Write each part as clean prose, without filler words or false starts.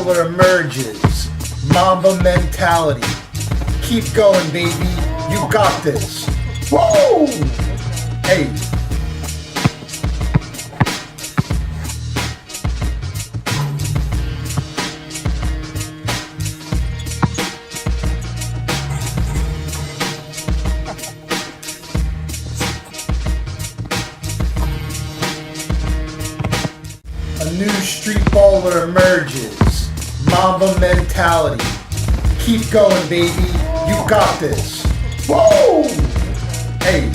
baller emerges. Mamba mentality. Keep going, baby. You got this. Whoa! Hey. A new street baller emerges. Mamba mentality. Keep going, baby. You got this. Whoa! Hey.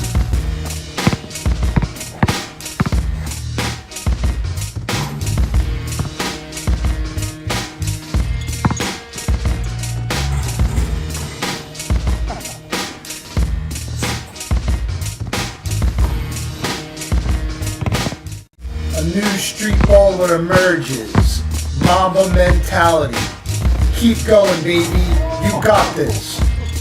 A new street baller emerges. Mamba mentality. Keep going, baby. You got this. Whoa! Hey.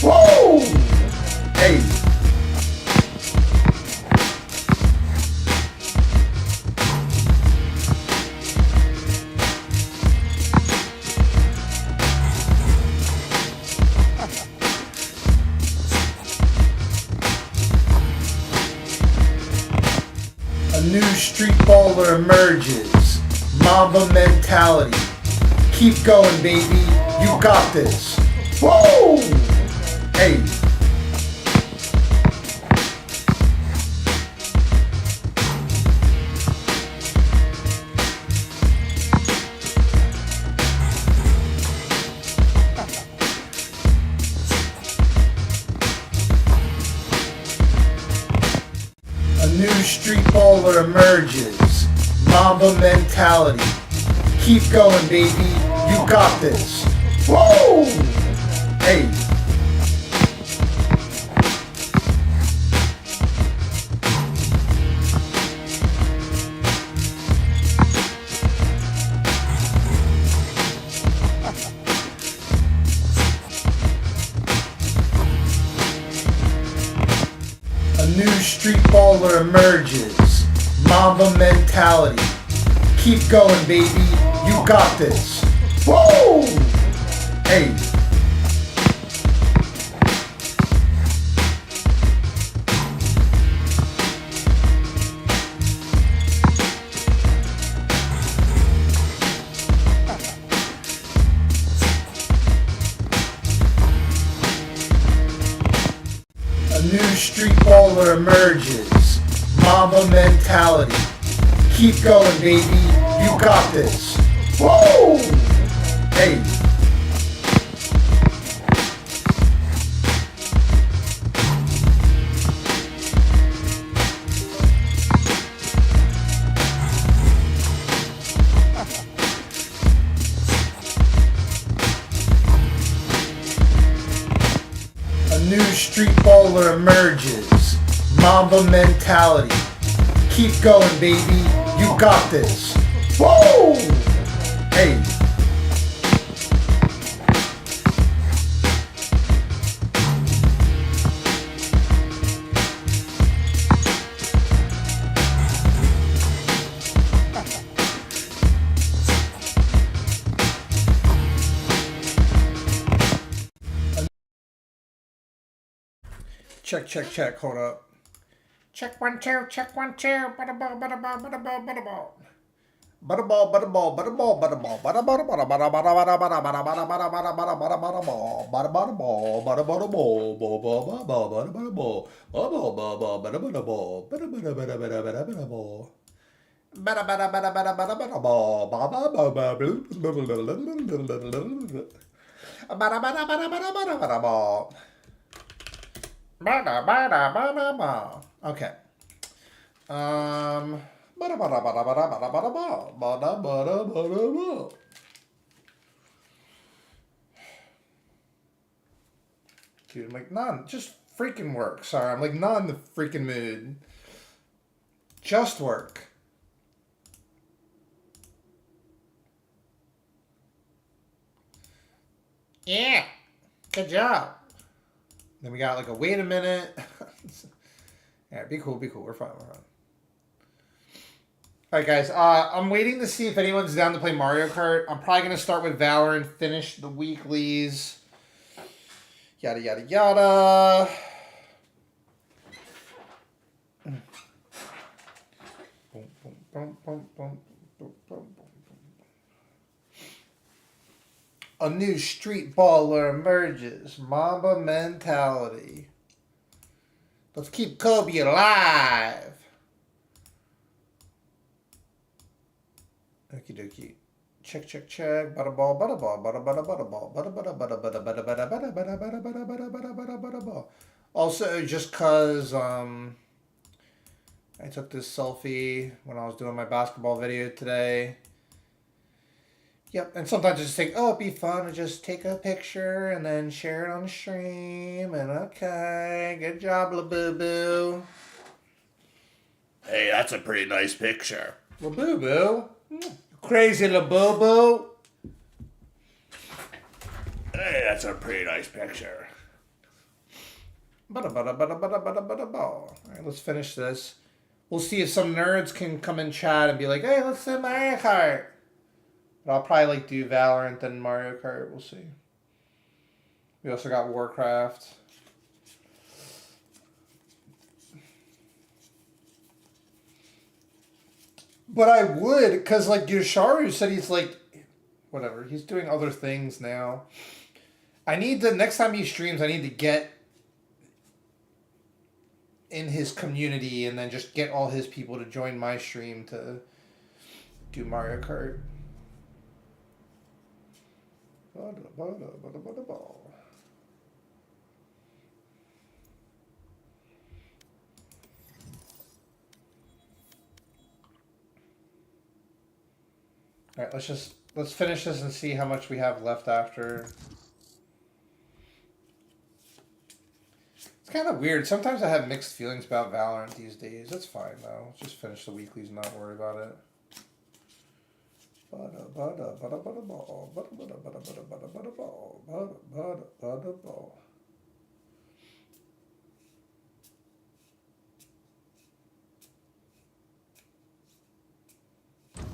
A new street baller emerges. Mamba mentality. Keep going, baby. You got this. Whoa! Hey. A new street baller emerges. Mamba mentality. Keep going, baby. You got this. Whoa! Hey. A new street baller emerges. Mamba mentality. Keep going, baby. You got this. Whoa! Hey. A new street baller emerges. Mamba mentality. Keep going, baby. You got this. Whoa! Hey. A new street baller emerges. Mamba mentality. Keep going, baby. You got this. Whoa! Hey. Check. Hold up. Check 1 2. Butterball. Okay. Dude, I'm like not in just freaking work. Sorry, I'm like not in the freaking mood. Just work. Yeah. Good job. Then we got like a wait a minute. Yeah, be cool. We're fine. Alright, guys. I'm waiting to see if anyone's down to play Mario Kart. I'm probably going to start with Valorant, finish the weeklies. Yada, yada, yada. A new street baller emerges. Mamba mentality. Let's keep Kobe alive. Okie dokie. Check, check, check. Bada ball, bada ball, bada bada bada ball, bada bada bada bada bada bada bada bada bada bada bada bada bada bada ball. Also, just cause I took this selfie when I was doing my basketball video today. Yep, and sometimes I just think, oh, it'd be fun to just take a picture and then share it on the stream. And okay, good job, La Boo Boo. Hey, that's a pretty nice picture. La Boo Boo. Crazy La Boo Boo. Hey, that's a pretty nice picture. Alright, let's finish this. We'll see if some nerds can come in chat and be like, hey, let's do Mario Kart. But I'll probably like do Valorant then Mario Kart. We'll see. We also got WarCraft. But I would, because like Yosharu said he's like, whatever, he's doing other things now. I need to, next time he streams, I need to get in his community and then just get all his people to join my stream to do Mario Kart. Alright, let's finish this and see how much we have left after. It's kind of weird. Sometimes I have mixed feelings about Valorant these days. That's fine though. Let's just finish the weeklies and not worry about it.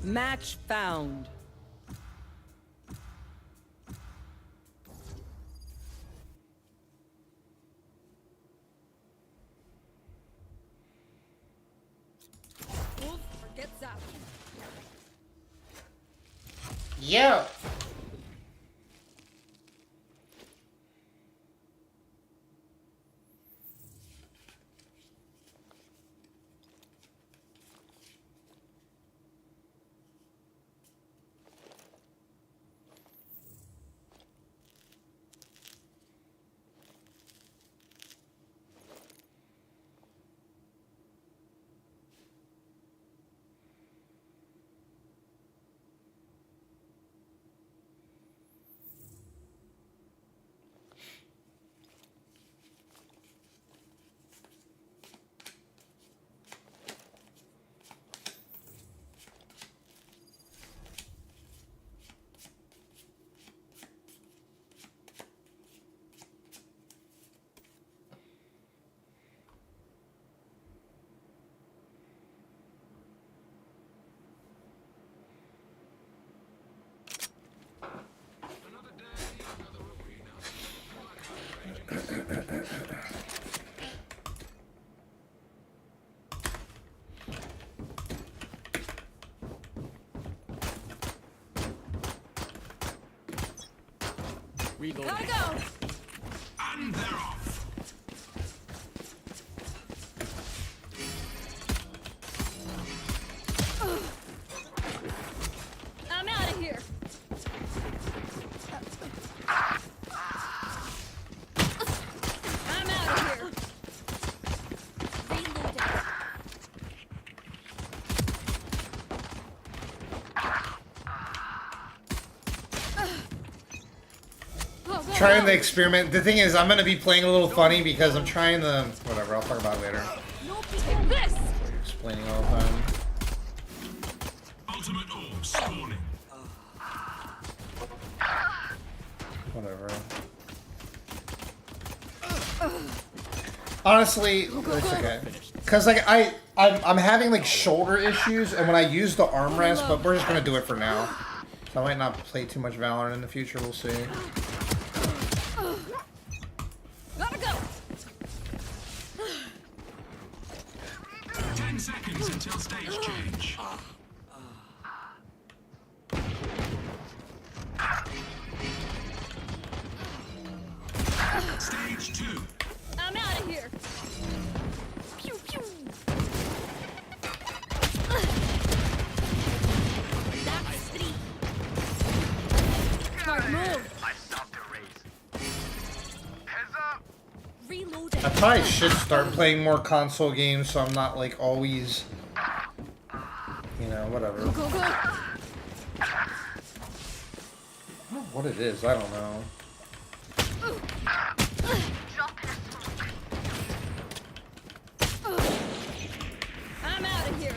Match found. Wolf gets out. Yeah. Gotta go. And they're off. I'm out of here. I'm out of here. Reloading. Trying the experiment. The thing is, I'm going to be playing a little funny because I'm trying the... Whatever, I'll talk about it later. This. Explaining all the time. Ultimate orb spawning. Whatever. Honestly, it's okay. Because like I'm having like shoulder issues, and when I use the armrest, but we're just gonna do it for now. So I might not play too much Valorant in the future. We'll see. Gotta go. 10 seconds until stage change. Stage 2. I'm out of here. Pew pew. That's 3. Kart, move. I stopped the race. Heads up! Reloading. I probably should start playing more console games, so I'm not like always, you know, whatever. Go, go, go. I don't know what it is. I don't know. I'm out of here.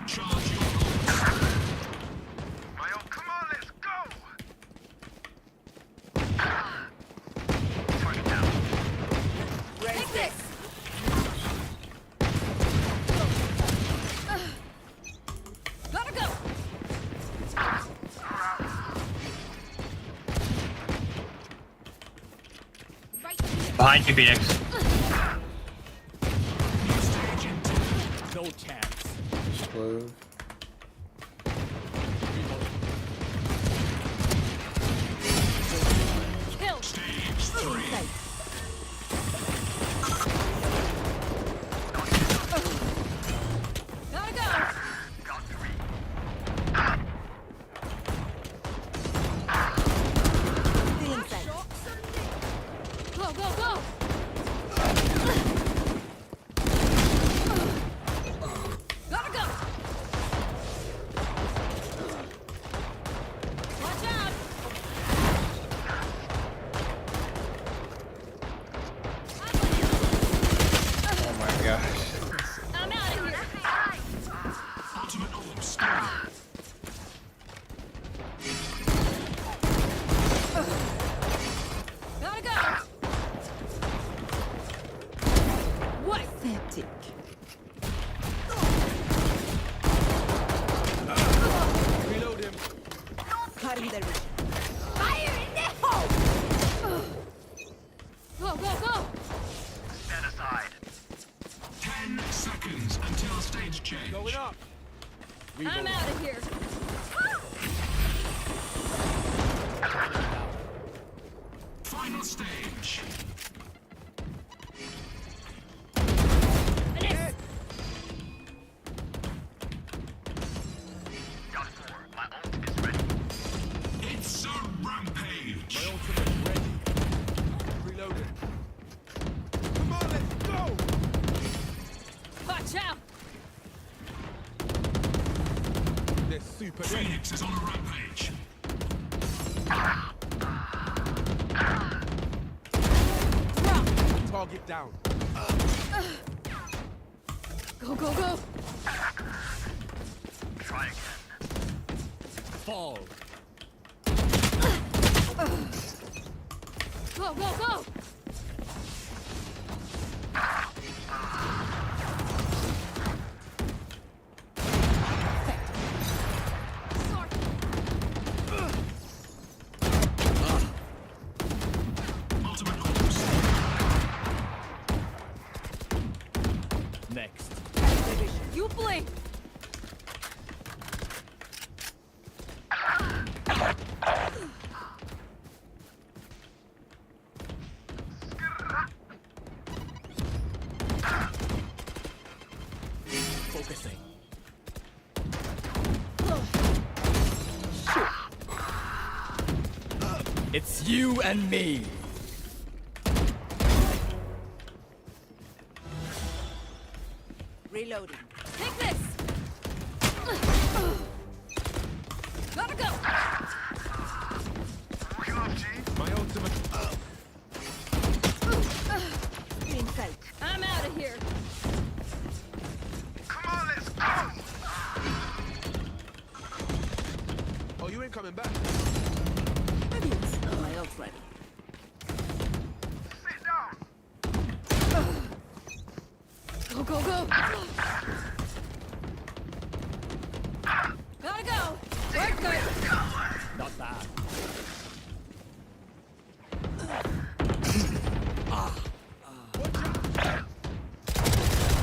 Charge your ult. Mayo, come on, let's go! Target down. Take this. Gotta go. Right here. Behind you, Phoenix. New stage in 10. No chance. Explode. Kill. Stage 3. Gotta go. Got 3. Go, go, go. Gotta go. Watch out. Oh my gosh. I'm out of here. Ultimate orb stolen. Gotta go. What? Pathetic. Reload him. Fire in the hole. Go, go, go. Stand aside. 10 seconds until stage change. Going up. I'm Reload. out of here. Final stage. Miss. Got 4. My ult is ready. It's a rampage. My ultimate ready. Reloading. Come on, let's go. Watch out. They're super dead. Phoenix is on a rampage. Drop. Target down. Go, go, go. Try again. Fall. Go, go, go. Sorry. Ultimate orb stolen. Next. You blink. Focusing. It's you and me. Reloading. Take this. Gotta go. Reload, G. My ultimate. Green sight. I'm out of here. Come on, let's go! Oh, you ain't coming back. My ult ready. Sit down! Go, Gotta go. We're good. Not bad.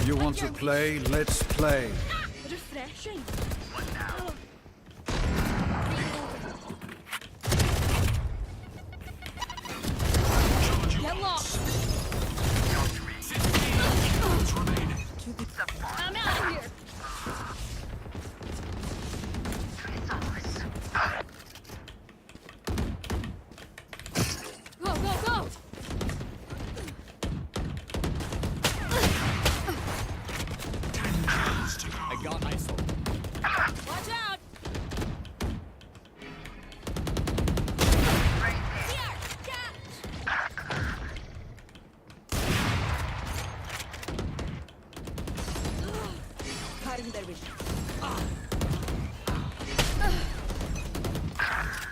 You want to play? Let's play. Refreshing. Get lost. 15 kills remaining. I'm out of here. Go, go, go. 10 kills to go. I got ISO. Watch out. Here. Cutting their vision.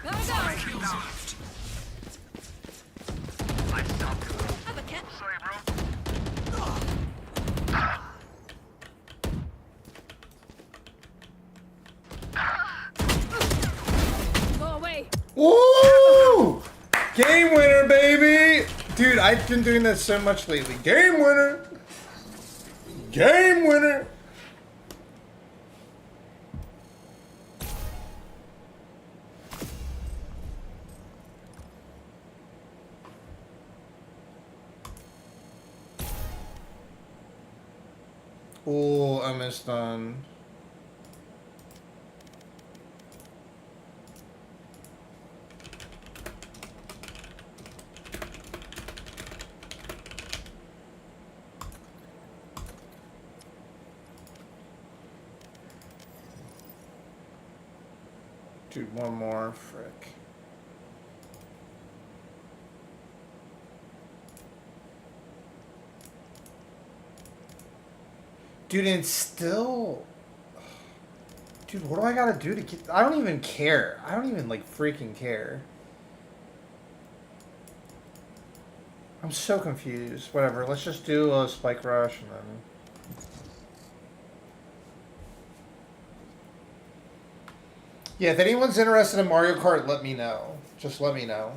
Gotta go. Kills left. Have a cat. Sorry, bro. Go away. Woo! Game winner, baby! Dude, I've been doing that so much lately. Game winner! Game winner! Oh, I missed on. Dude, one more. Frick. Dude, and still... Dude, what do I gotta do to get... I don't even care. I don't even, like, freaking care. I'm so confused. Whatever, let's just do a spike rush and then... Yeah, if anyone's interested in Mario Kart, let me know. Just let me know.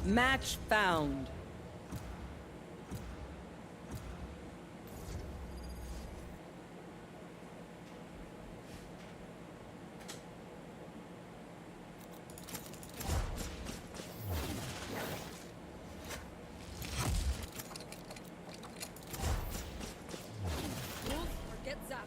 Match found. Move or get zapped.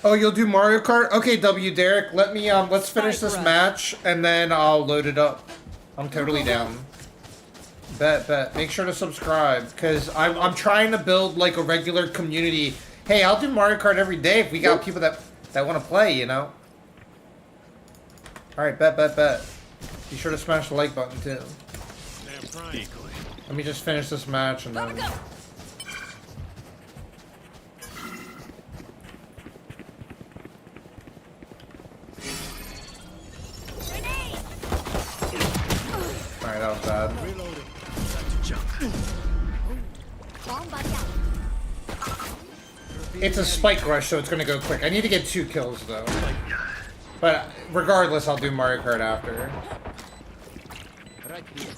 Oh, you'll do Mario Kart? Okay, W. Derek, let me, let's finish this match, and then I'll load it up. I'm totally down. Bet. Make sure to subscribe, because I'm trying to build, like, a regular community. Hey, I'll do Mario Kart every day if we got people that want to play, you know? Alright, bet. Be sure to smash the like button, too. Let me just finish this match, and then... Gotta go. Alright, that was bad. Bomb buddy out. It's a spike rush, so it's gonna go quick. I need to get 2 kills, though. But regardless, I'll do Mario Kart after. Right here.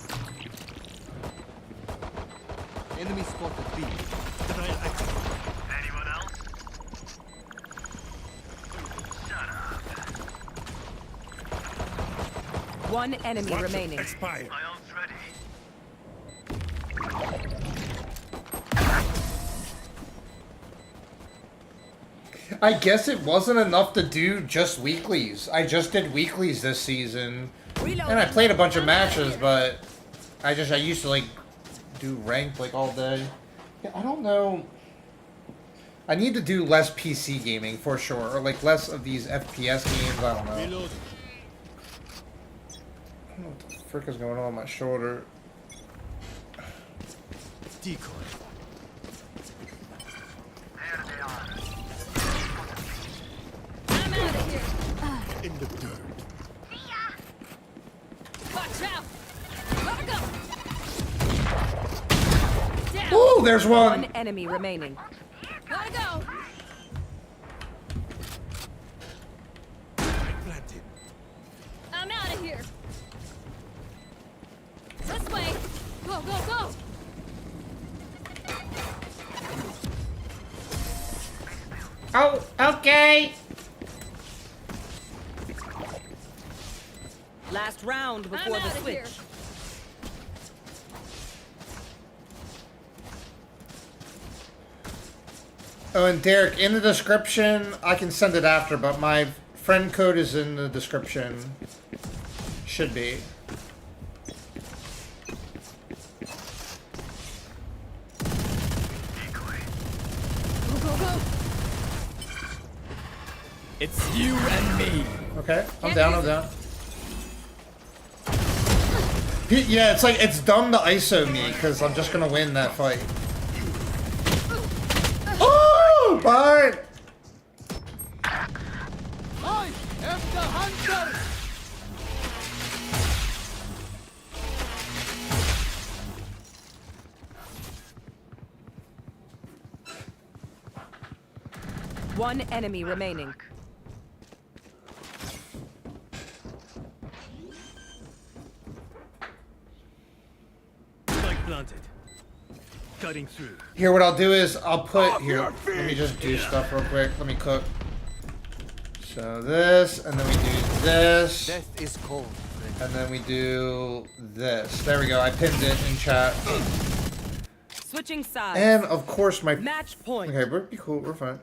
Enemy spotted B. Anyone else? Shut up. One enemy Watch it remaining. expire. My ult's ready. I guess it wasn't enough to do just weeklies. I just did weeklies this season. And I played a bunch of matches, but I used to like do ranked like all day. Yeah, I don't know. I need to do less PC gaming for sure, or like less of these FPS games. I don't know. I don't know what the frick is going on my shoulder. Decoy. There they are. I'm out of here. In the dirt. Watch out. Gotta go. Down. Ooh, there's One one. enemy remaining. Gotta go. Planted. I'm out of here. This way. Go, go, go. Oh, okay. Last round before I'm the outta switch. here. Oh, and Derek, in the description, I can send it after, but my friend code is in the description. Should be. Go, go, go. It's you and me. Okay, I'm down, I'm down. Yeah, it's like, it's dumb to ISO me, because I'm just gonna win that fight. Oh, fine! I am the hunter. One enemy remaining. Spike planted. Cutting through. Here, what I'll do is, I'll put, here, let me just do stuff real quick. Let me cook. So this, and then we do this, Death is cold. and then we do this. There we go, I pinned it in chat. Switching sides. And, of course, my... Match point. Okay, we're cool, we're fine.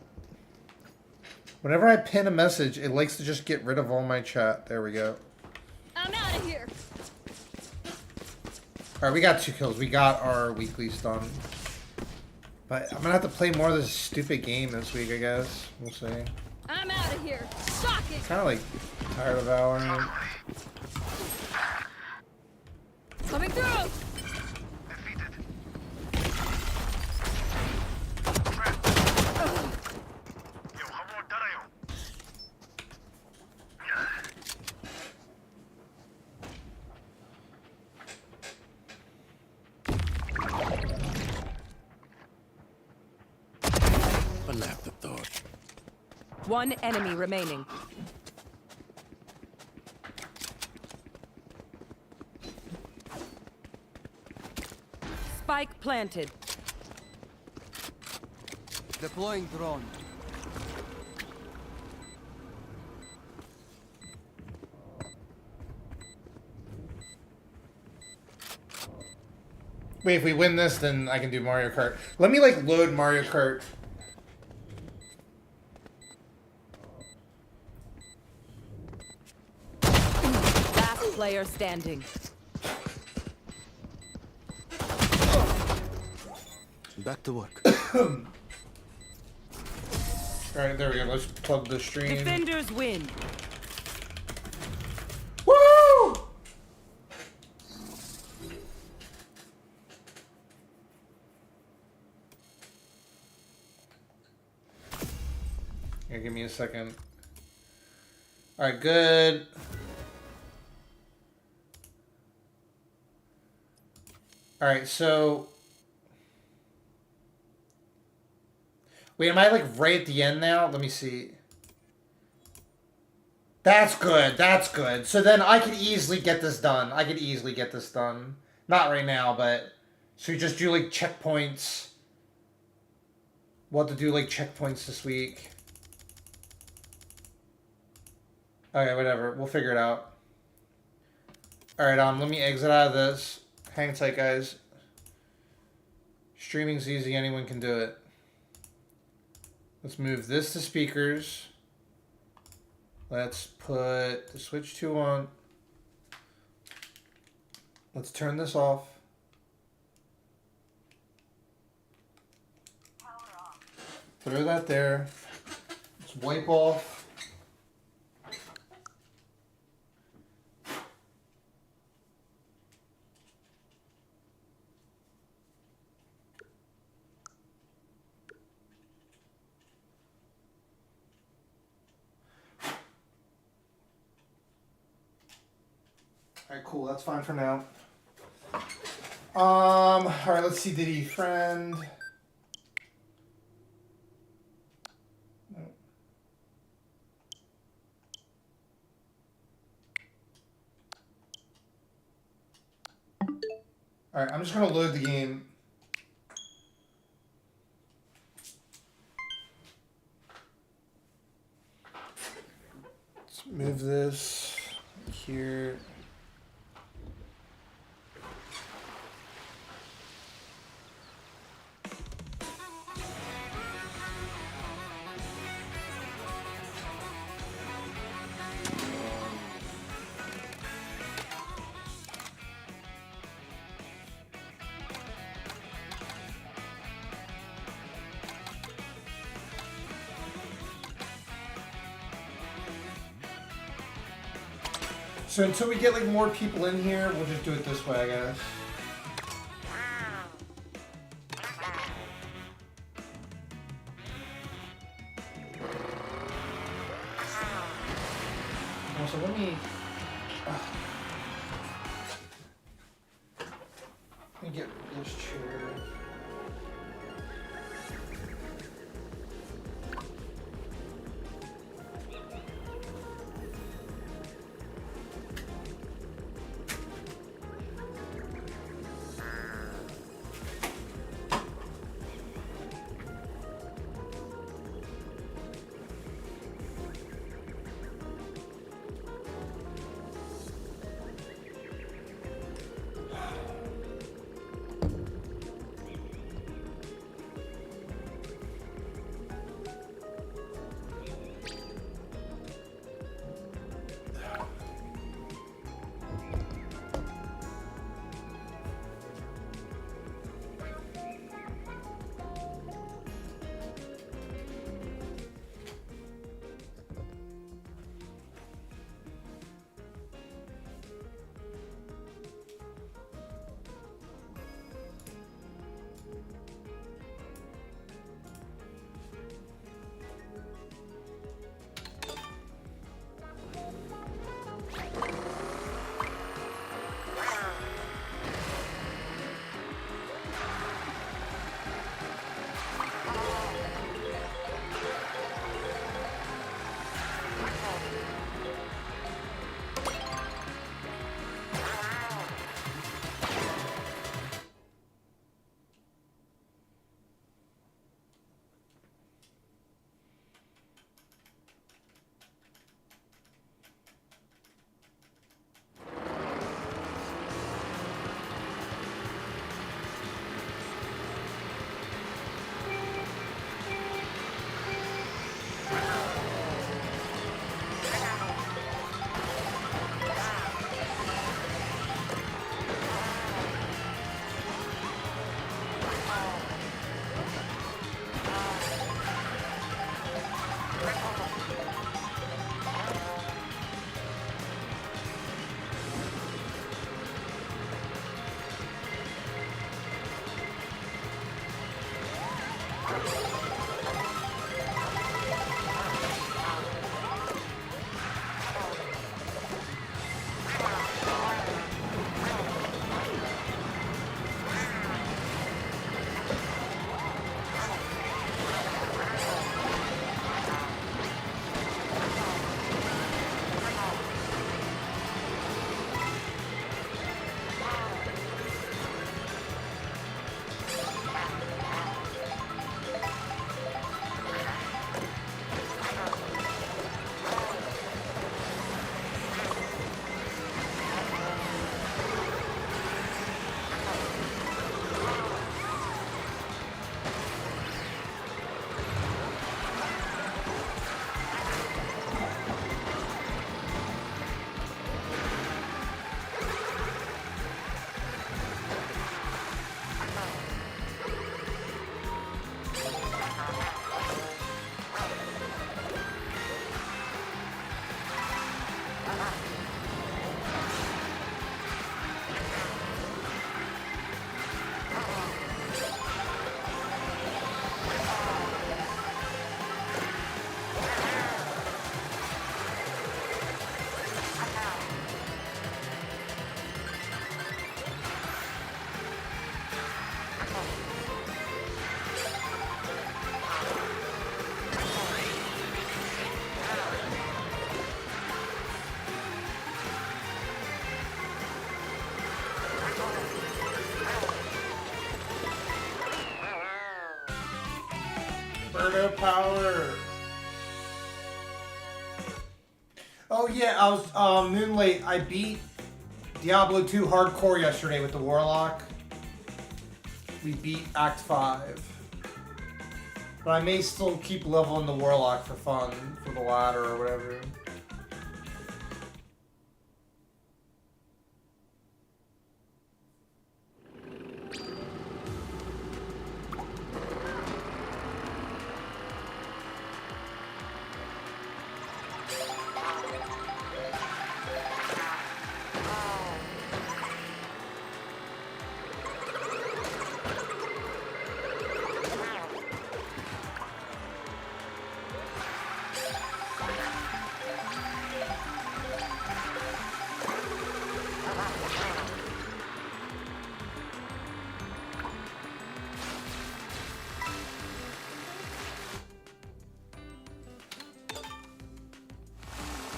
Whenever I pin a message, it likes to just get rid of all my chat. There we go. I'm out of here. Alright, we got 2 kills. We got our weekly stun. But I'm gonna have to play more of this stupid game this week, I guess. We'll see. I'm out of here. Shock it. Kinda like tired of Valorant. Coming through. Yo, how about that? An afterthought. One enemy remaining. Spike planted. Deploying drone. Wait, if we win this, then I can do Mario Kart. Let me like load Mario Kart. Last player standing. Back to work. Alright, there we go. Let's plug the stream. Defenders win. Woo! Here, give me a second. Alright, good. Alright, so... Wait, am I like right at the end now? Let me see. That's good, that's good. So then I could easily get this done. I could easily get this done. Not right now, but... So you just do like checkpoints. We'll have to do like checkpoints this week. Okay, whatever. We'll figure it out. Alright, let me exit out of this. Hang tight, guys. Streaming's easy, anyone can do it. Let's move this to speakers. Let's put the Switch 2 on. Let's turn this off. Throw that there. Let's wipe off. Alright, cool, that's fine for now. Alright, let's see, did he friend? Alright, I'm just gonna load the game. Let's move this here. So until we get like more people in here, we'll just do it this way, I guess. Also, let me get this chair. no power. Oh yeah, I was Moonlight. I beat Diablo 2 hardcore yesterday with the Warlock. We beat Act 5. But I may still keep leveling the Warlock for fun, for the ladder or whatever.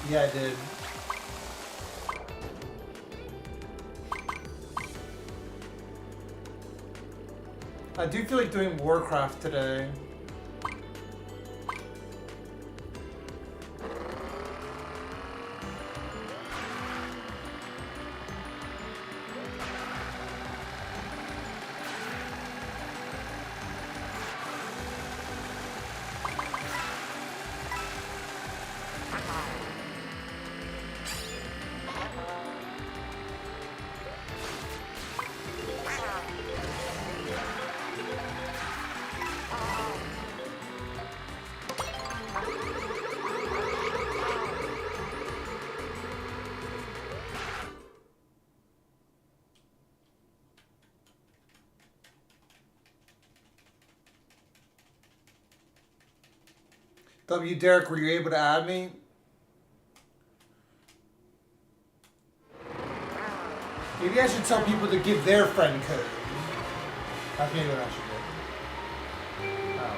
Yeah, I did. I do feel like doing WarCraft today. W. Derek, were you able to add me? Maybe I should tell people to give their friend code. That's maybe what I should do. I don't know.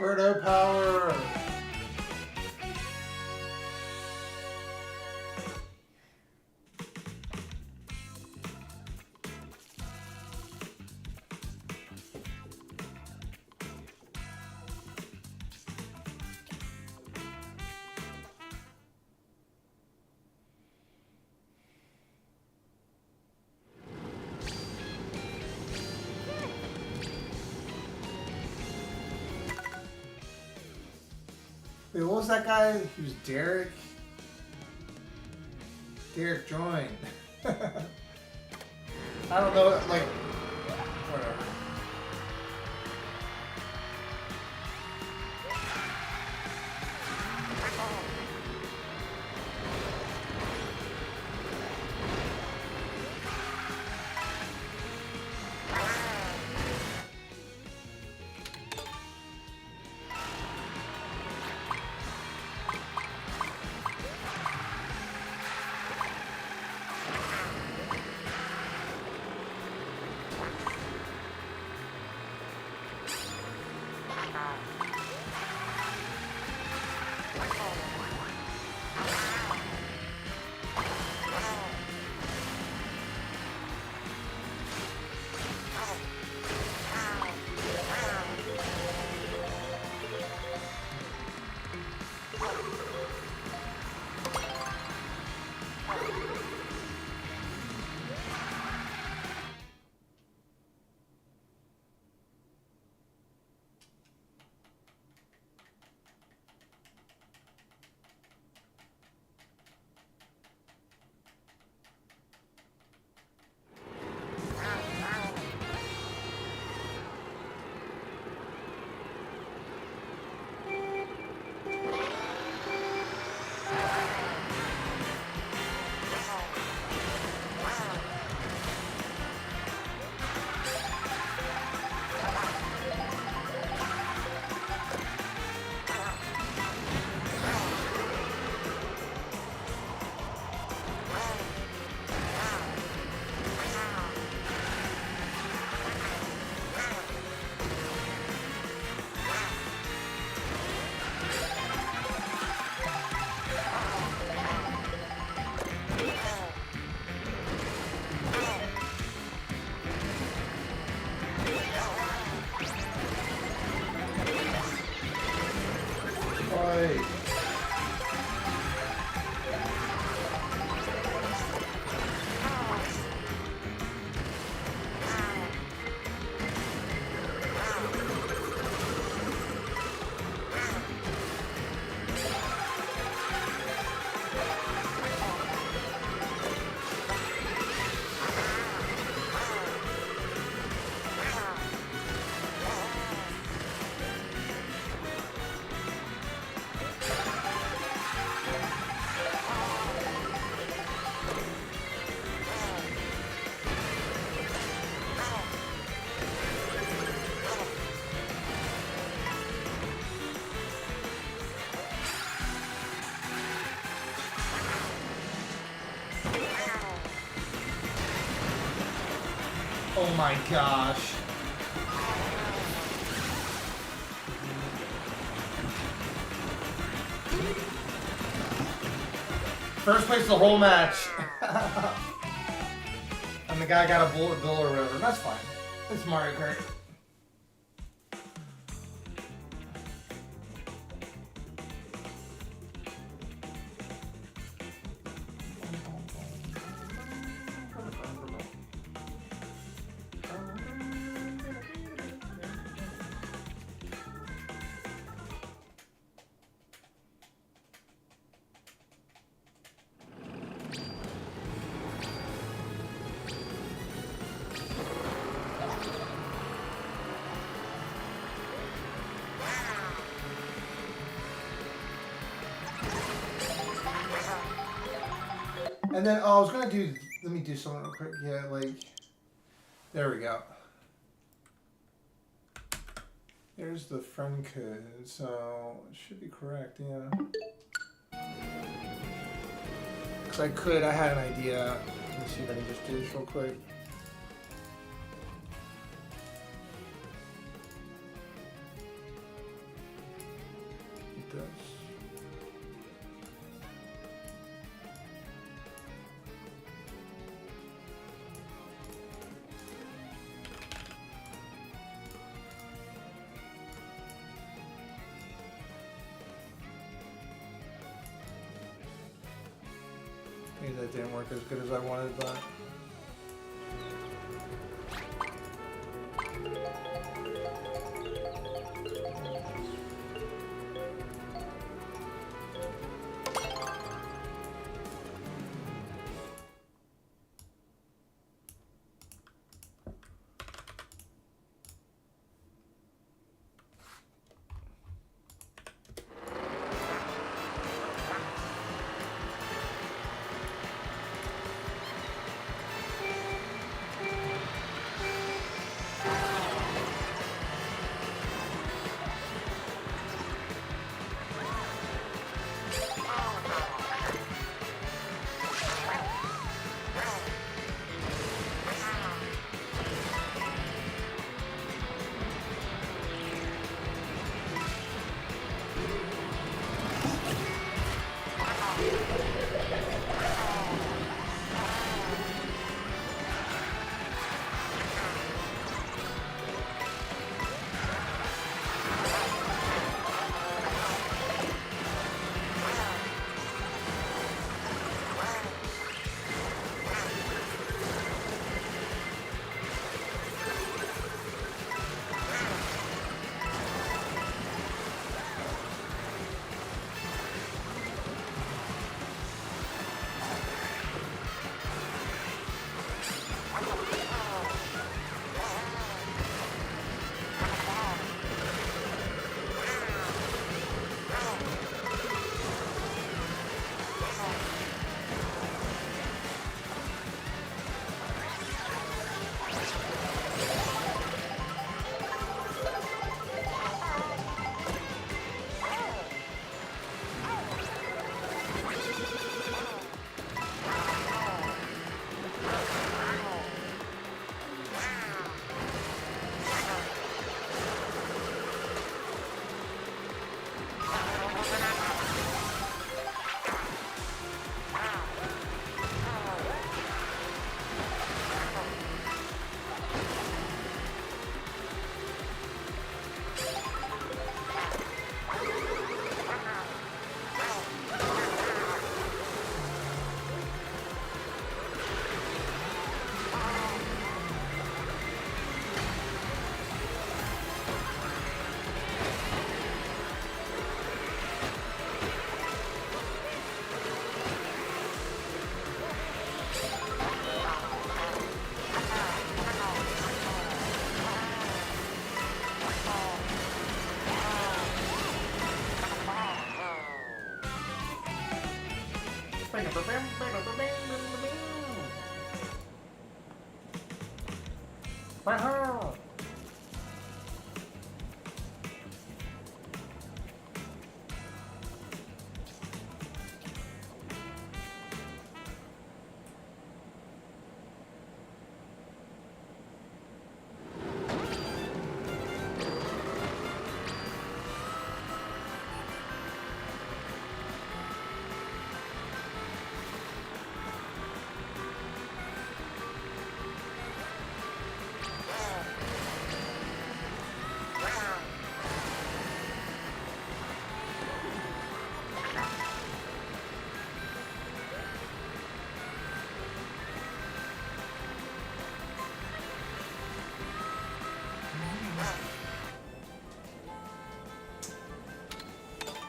Weirdo power. Wait, what was that guy? He was Derek? Derek joined. I don't know, like, whatever. Oh my gosh. First place the whole match. And the guy got a bullet bill or whatever. That's fine. It's Mario Kart. And then, oh, I was gonna do, let me do something real quick. Yeah, like, there we go. There's the friend code, so it should be correct, yeah. Because I had an idea. Let me see if I can just do this real quick. Maybe that didn't work as good as I wanted, but...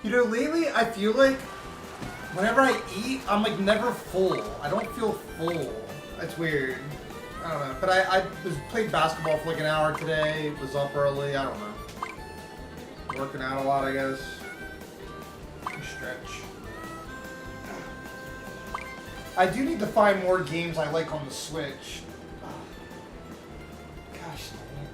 You know, lately I feel like whenever I eat, I'm like never full. I don't feel full. That's weird. I don't know. But I played basketball for like an hour today. Was up early. I don't know. Working out a lot, I guess. Stretch. I do need to find more games I like on the Switch. Gosh dang it.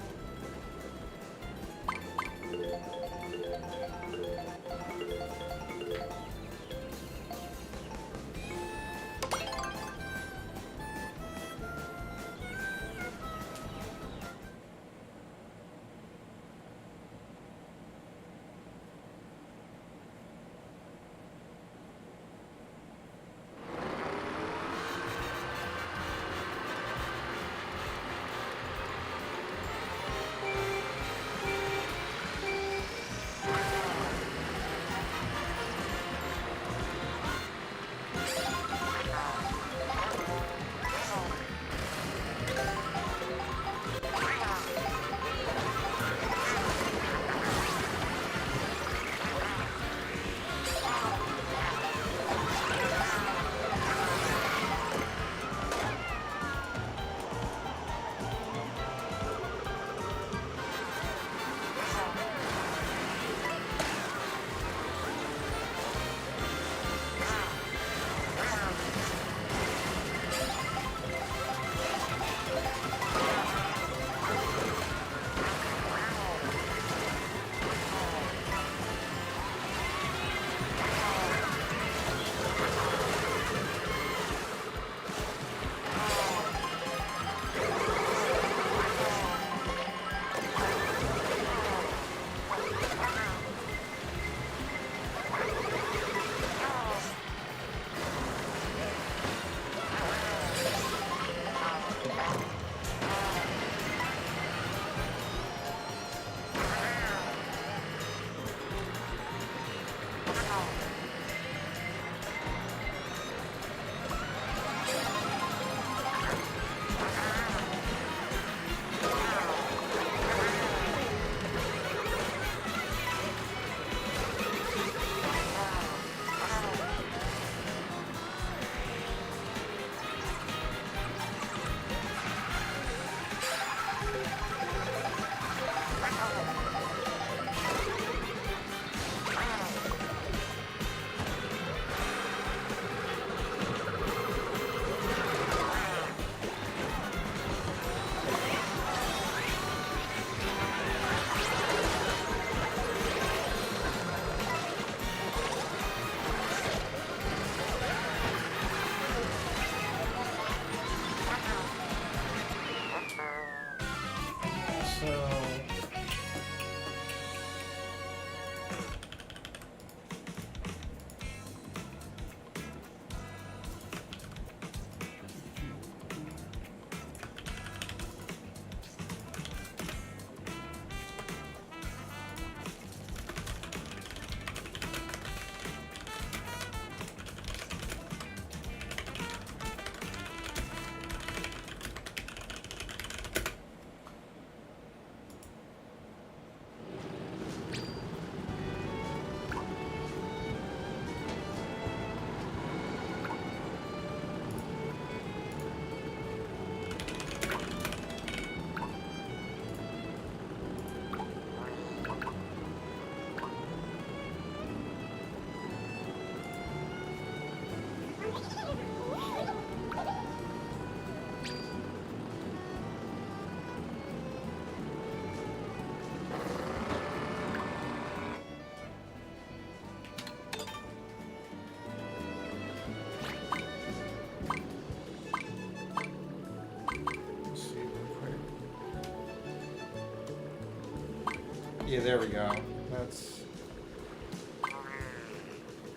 Yeah, there we go. That's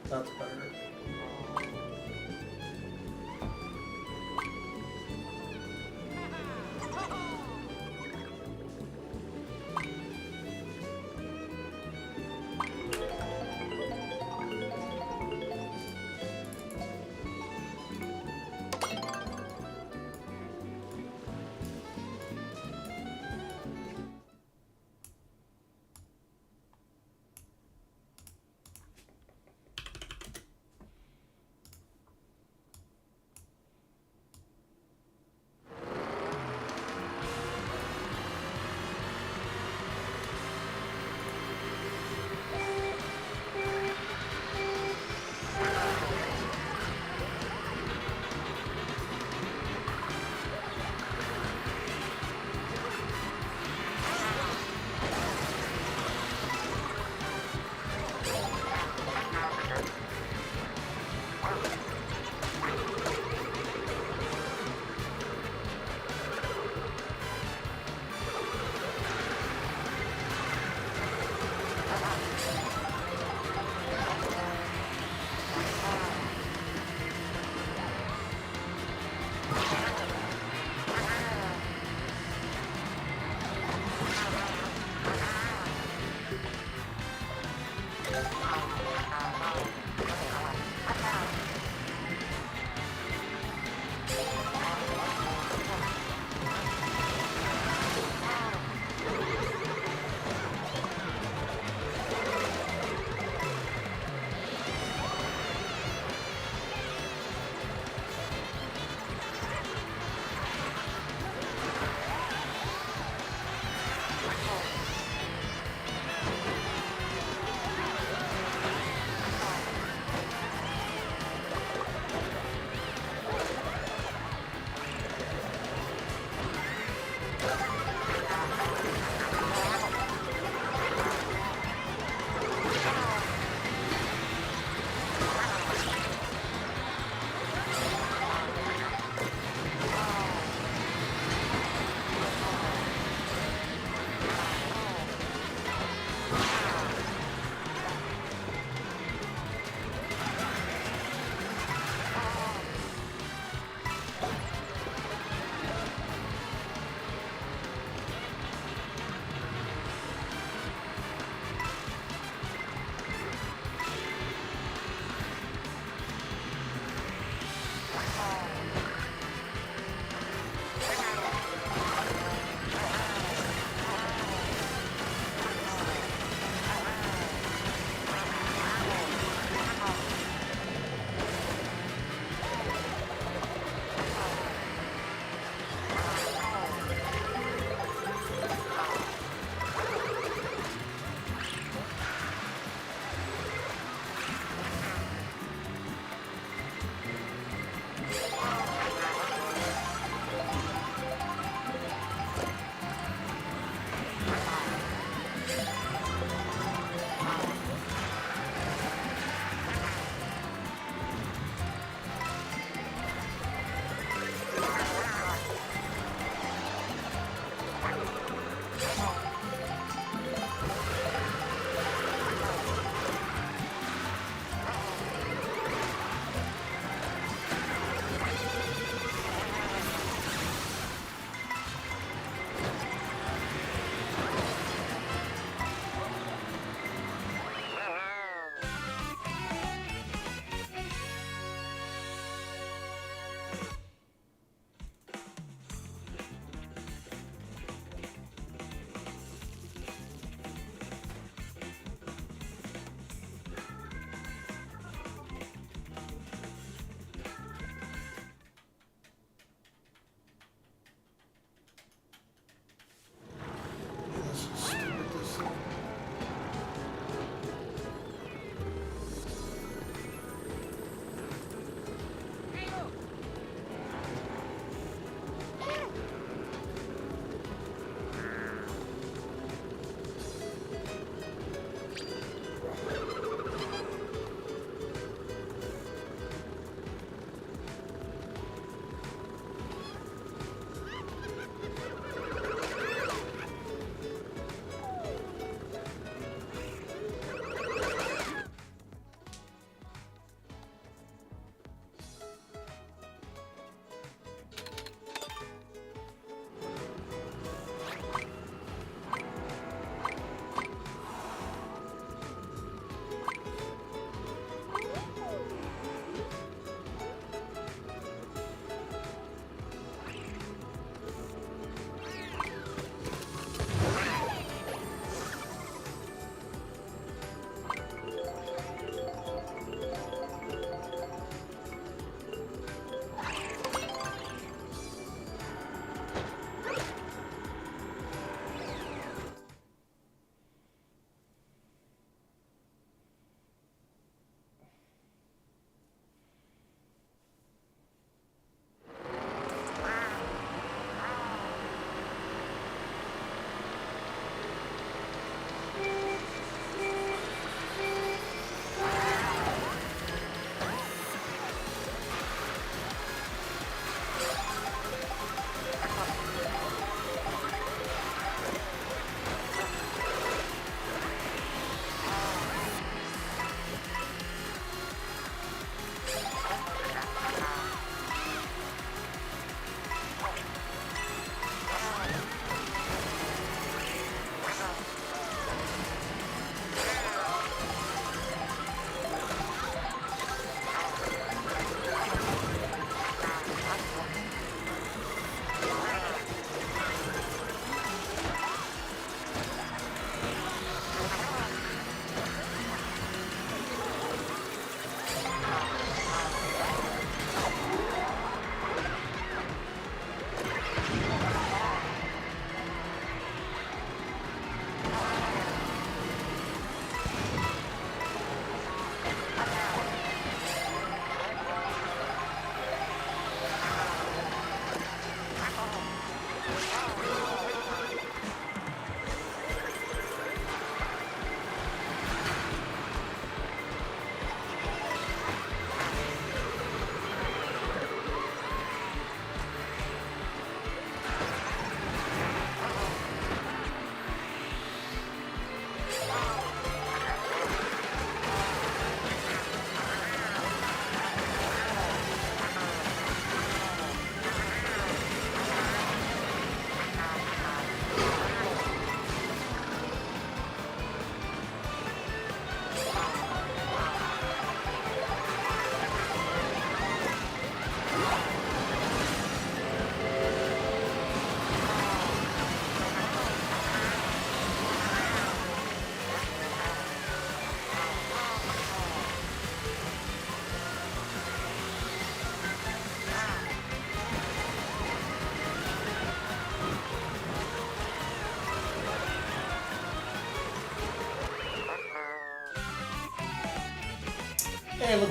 better.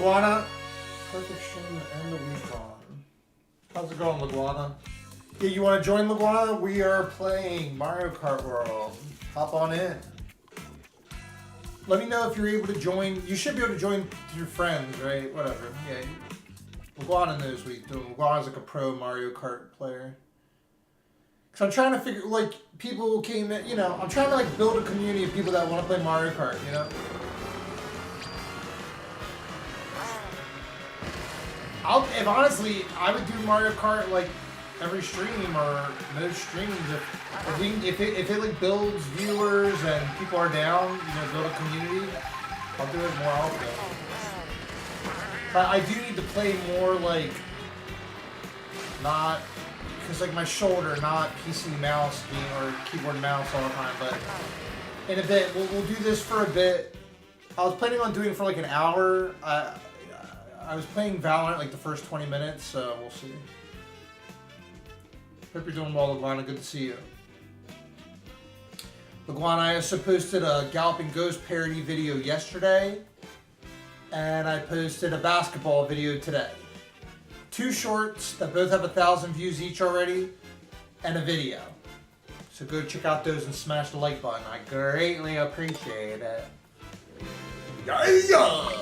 Laguana. Perfect stream to end the week on. How's it going, Laguana? Yeah, you want to join Laguana? We are playing Mario Kart World. Hop on in. Let me know if you're able to join. You should be able to join to your friends, right? Whatever. Yeah. Laguana knows what he's doing. Laguana's like a pro Mario Kart player. Cause I'm trying to figure, like, people came in, you know, I'm trying to like build a community of people that want to play Mario Kart, you know? If honestly, I would do Mario Kart like every stream or most streams if it like builds viewers and people are down, you know, build a community. I'll do it more often. But I do need to play more like not because like my shoulder, not PC mouse game or keyboard mouse all the time. But in a bit, we'll do this for a bit. I was planning on doing it for like an hour. I was playing Valorant like the first 20 minutes, so we'll see. Hope you're doing well, Laguana. Good to see you. Laguana, I also posted a Galloping Ghost parody video yesterday, and I posted a basketball video today. 2 shorts that both have 1,000 views each already, and a video. So go check out those and smash the like button. I greatly appreciate it. Yeah!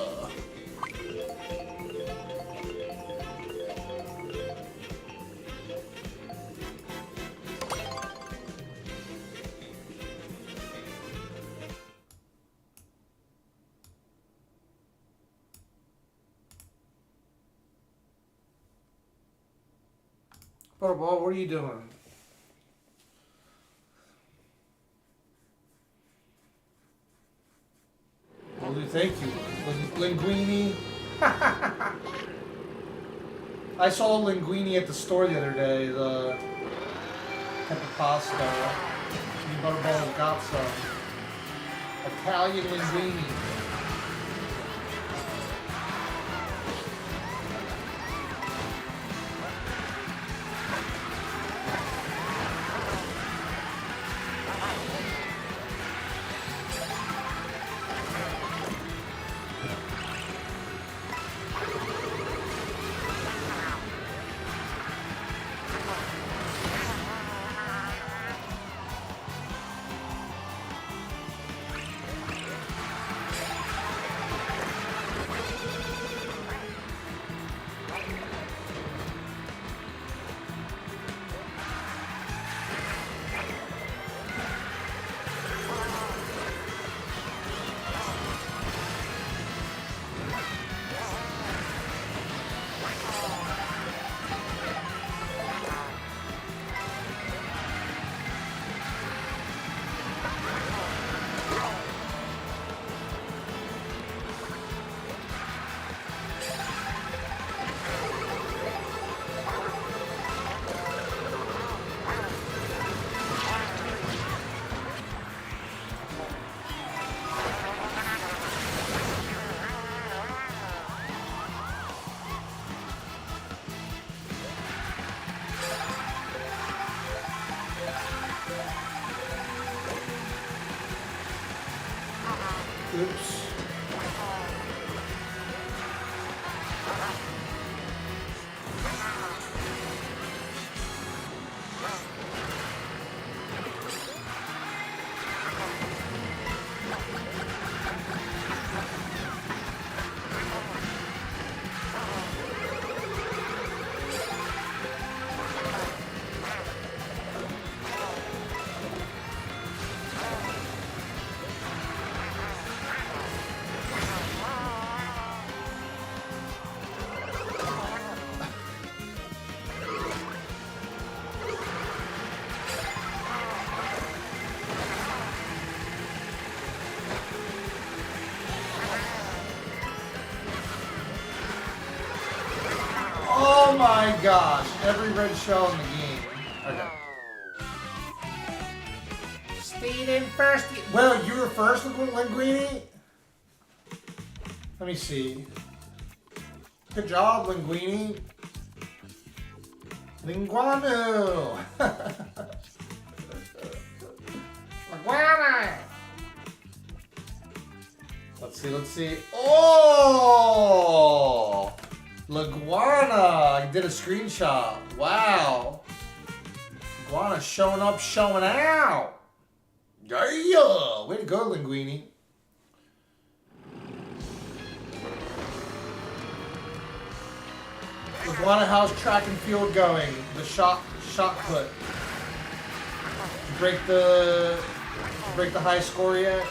Butterball, what are you doing? Well, thank you. Linguini. I saw linguini at the store the other day, the type of pasta. Me Butterball got some. Italian linguini. Oops. Oh my gosh, every red shell in the game. Okay. Stayed in first. Well, you were first, Linguini? Let me see. Good job, Linguini. Linguano. Linguana. Let's see, let's see. Oh! Laguana! I did a screenshot. Wow. Laguana showing up, showing out. Yeah! Way to go, Linguini. Laguana, how's track and field going? The shot put. Break the high score yet?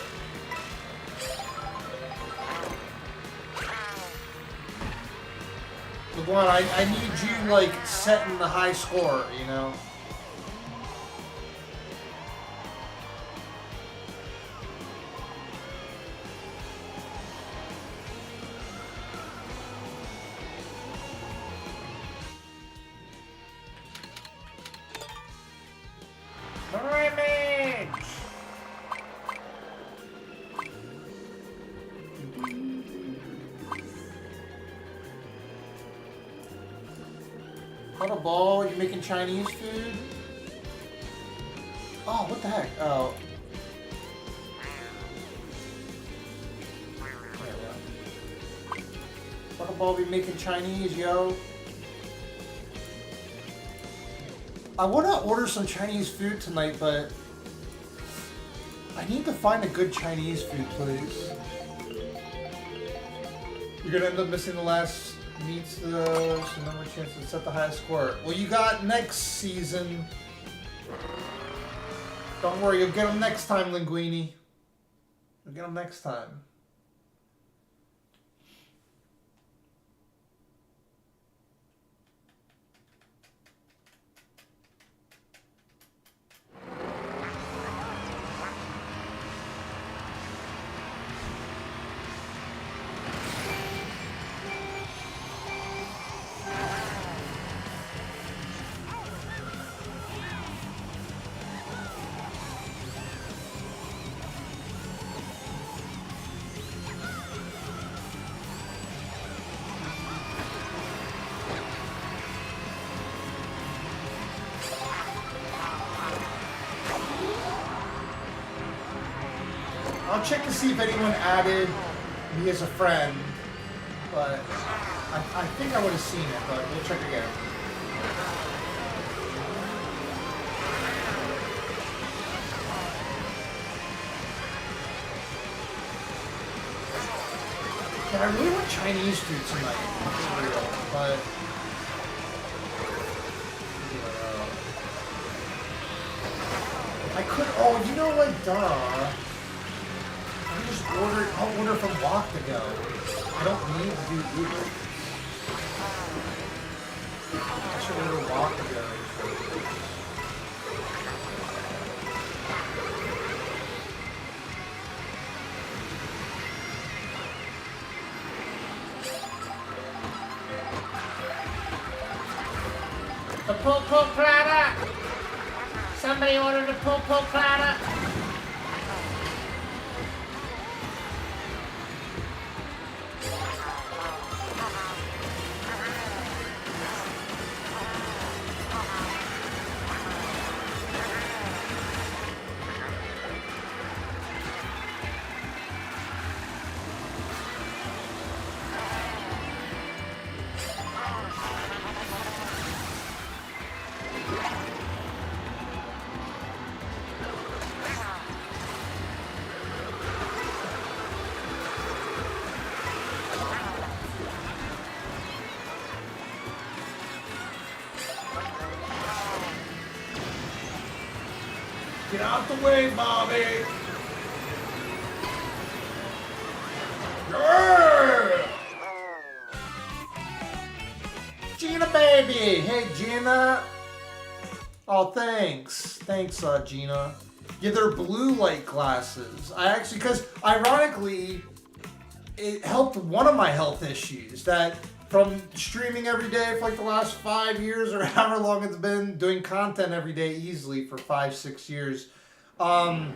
Laguana, I need you like setting the high score, you know? Image! What a ball, you making Chinese food? Oh, what the heck? Oh. What a ball be making Chinese, yo? I want to order some Chinese food tonight, but I need to find a good Chinese food place. You're going to end up missing the last meets though, so no more chance to set the highest score. Well, you got next season. Don't worry, you'll get them next time, Linguini. You'll get them next time. I'll check to see if anyone added me as a friend, but I think I would have seen it, but we'll check again. Yeah, I really want Chinese food tonight, for real, but I could. Oh, you know what? Duh. I'll order from Walk to Go. I don't need to do Uber. I should order Walk to Go. The pull platter! Somebody ordered a pull platter! Get out the way, Bobby! Yeah! Gina, baby! Hey, Gina! Oh, thanks. Thanks, Gina. Yeah, they're blue light glasses. I actually, because ironically, it helped one of my health issues that from streaming every day for like the last 5 years or however long it's been, doing content every day easily for 5-6 years. It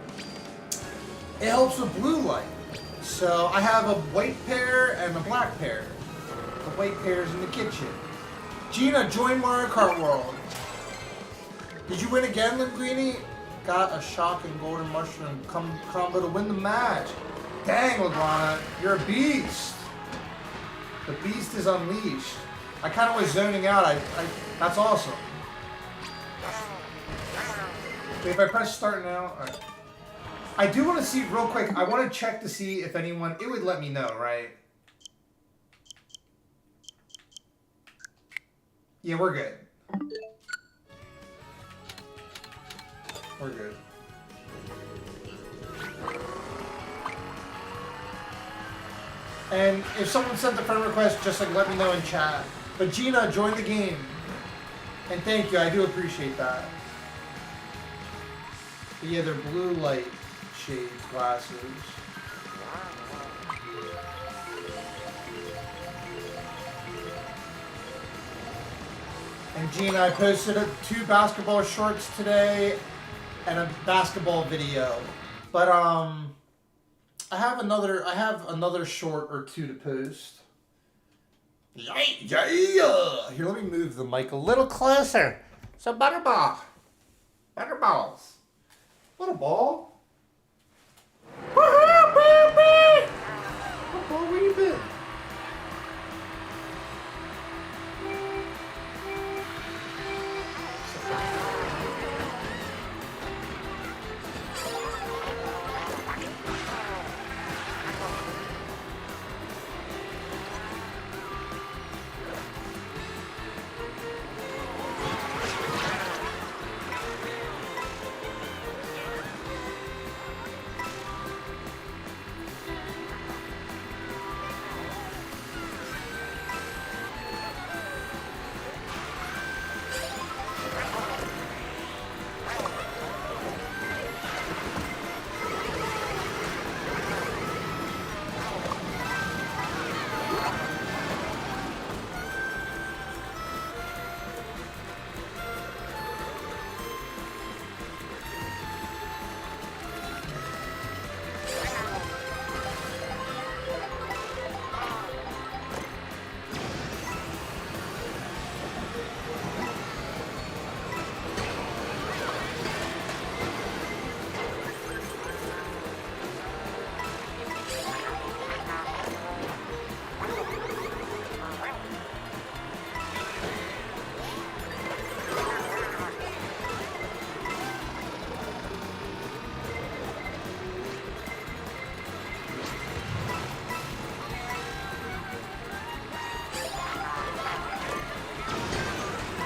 helps with blue light. So I have a white pair and a black pair. The white pair is in the kitchen. Gina, join Mario Kart World. Did you win again, Linguini? Got a shock and golden mushroom combo to win the match. Dang, Iguana, you're a beast. The beast is unleashed. I kind of was zoning out. That's awesome. Wait, if I press start now, all right. I do want to see real quick. I want to check to see if anyone. It would let me know, right? Yeah, we're good. We're good. And if someone sent a friend request, just like let me know in chat. But Gina, join the game. And thank you, I do appreciate that. But yeah, they're blue light shades glasses. And Gina, I posted 2 basketball shorts today and a basketball video. But I have another short or 2 to post. Yeah. Here, let me move the mic a little closer. So Butterball. Butterballs. What a ball. Woohoo, baby! What ball, where you been?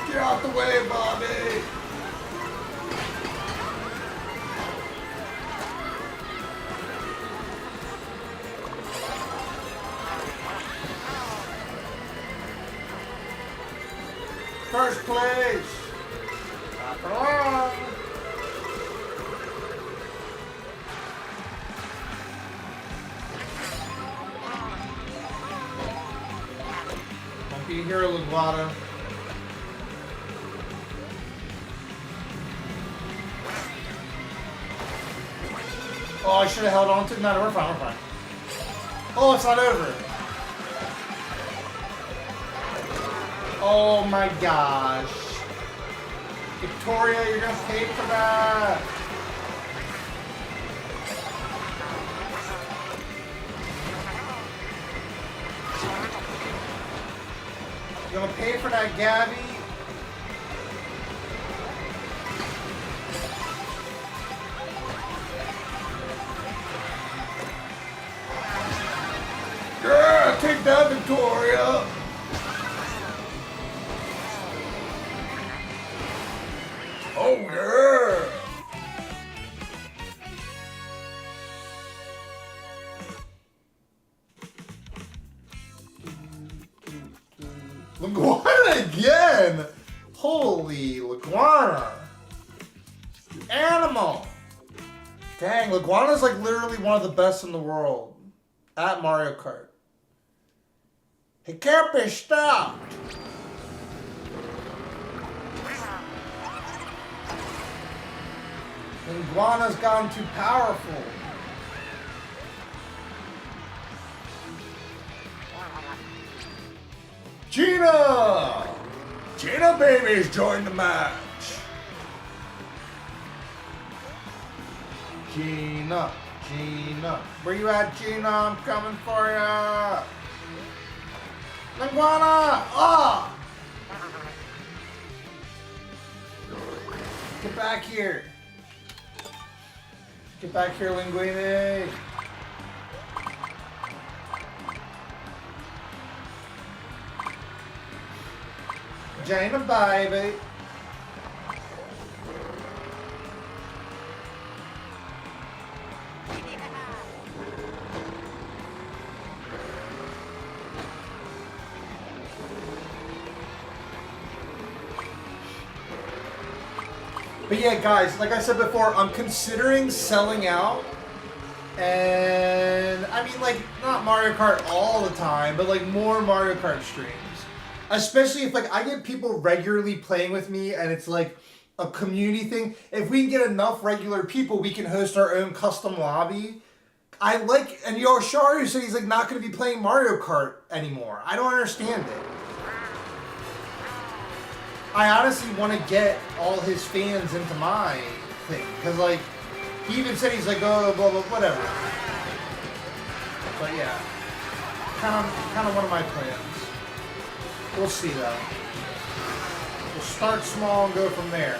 Get out the way, Bobby! First place! Not long. Don't be a hero, Luguata. Oh, I should have held on to it. No, we're fine, we're fine. Oh, it's not over. Oh my gosh. Victoria, you're gonna pay for that. You're gonna pay for that, Gabby. Yeah, take that, Victoria. Oh, yeah. Leguana again. Holy Leguana. Animal. Dang, Leguana's like literally one of the best in the world at Mario Kart. He can't be stopped. Iguana's gone too powerful. Gina! Gina baby's joined the match. Gina, Gina. Where you at, Gina? I'm coming for ya. Linguana! Ah! Get back here. Get back here, Linguini. Gina, baby. But yeah, guys, like I said before, I'm considering selling out. And I mean, like, not Mario Kart all the time, but like more Mario Kart streams. Especially if like I get people regularly playing with me and it's like a community thing. If we can get enough regular people, we can host our own custom lobby. I like, and Yosharu said he's like not going to be playing Mario Kart anymore. I don't understand it. I honestly want to get all his fans into my thing. Because, like, he even said he's like, oh, blah, blah, whatever. But, yeah. Kind of one of my plans. We'll see, though. We'll start small and go from there.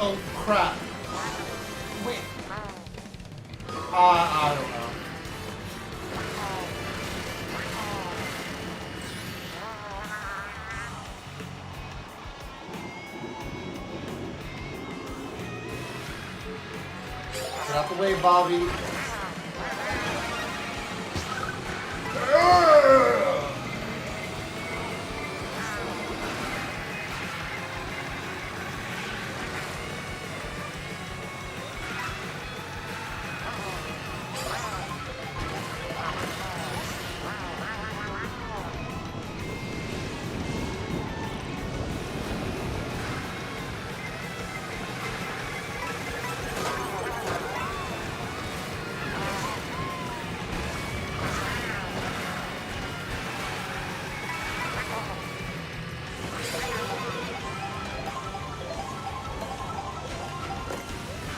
Oh, crap. Wait. I don't know. Get out the way, Bobby.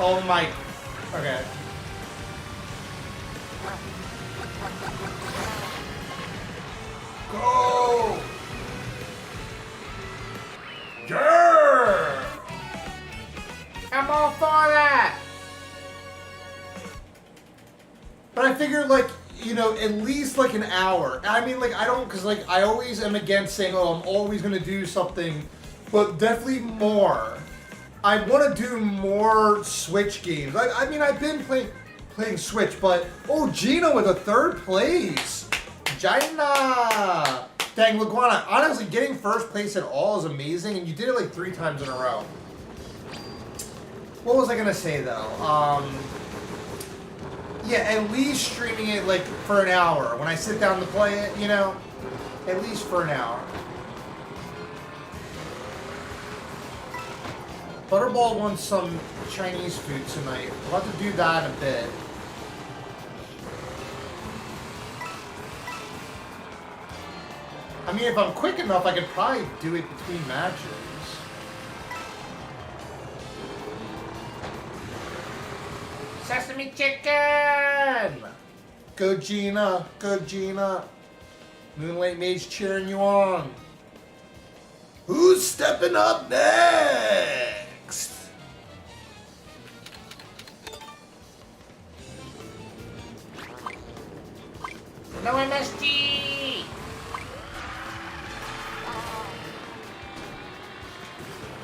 Oh my. Okay. Go! Yeah! I'm all for that! But I figured, like, you know, at least like an hour. I mean, like, I don't, because, like, I always am against saying, oh, I'm always going to do something, but definitely more. I want to do more Switch games. I mean, I've been playing Switch, but oh, Gina with a 3rd place. Gina. Dang, Laguana, honestly, getting 1st place at all is amazing, and you did it like 3 times in a row. What was I gonna say though? Yeah, at least streaming it like for an hour. When I sit down to play it, you know, at least for an hour. Butterball wants some Chinese food tonight. We'll have to do that in a bit. I mean, if I'm quick enough, I could probably do it between matches. Sesame chicken! Go Gina, go Gina. Moonlight Mage cheering you on. Who's stepping up next? No MSG!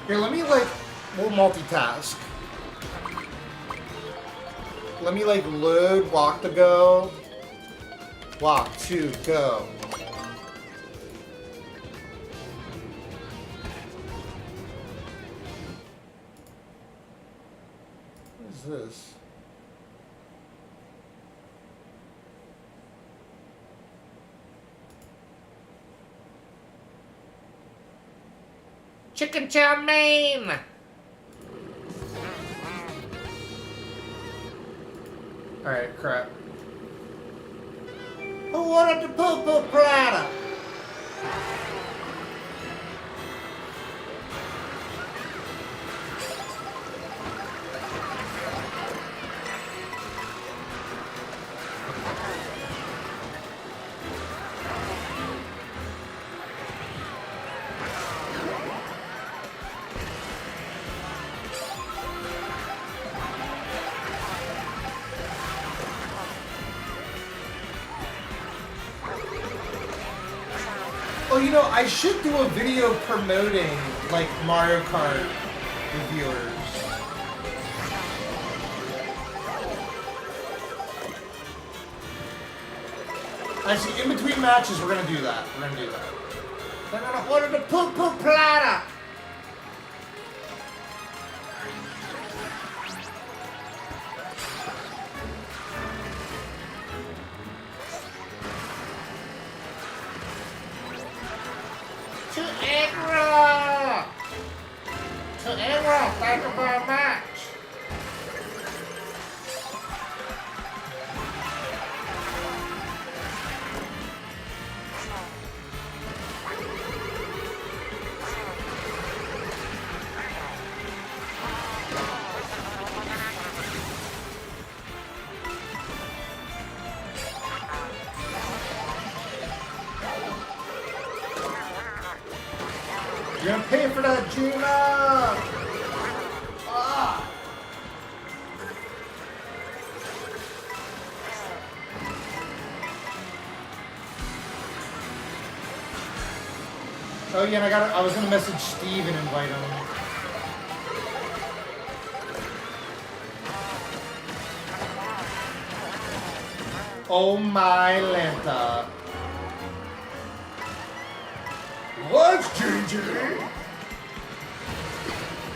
Here, let me we'll multitask. Let me load, walk to go. Walk to go. What is this? Chicken chow mein! Alright, crap. Who wanted the poo-poo platter? Oh, you know, I should do a video promoting, Mario Kart reviewers. Actually, in between matches, we're gonna do that. We're gonna do that. They're gonna order the poo-poo platter! Thank you very much. You're gonna pay for that, Gina! Oh yeah, and I was gonna message Steve and invite him. Oh my Lanta. What's GG?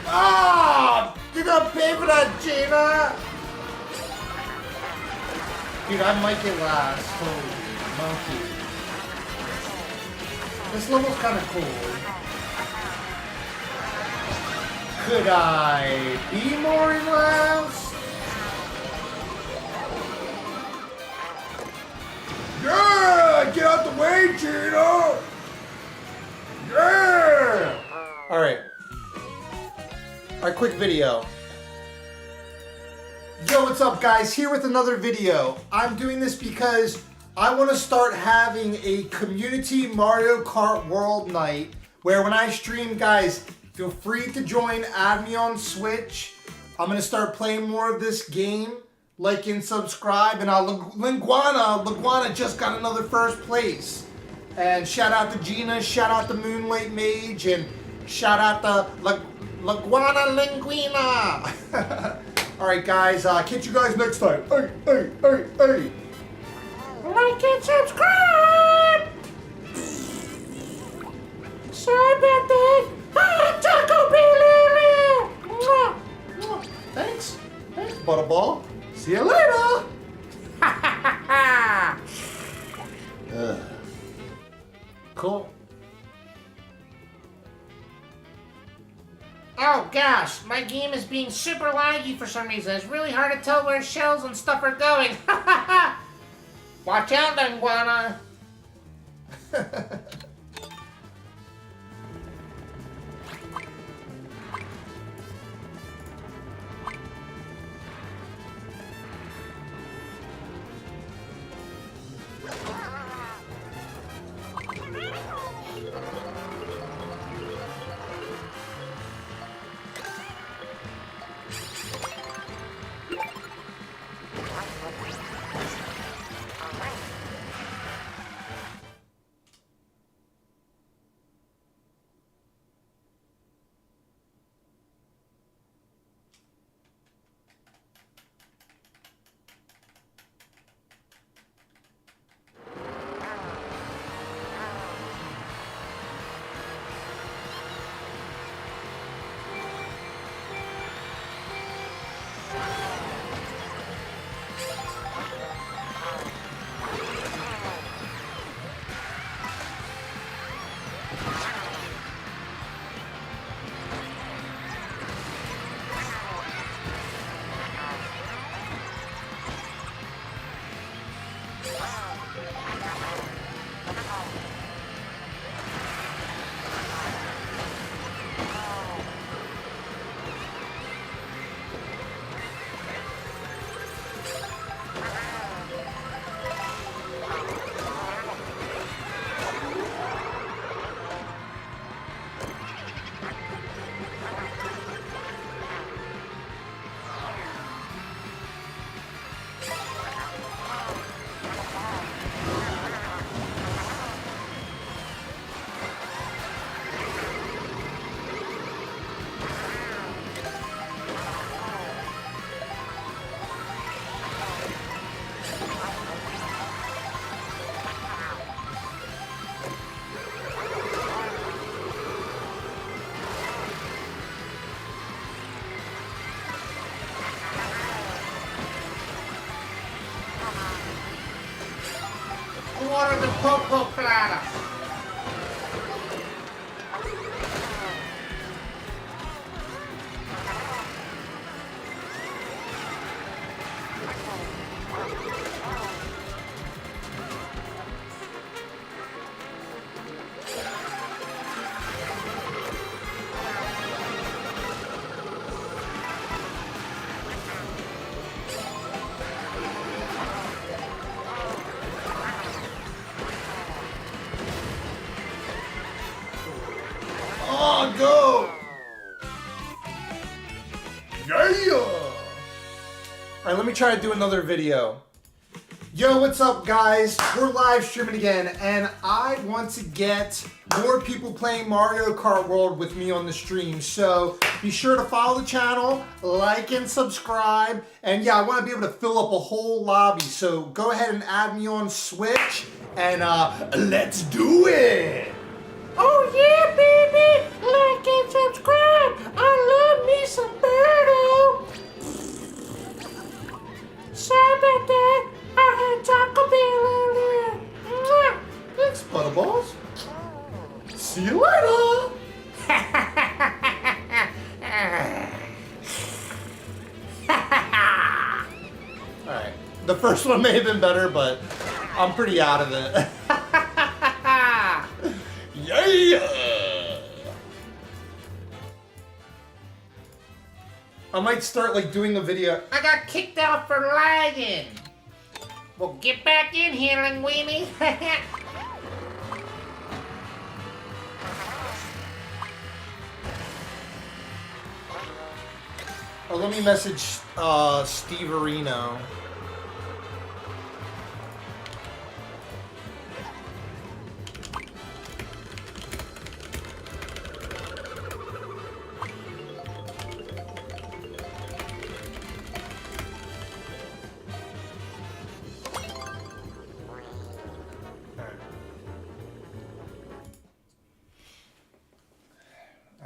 Ah! Did I pay for that, Gina? Dude, I might get last. Holy monkey. This level's kind of cool. Could I be more in last? Yeah! Get out the way, Gina! Yeah! Alright. Alright, quick video. Yo, what's up, guys? Here with another video. I'm doing this because I want to start having a community Mario Kart World night where when I stream, guys, feel free to join, add me on Switch. I'm going to start playing more of this game. Like and subscribe. And Laguana just got another 1st place. And shout out to Gina, shout out to Moonlight Mage, and shout out to Laguana linguina. All right, guys. Catch you guys next time. Hey. Like and subscribe. Sorry about that. Taco Bell. Thanks, Butterball. See you later. Cool. Oh gosh, my game is being super laggy for some reason. It's really hard to tell where shells and stuff are going. Watch out, Linguana. Water the popo platter. Go! Yeah! Alright, let me try to do another video. Yo, what's up, guys? We're live streaming again, and I want to get more people playing Mario Kart World with me on the stream. So be sure to follow the channel, like and subscribe, and yeah, I want to be able to fill up a whole lobby. So go ahead and add me on Switch, and let's do it! Oh yeah, baby! Like and subscribe! I love me some Birdo! Sorry about that. I had Taco Bell earlier. Thanks, Butterballs. See you later! Alright. The first one may have been better, but I'm pretty out of it. Yeah! I might start like doing a video. I got kicked out for lagging. Well, get back in here, Linguini. Oh, let me message Steve Areno.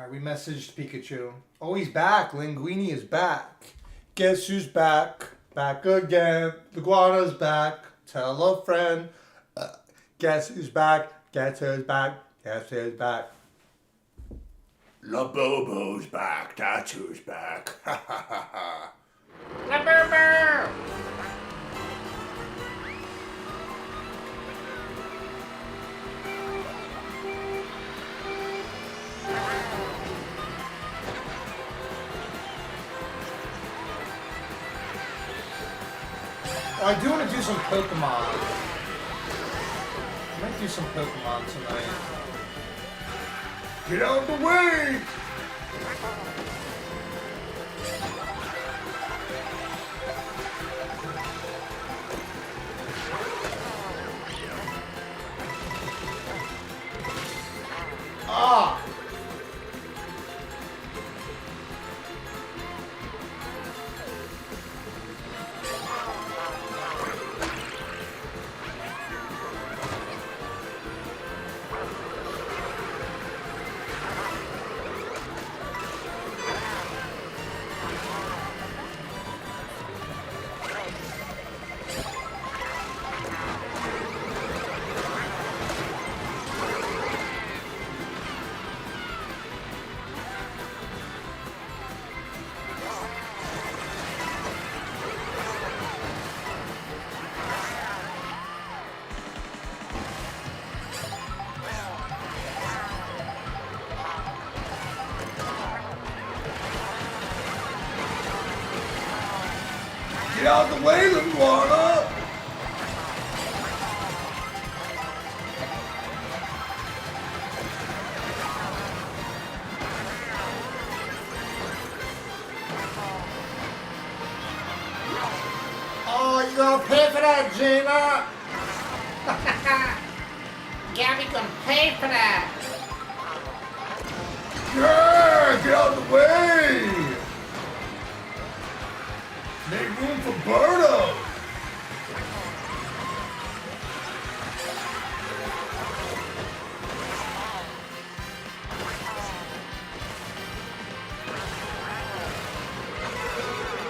Alright, we messaged Pikachu. Oh, he's back. Linguini is back. Guess who's back? Back again. The Guana's back. Tell a friend. Guess who's back? Guess who's back? Guess who's back? La Bobo's back. That's who's back. Ha ha ha ha. La Bobo! I do want to do some Pokemon. I might do some Pokemon tonight. Get out of the way! Ah! Get out of the way, Linguana! Oh, you gonna pay for that, Gina? Gabby gonna pay for that. Yeah! Get out of the way! Make room for Birdo!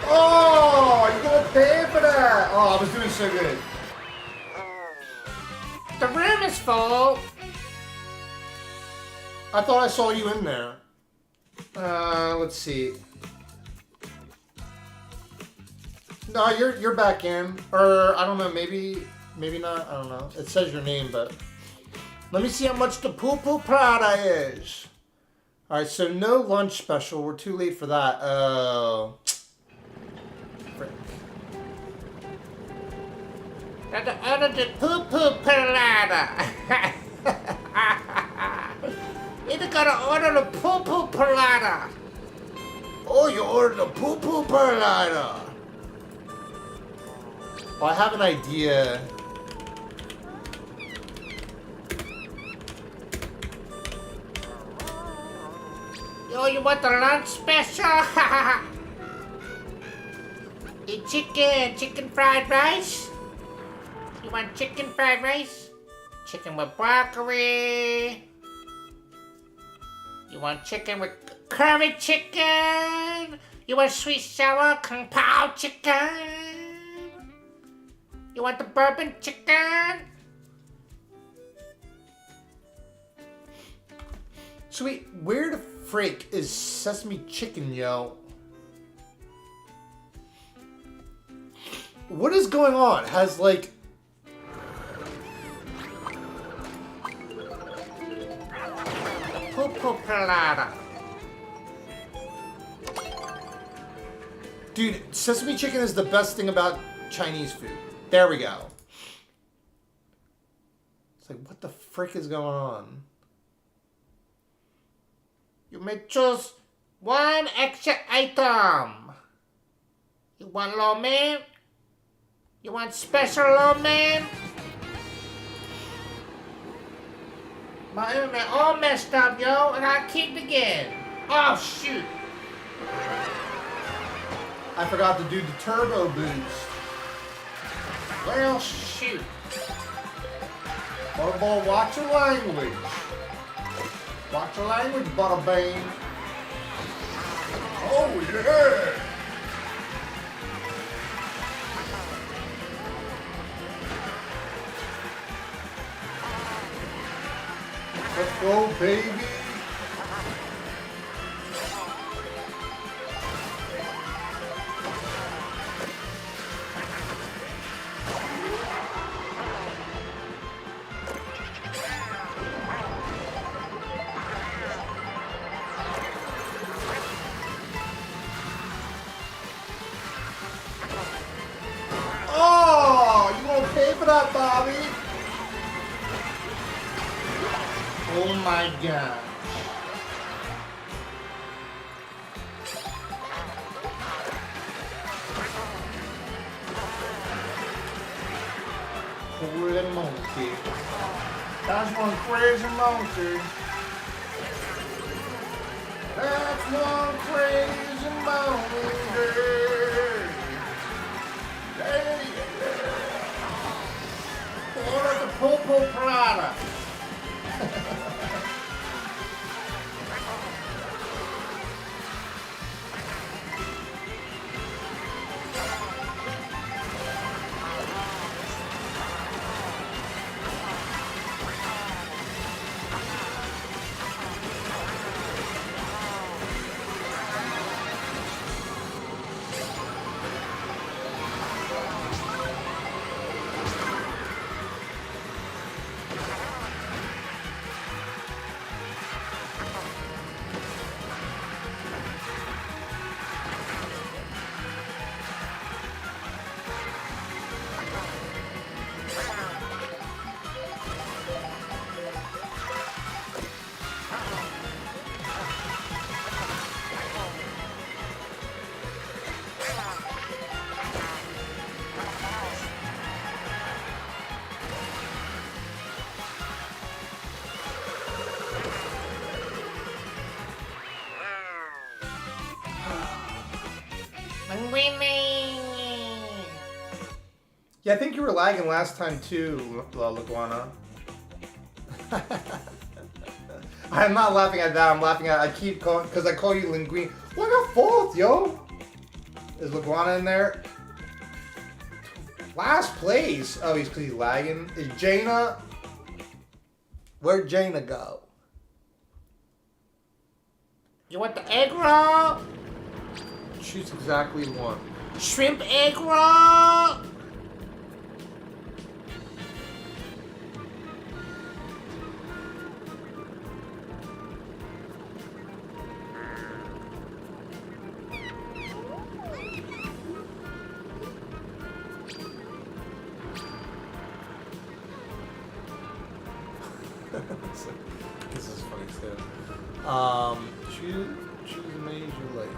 Oh, you gonna pay for that? Oh, I was doing so good. The room is full. I thought I saw you in there. Let's see. No, you're back in, or I don't know, maybe not. I don't know. It says your name, but let me see how much the Poo Poo Prada is. All right, so no lunch special. We're too late for that. Oh. Frick. The Poo Poo Prada. You gotta order the Poo Poo Prada. Oh, you ordered a Poo Poo Perlada! Oh, I have an idea. Yo, you want the lunch special? Eat chicken fried rice? You want chicken fried rice? Chicken with broccoli? You want chicken with curry chicken? You want sweet sour kung pao chicken? You want the bourbon chicken? Sweet, where the freak is sesame chicken, yo? What is going on? Has like... Poo Poo Prada. Dude, sesame chicken is the best thing about Chinese food. There we go. It's like, what the frick is going on? You may choose one extra item. You want lo mein? You want special lo mein? My internet all messed up, yo, and I kicked again. Oh, shoot. I forgot to do the turbo boost. Well, shoot. Butterball, watch your language. Watch your language, Butterbean. Oh, yeah! Let's go, baby. Oh, you gonna pay for that, Bobby? Oh my god. Holy monkey. That's one crazy monkey. That's one crazy monkey. Hey, what are the Popo Prada? I'm winning! Yeah, I think you were lagging last time too, Laguana. I'm not laughing at that, I'm laughing at, I keep calling, because I call you Linguine. What a fault, yo! Is Laguana in there? Last place! Oh, he's because he's lagging. Is Jaina? Where'd Jaina go? You want the egg roll? Choose exactly one. Shrimp egg roll! This is funny too. Choose a maze you like.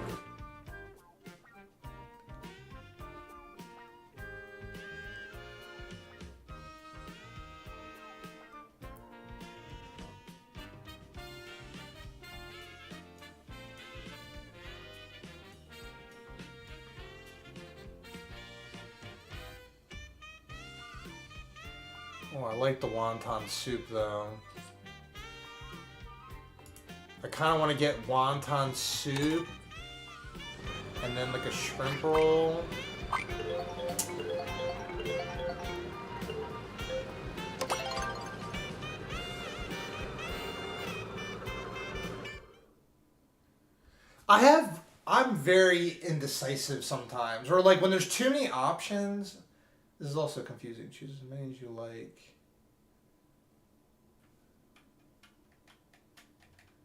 Oh, I like the wonton soup though. I kind of want to get wonton soup and then like a shrimp roll. I'm very indecisive sometimes, or like when there's too many options. This is also confusing. Choose as many as you like.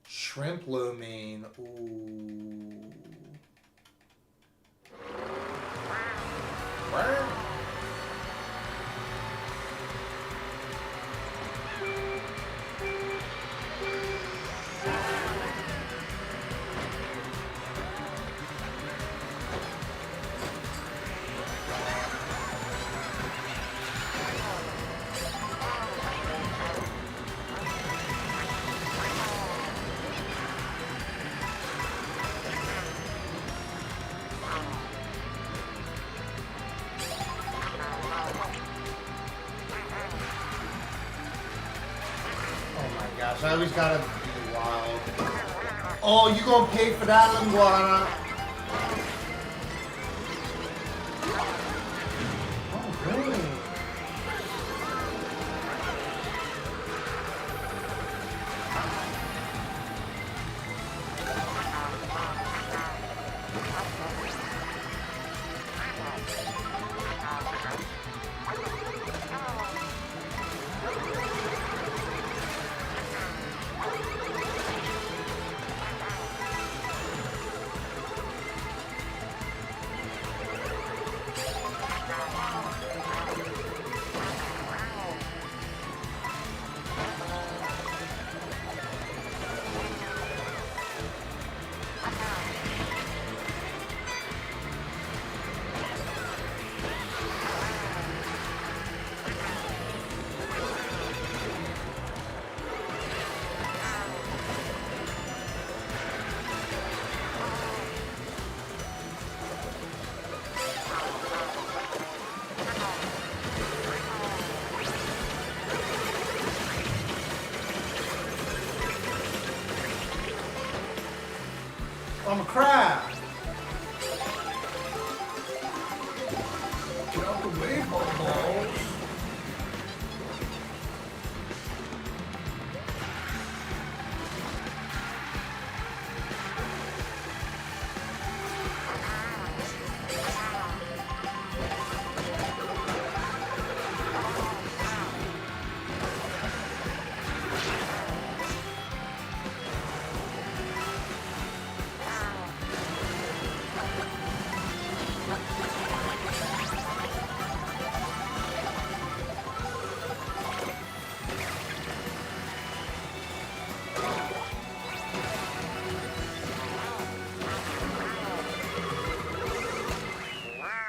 Shrimp lo mein. Ooh. Where? I always gotta be wild. Oh, you gonna pay for that, Linguana? I'm a crab. Get out the way, balls.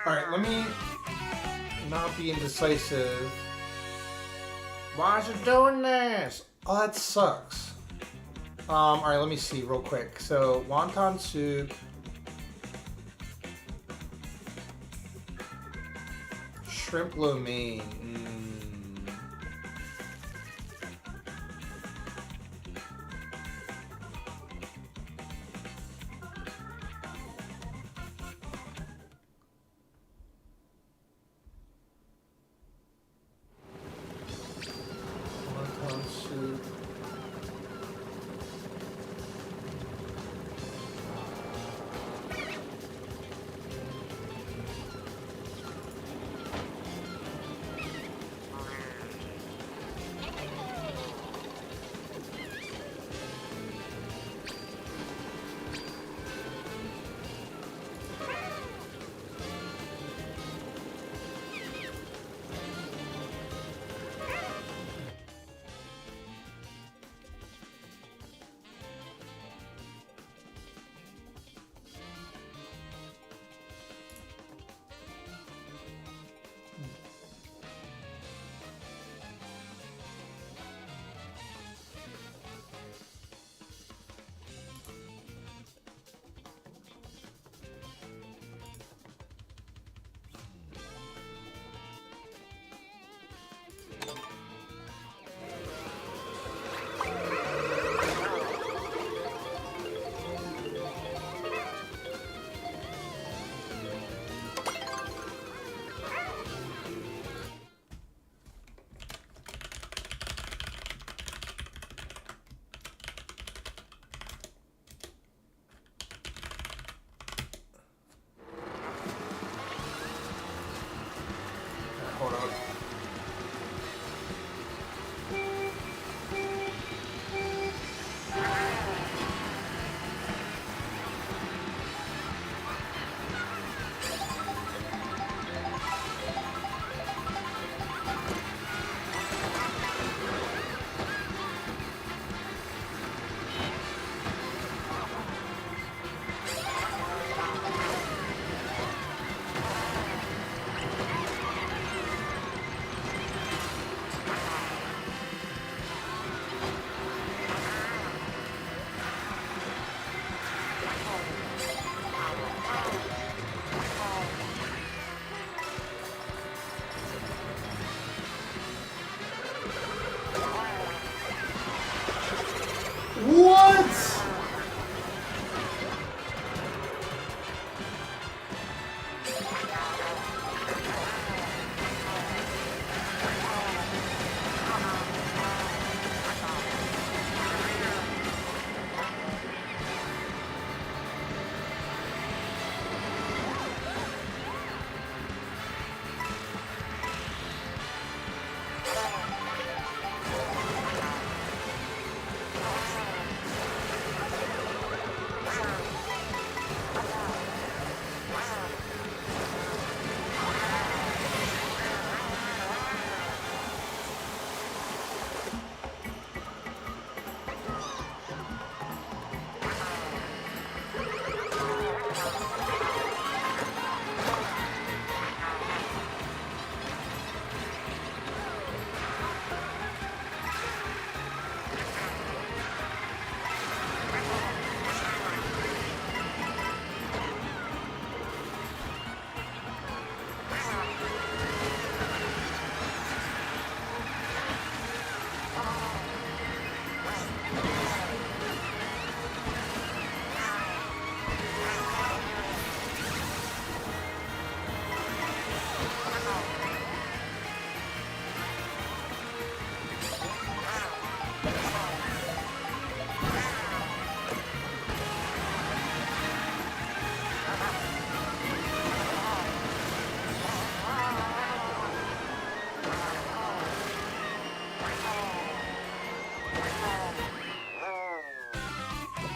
Alright, let me not be indecisive. Why is it doing this? Oh, that sucks. Alright, let me see real quick. So, wonton soup. Shrimp lo mein. Wonton soup.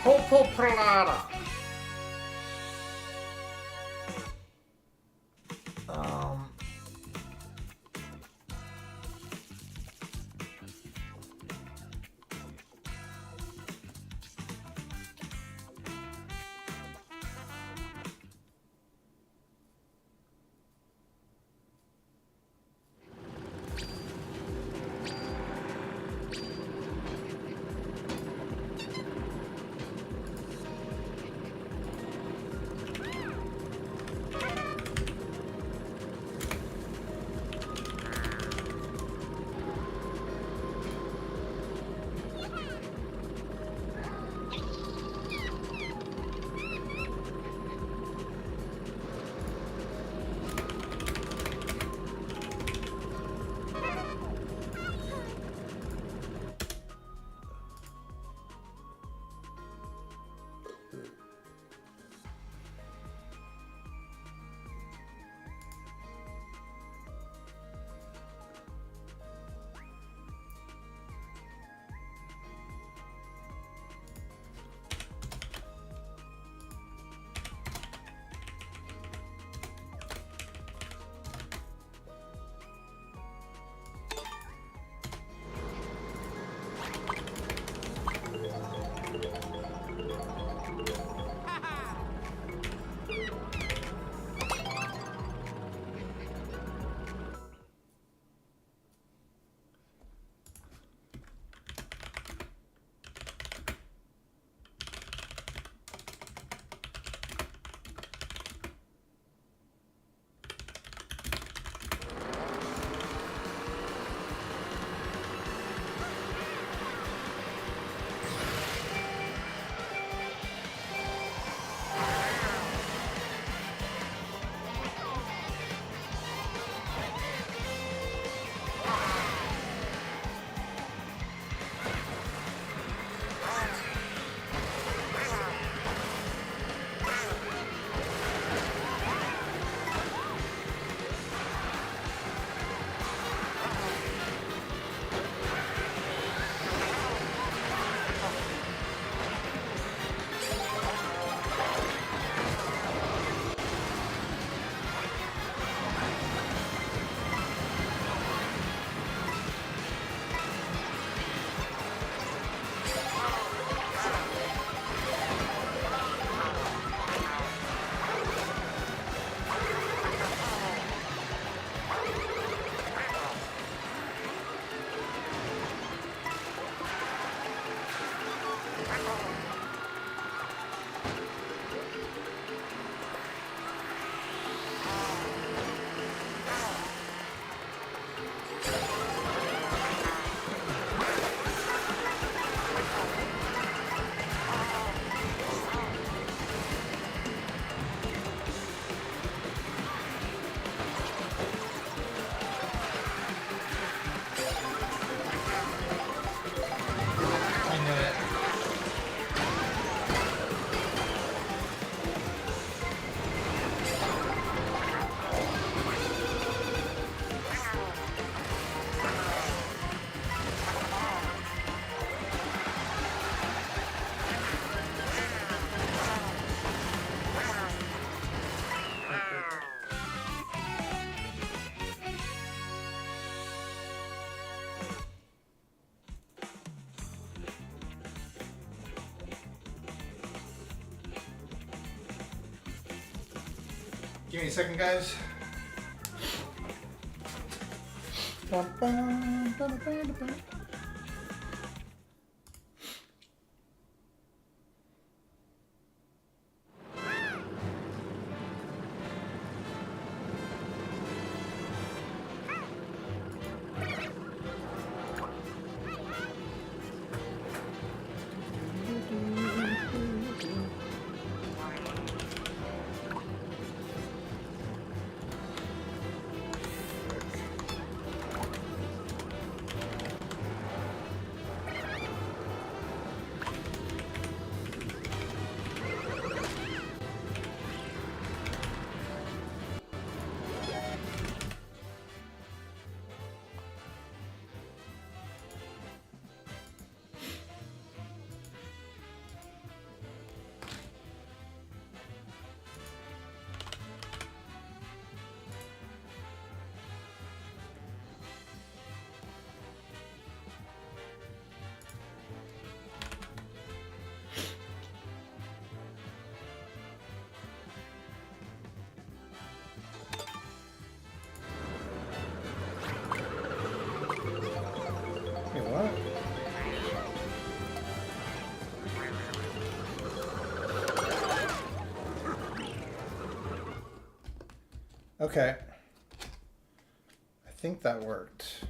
Popo Pralada. Give me a second, guys. Okay. I think that worked.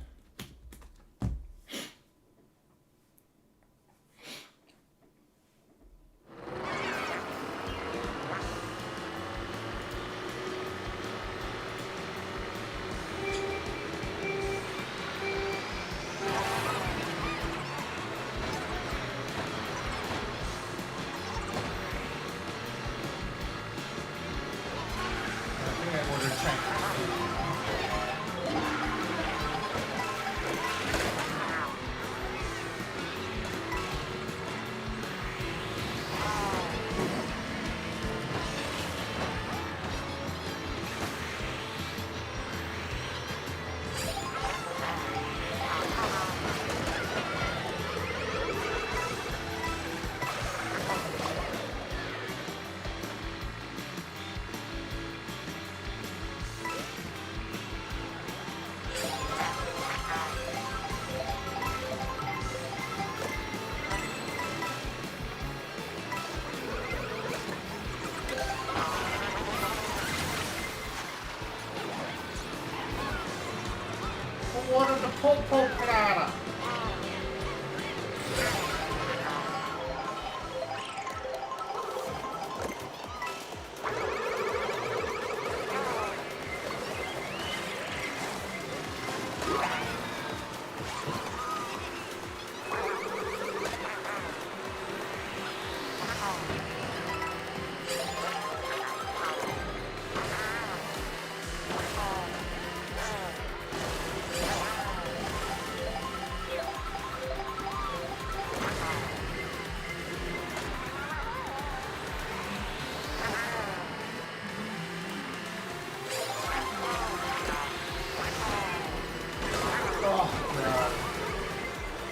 What is the pulpo parada?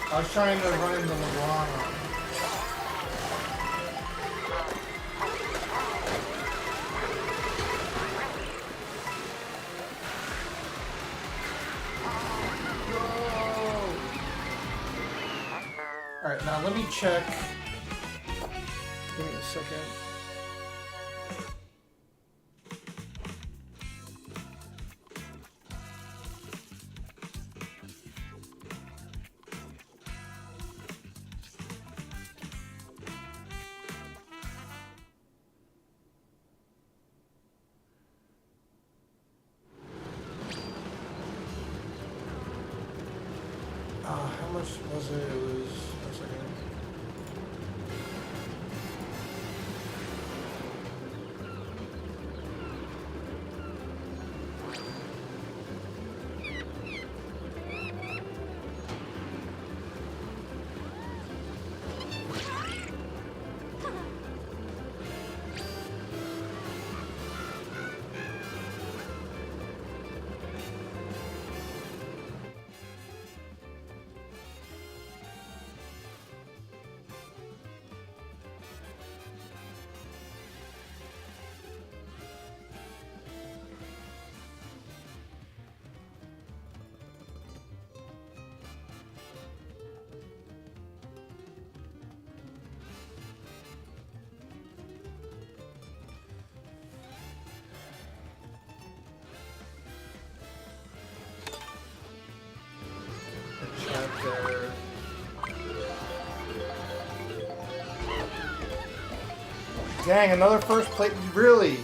I was trying to run into LeBron. Alright, now let me check. Give me a second. How much was it? It was, one second. There. Dang, another first plate. Really?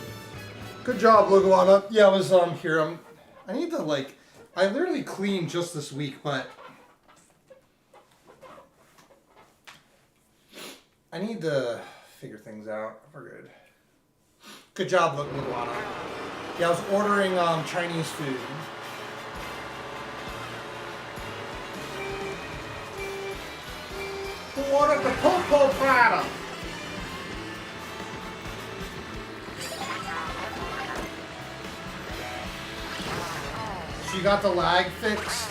Good job, Yogananda. Yeah, I was here. I need to I literally cleaned just this week, but I need to figure things out. We're good. Good job, Yogananda. Yeah, I was ordering Chinese food. What is the pulpo platter? She got the lag fixed.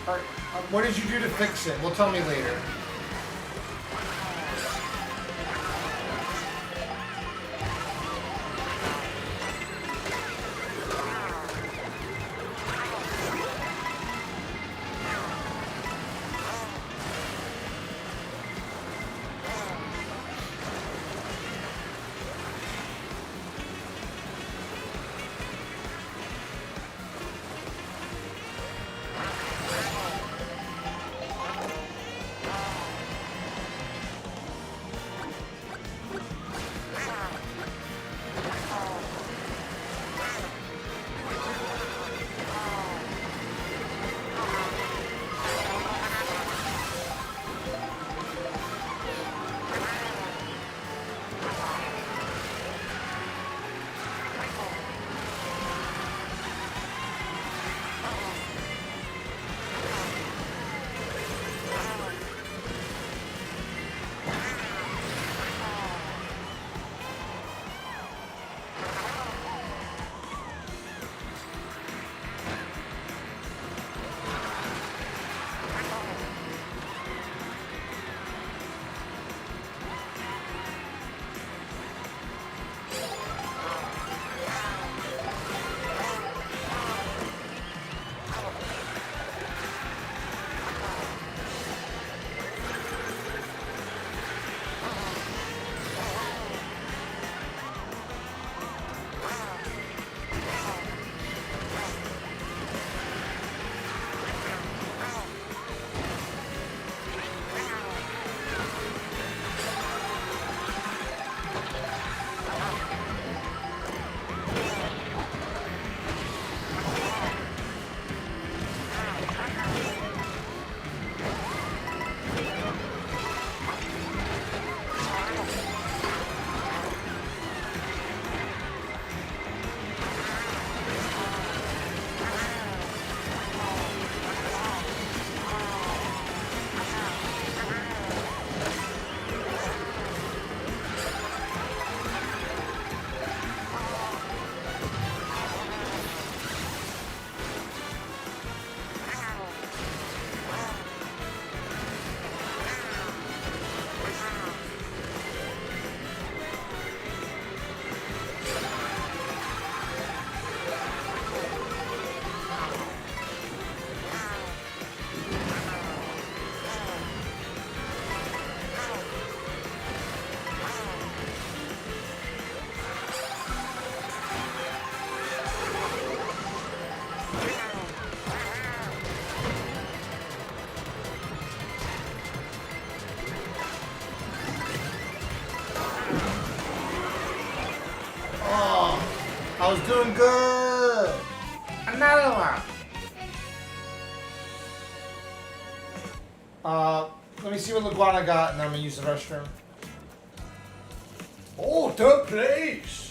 Alright, what did you do to fix it? Well, tell me later. I was doing good. Another one. Let me see what Leguana got, and then I'm gonna use the restroom. Oh, third place.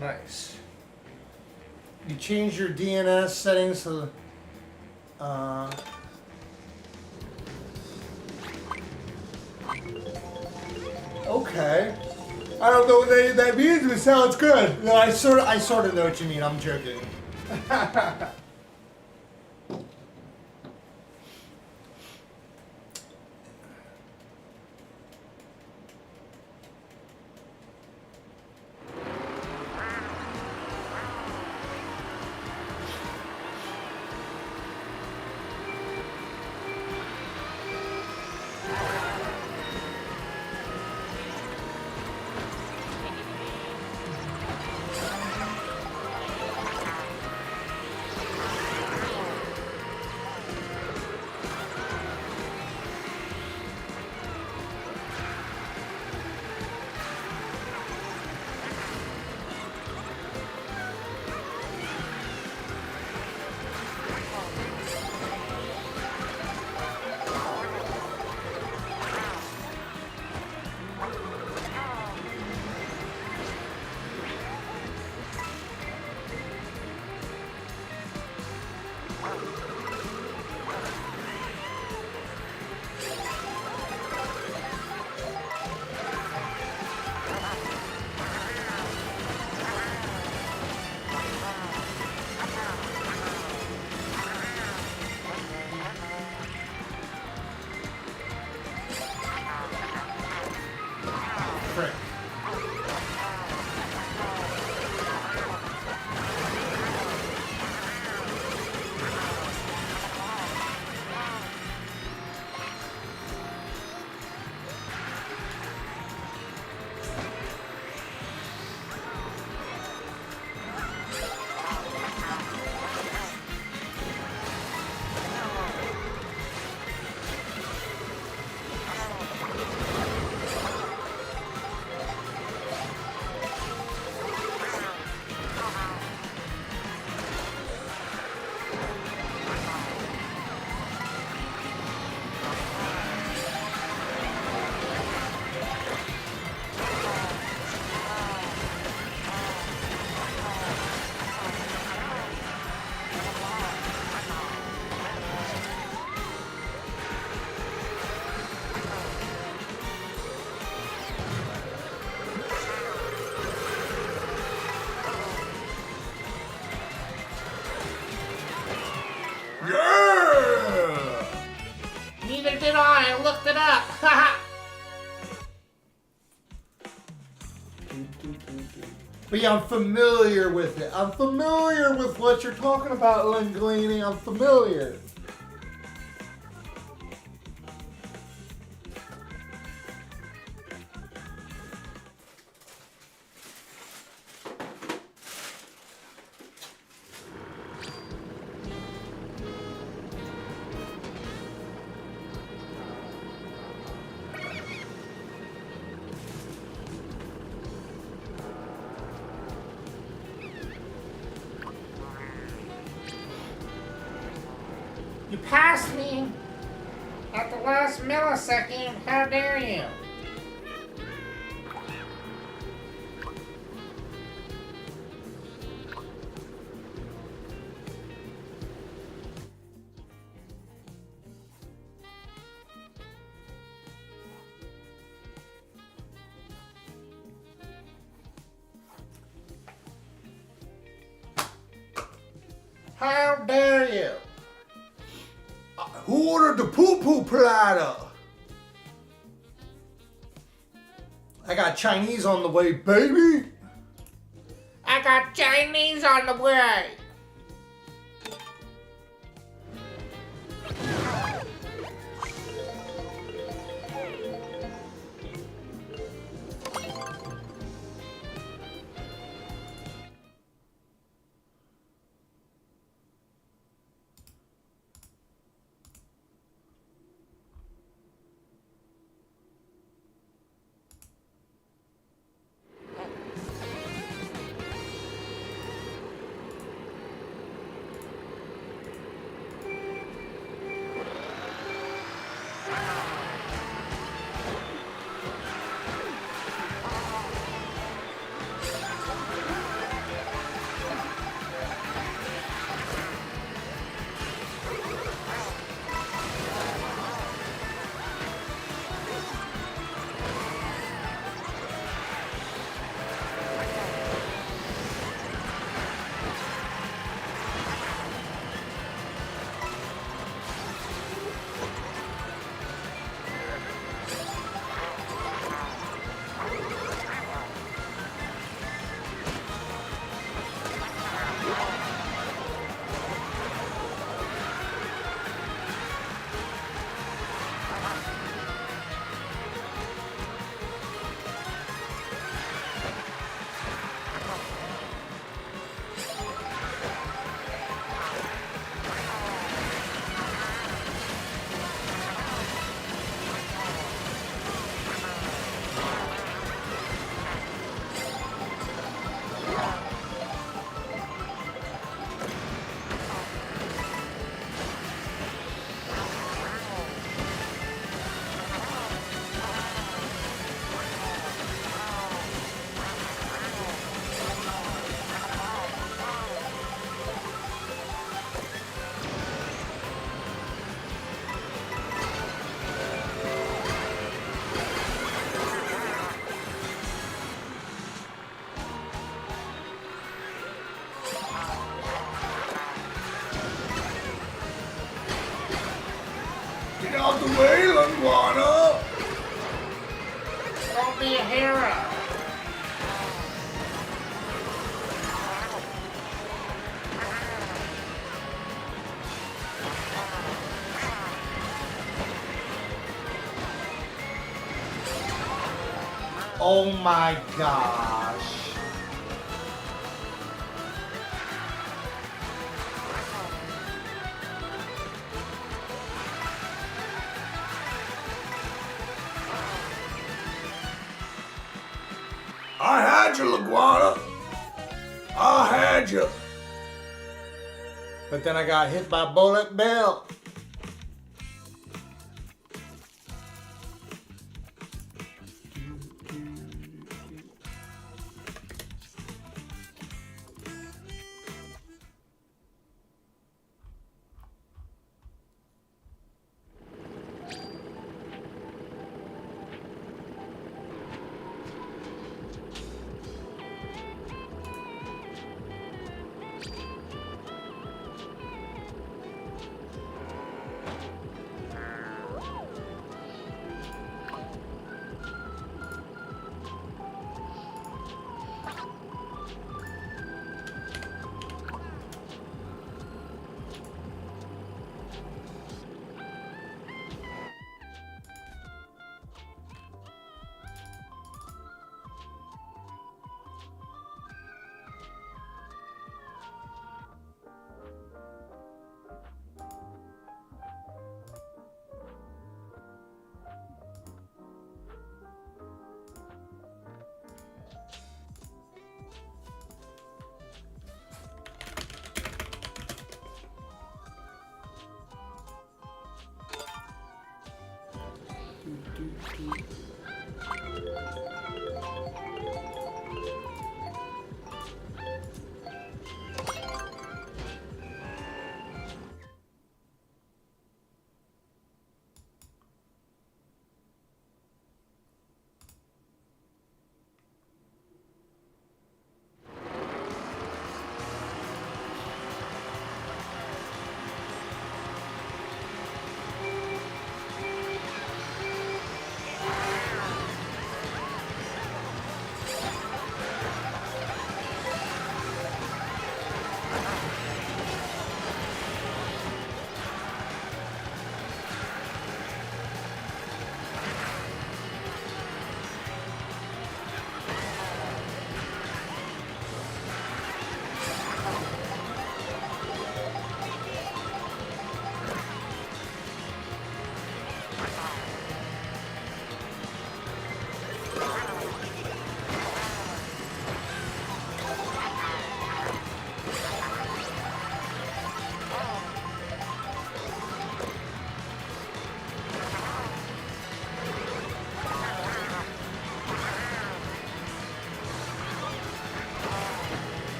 Nice. You change your DNS settings to okay. I don't know what any of that means, but it sounds good. No, I sort of know what you mean. I'm joking. Frick. Yeah! Neither did I looked it up. But yeah, I'm familiar with it. I'm familiar with what you're talking about, Linguini. I'm familiar. You passed me. At the last millisecond, how dare you? How dare you? Who ordered the poo-poo platter? I got Chinese on the way, baby. I got Chinese on the way. Get out the way, Lungwana. Don't be a hero. Oh my gosh. I had you, Laguana. I had you. But then I got hit by Bullet Bill.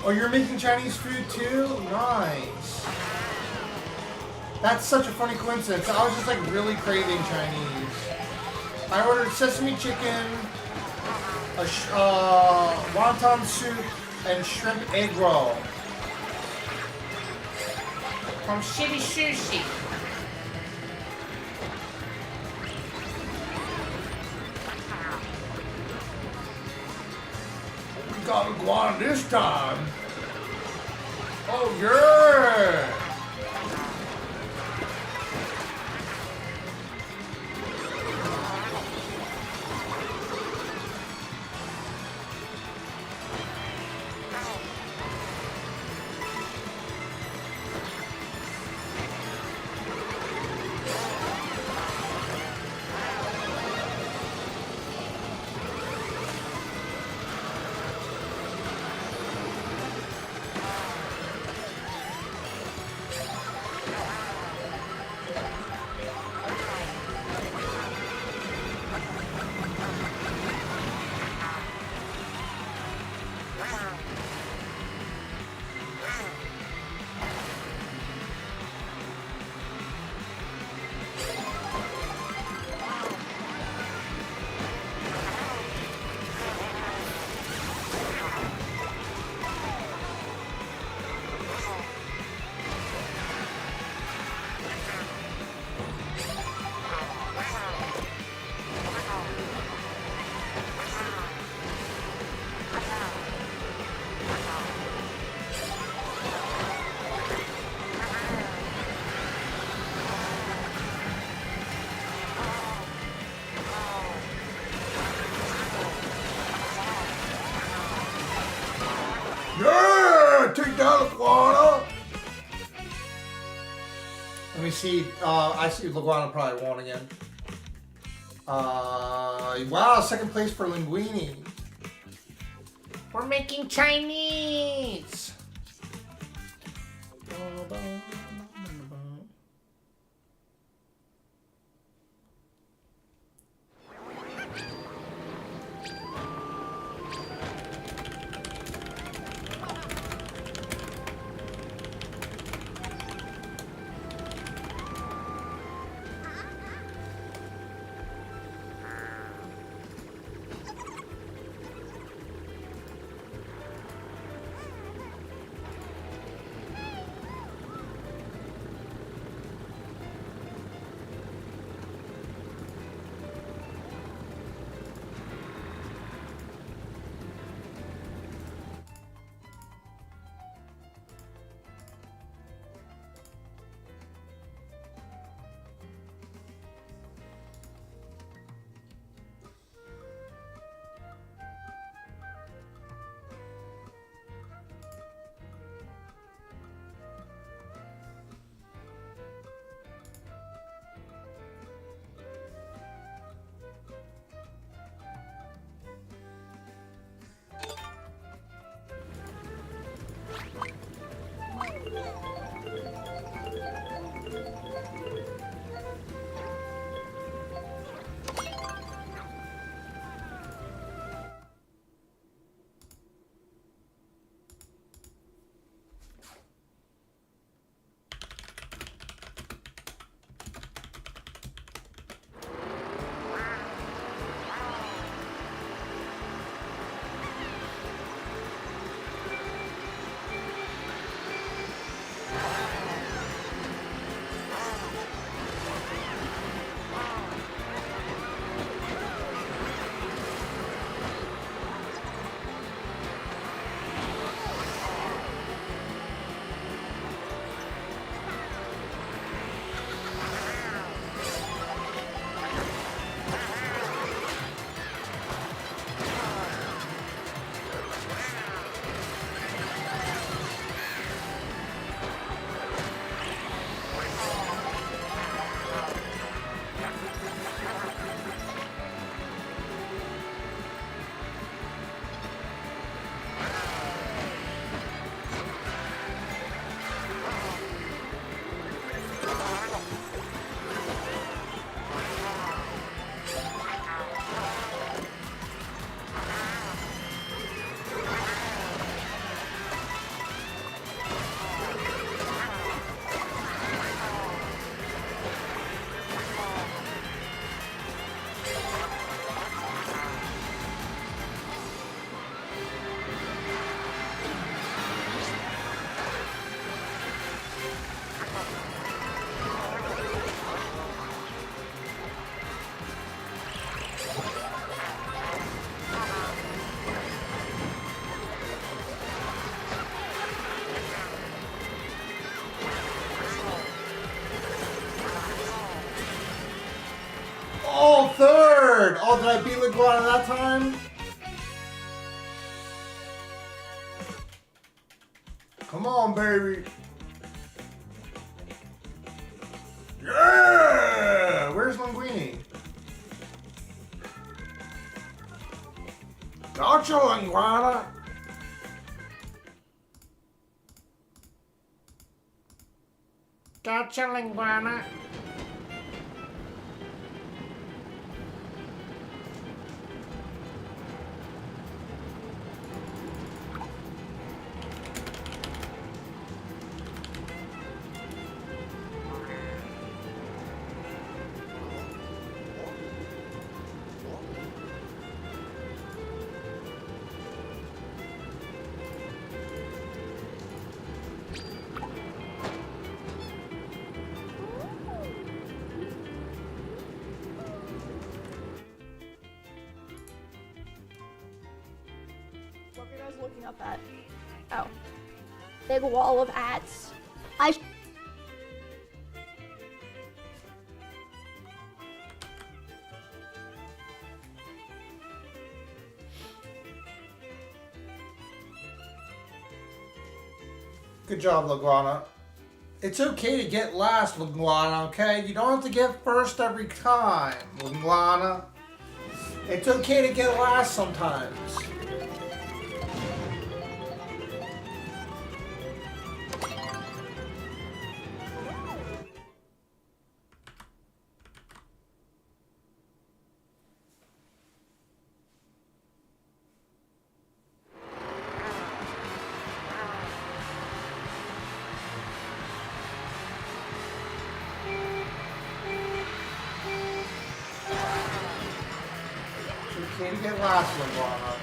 Oh, you're making Chinese food too? Nice. That's such a funny coincidence. I was just like really craving Chinese. I ordered sesame chicken, a wonton soup, and shrimp egg roll. From Shitty Sushi. We got iguana this time. Oh yeah. Yeah, take down iguana. Let me see. I see Leguana probably won again. Wow, second place for Linguini. We're making Chinese. third. Oh, did I beat Leguana that time? Come on, baby. Yeah! Where's Linguini? Gotcha, Linguana. Gotcha, Linguana. What were you guys looking up at? Oh. Big wall of ads. Good job, Leguana. It's okay to get last, Leguana, okay? You don't have to get first every time, Leguana. It's okay to get last sometimes. Okay to get last, Leguana.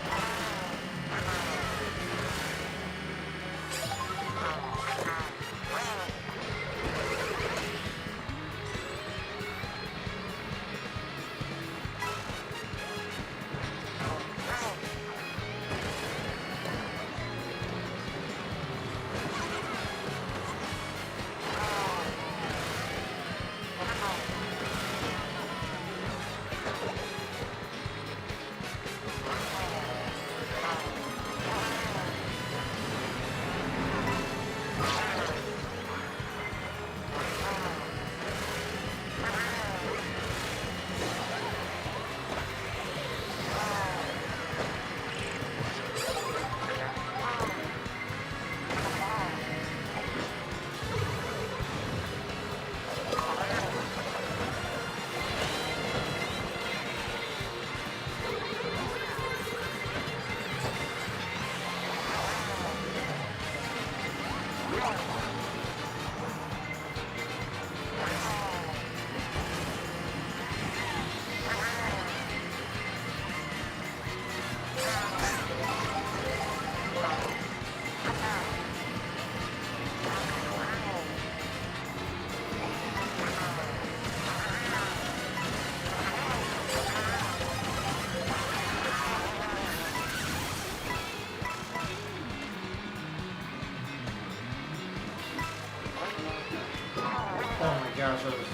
Oh my gosh, that was...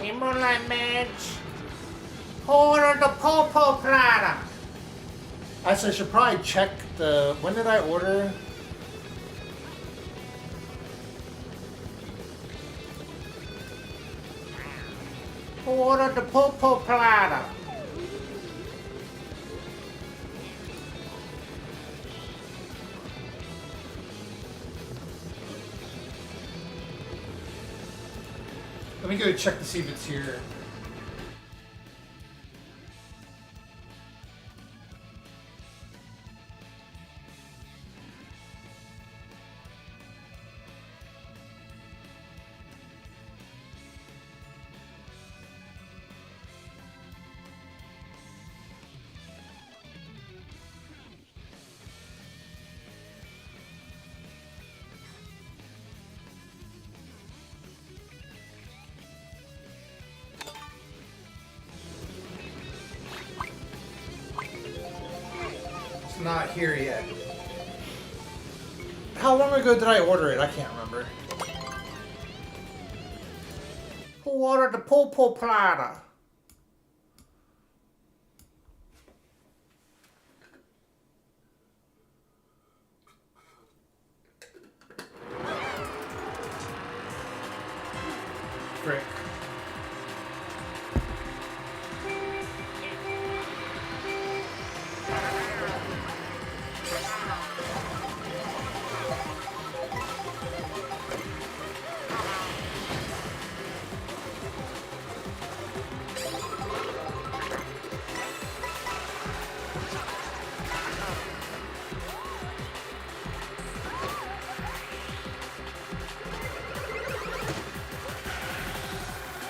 Hey, Moonlight Mage. Order the Popo Prada. Actually, I should probably check the... When did I order? Order the Popo Prada. Let me go check to see if it's here. Not here yet. How long ago did I order it? I can't remember. Who ordered the Popo Prada? Frick.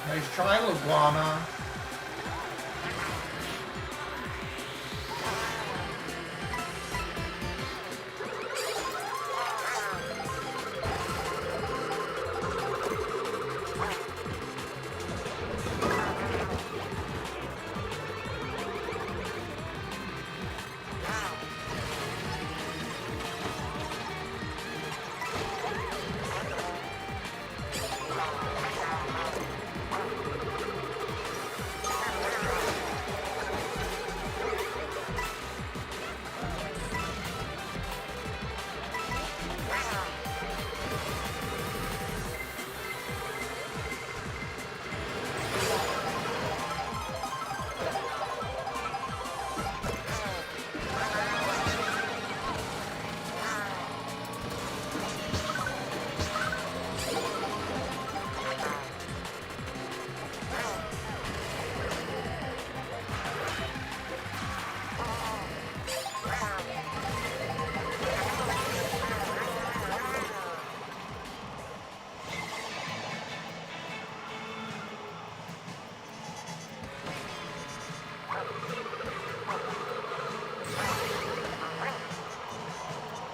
Nice try, Iguana.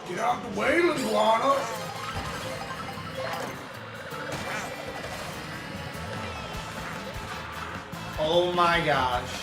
Get out the way, Iguana. Oh my gosh.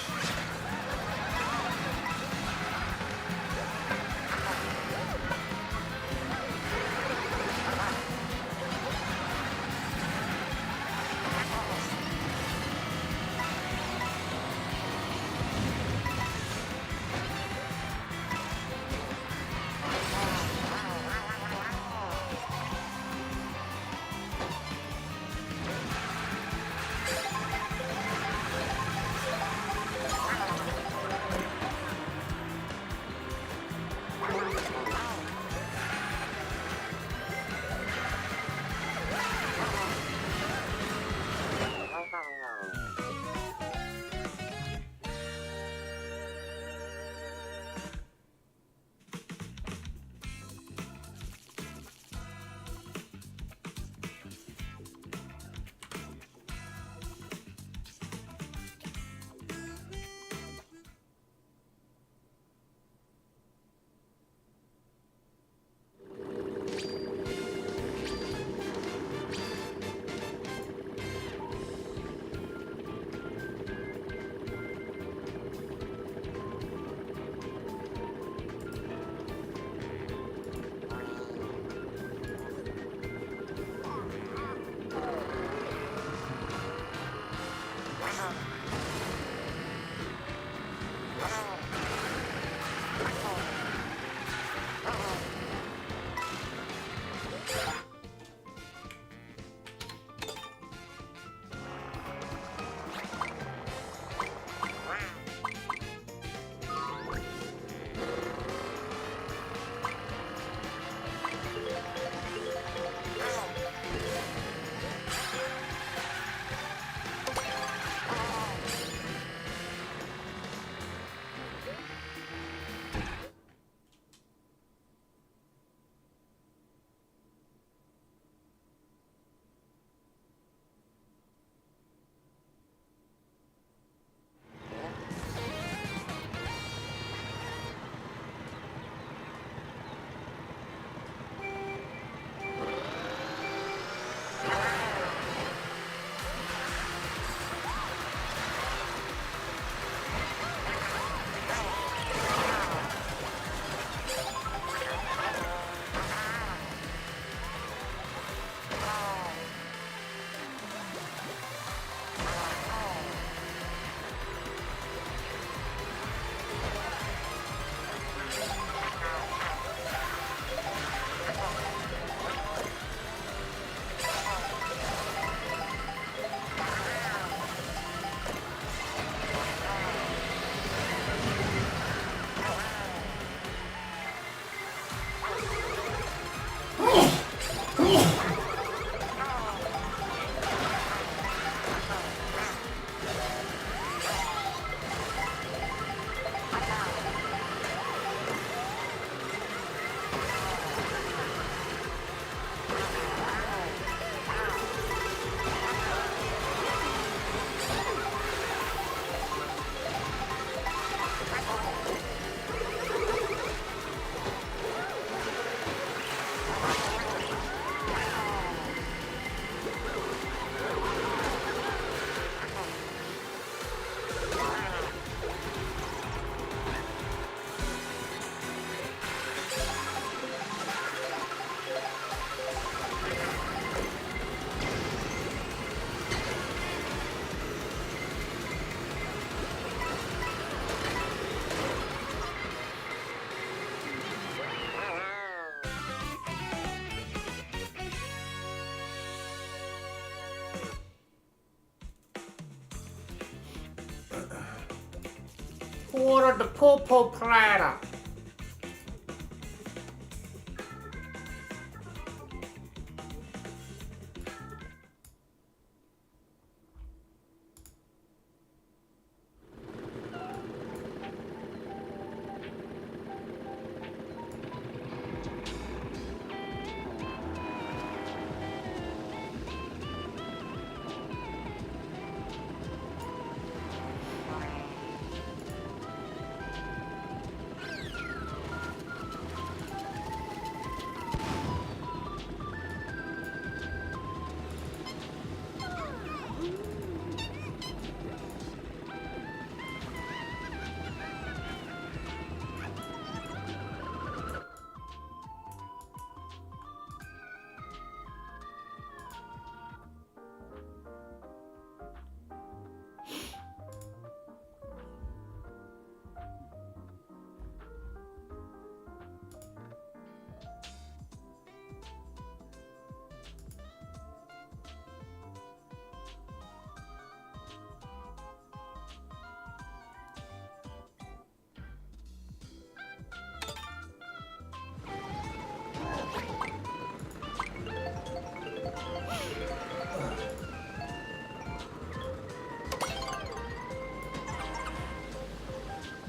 Order the poo-poo platter.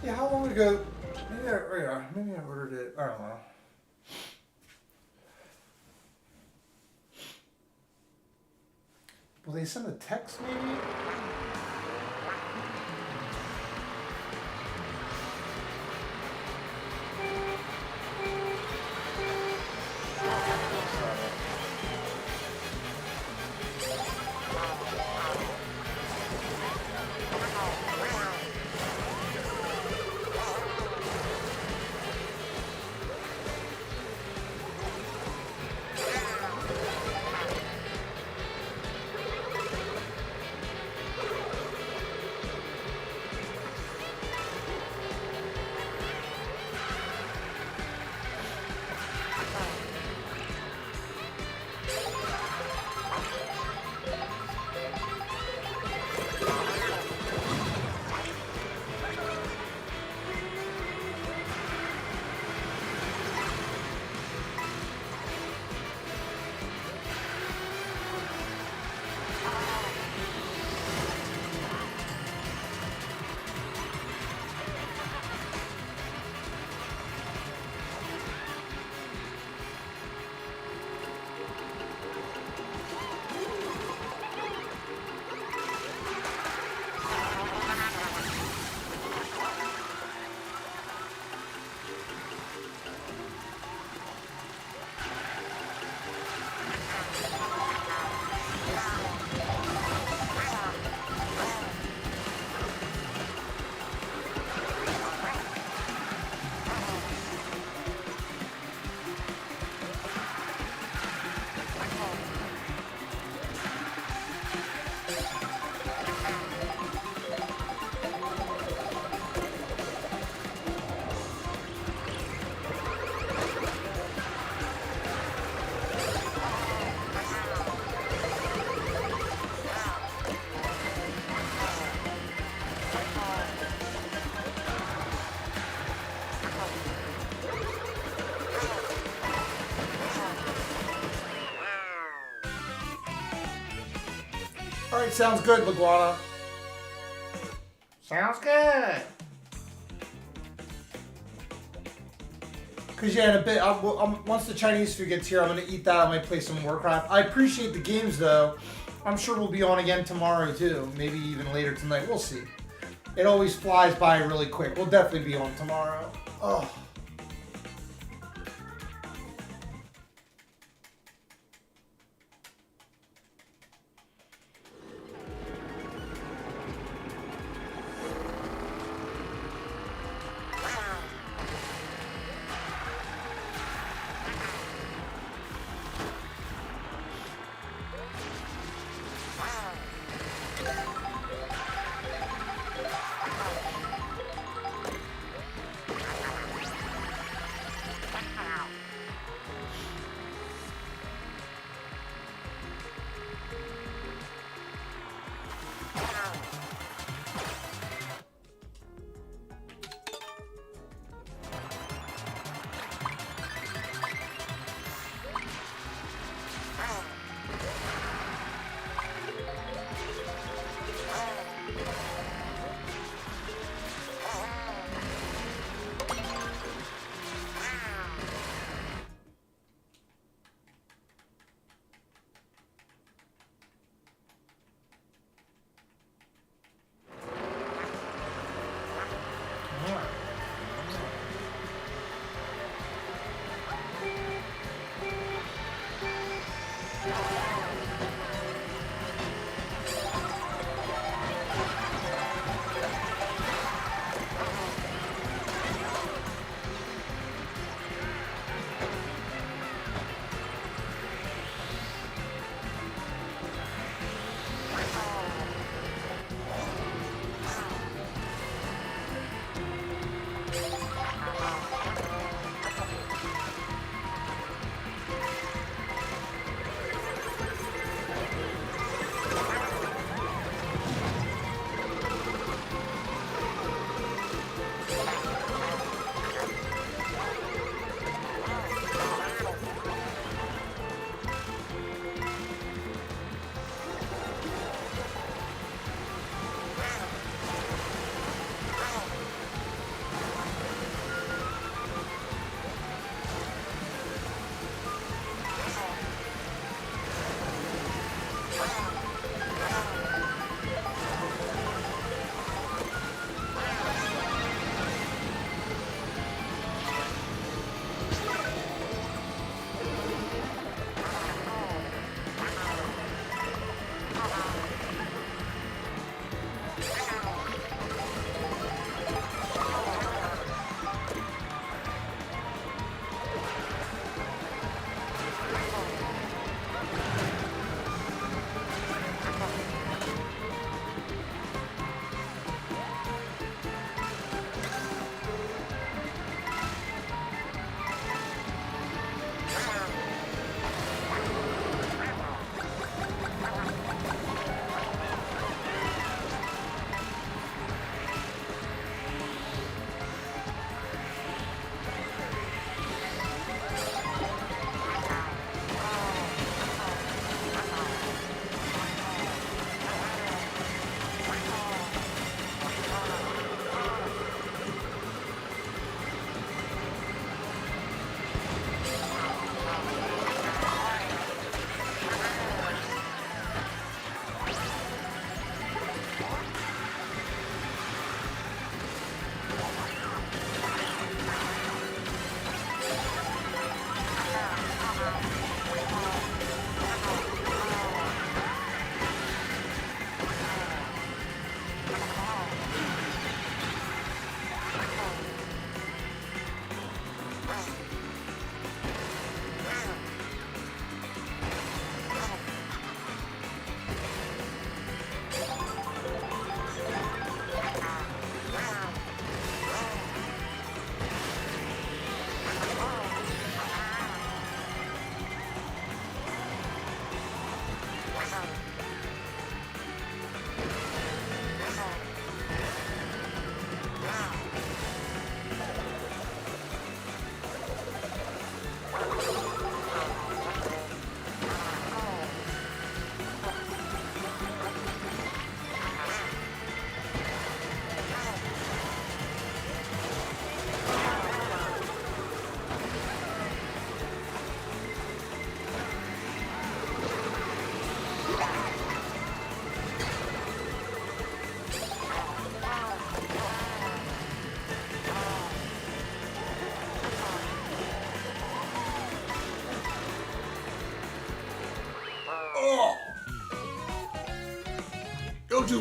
Yeah, how long ago? Maybe I ordered it. I don't know. Will they send a text maybe? Alright, sounds good, Laguana. Sounds good. Because, yeah, in a bit, once the Chinese food gets here, I'm going to eat that. I might play some WarCraft. I appreciate the games, though. I'm sure we'll be on again tomorrow, too. Maybe even later tonight. We'll see. It always flies by really quick. We'll definitely be on tomorrow. Oh.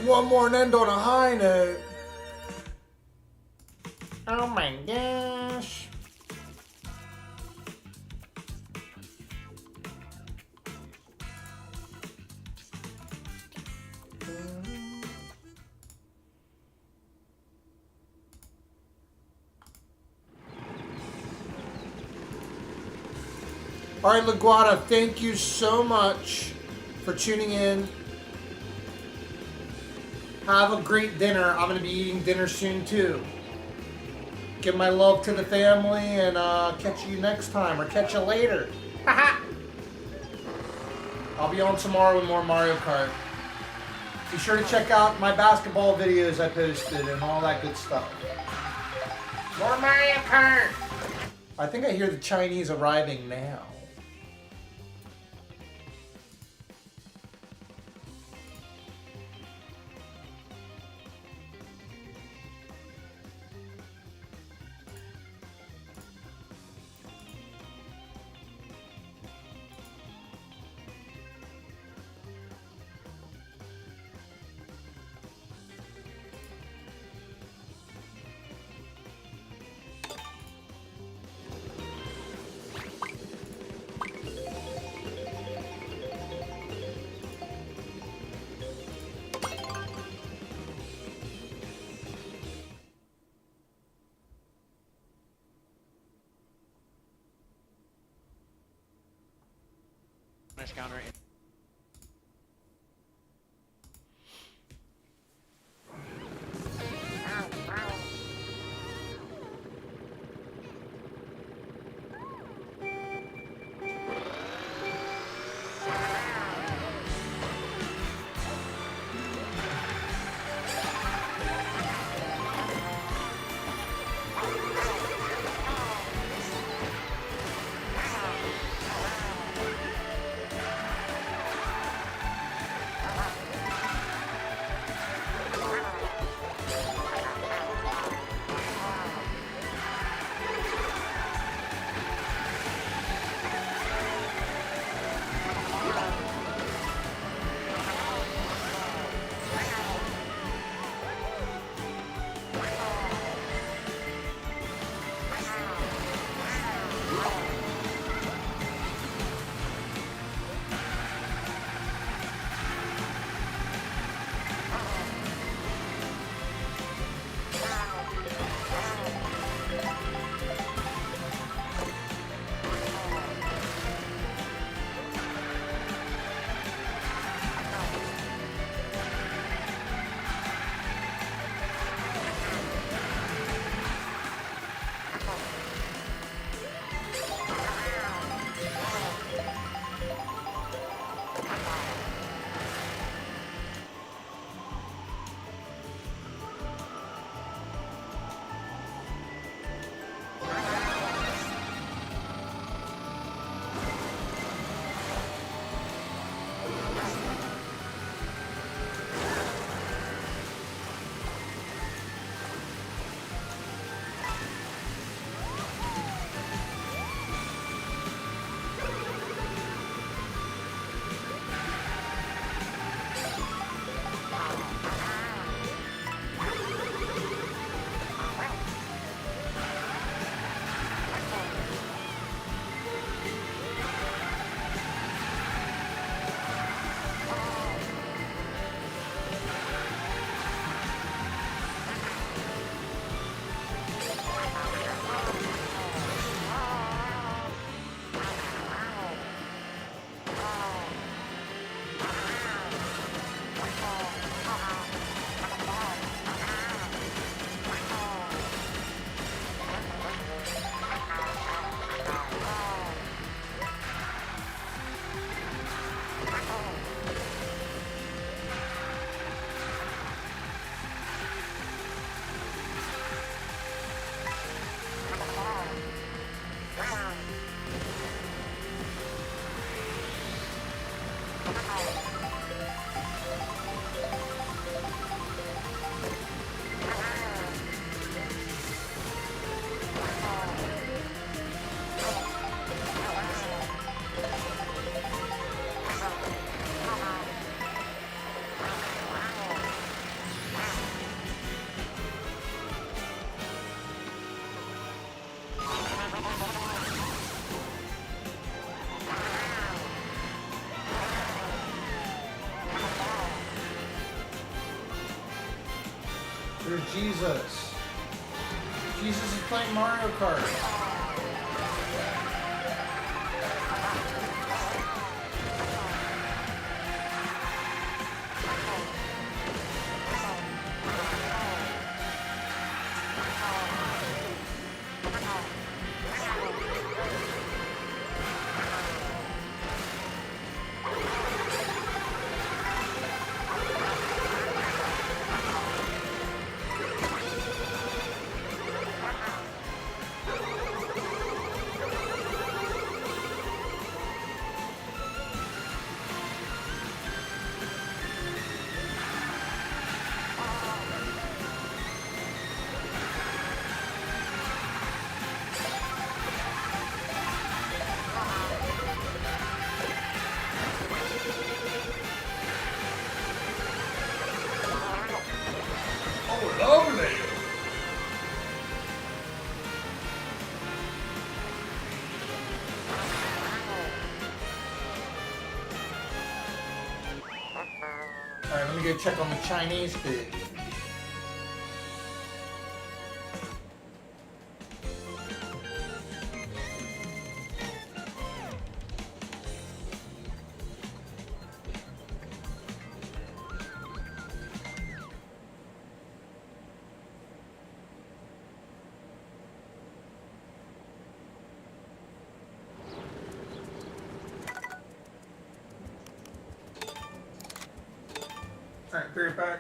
one more and end on a high note. Oh my gosh. All right, LaGuada, thank you so much for tuning in. Have a great dinner. I'm going to be eating dinner soon, too. Give my love to the family, and catch you next time, or catch you later. I'll be on tomorrow with more Mario Kart. Be sure to check out my basketball videos I posted and all that good stuff. More Mario Kart! I think I hear the Chinese arriving now. Counter. There's Jesus. Jesus is playing Mario Kart. Lovely. Alright, let me go check on the Chinese food. Alright, be right back.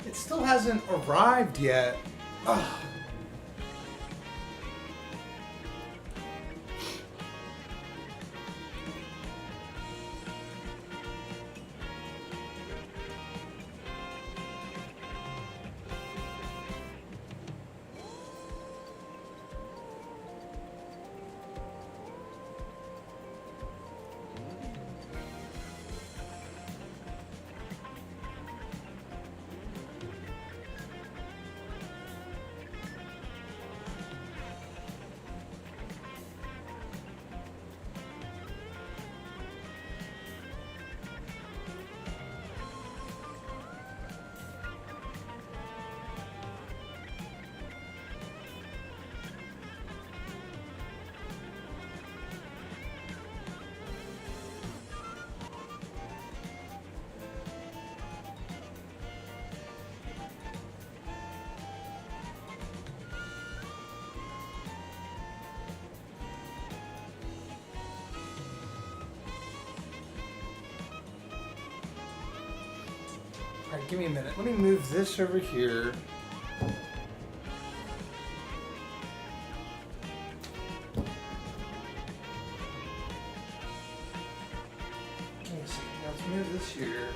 It still hasn't arrived yet. Ugh. Alright, give me a minute. Let me move this over here. Let me see. Let's move this here.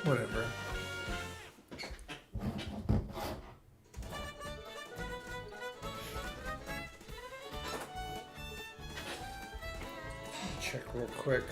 Whatever. Check real quick.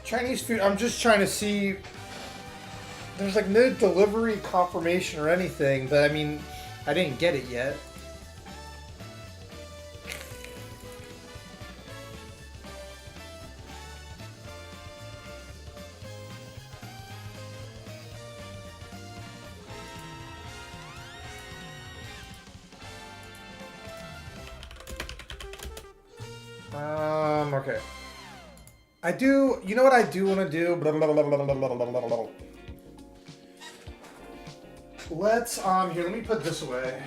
Chinese food, I'm just trying to see. There's like no delivery confirmation or anything, but I mean, I didn't get it yet. Okay. I do, you know what I do want to do? Let's, here, let me put this away.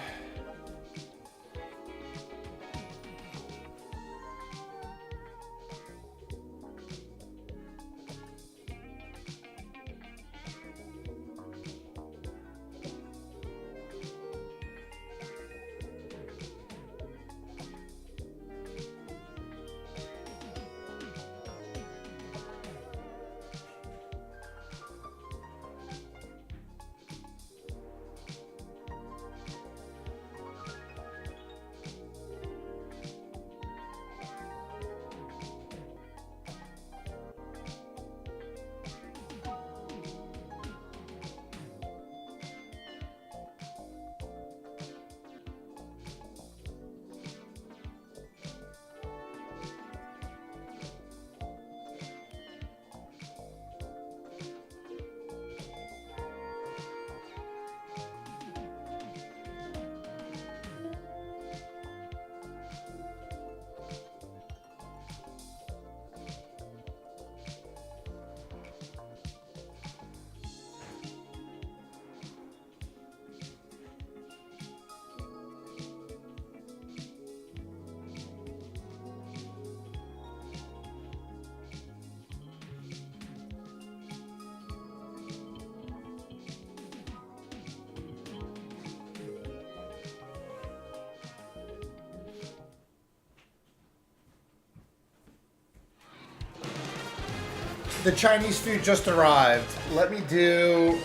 The Chinese food just arrived. Let me do...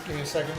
Give me a second.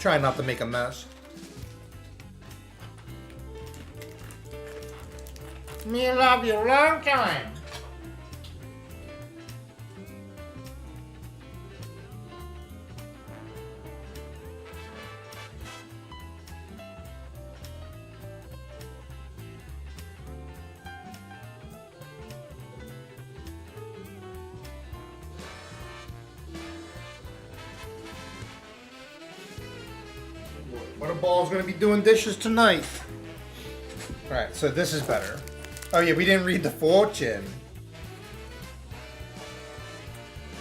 Try not to make a mess. Me love you long time. Butterball's gonna be doing dishes tonight. Alright, so this is better. Oh yeah, we didn't read the fortune.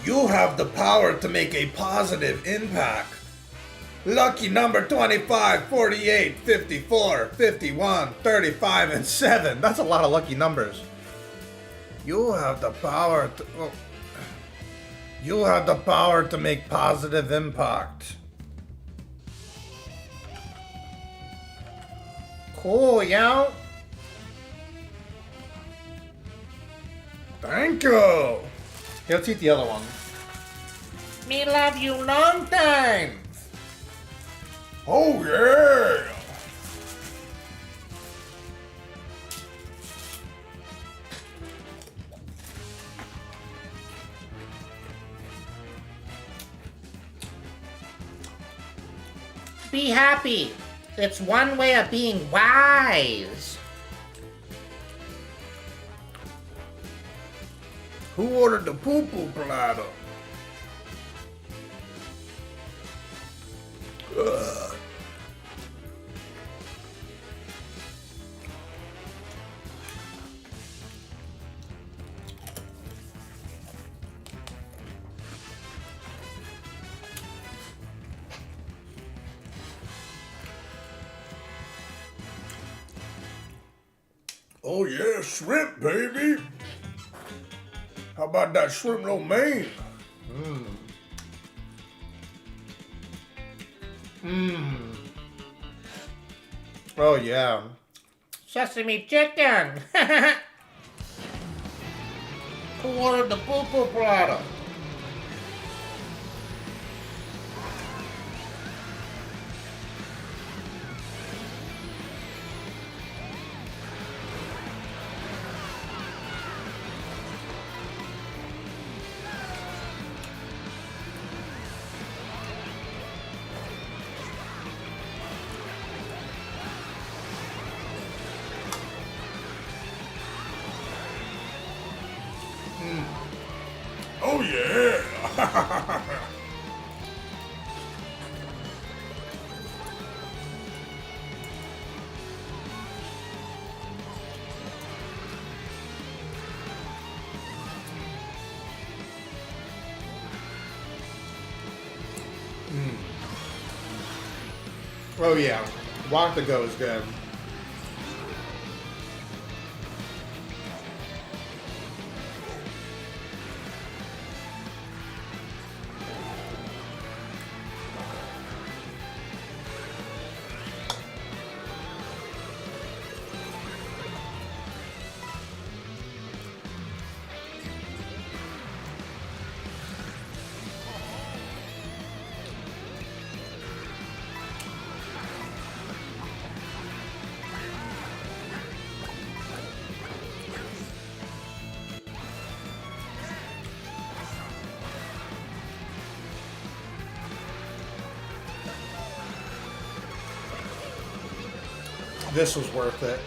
You have the power to make a positive impact. Lucky number 25, 48, 54, 51, 35, and 7. That's a lot of lucky numbers. You have the power to... Oh. You have the power to make positive impact. Cool, yo. Thank you. Here, let's eat the other one. Me love you long time. Oh, yeah. Be happy. It's one way of being wise. Who ordered the poo-poo platter? Ugh. Oh yeah, shrimp, baby. How about that shrimp lo mein? Oh yeah. Sesame chicken. Who ordered the poo-poo platter? Oh yeah! Oh yeah, Walk the Go is good. This was worth it.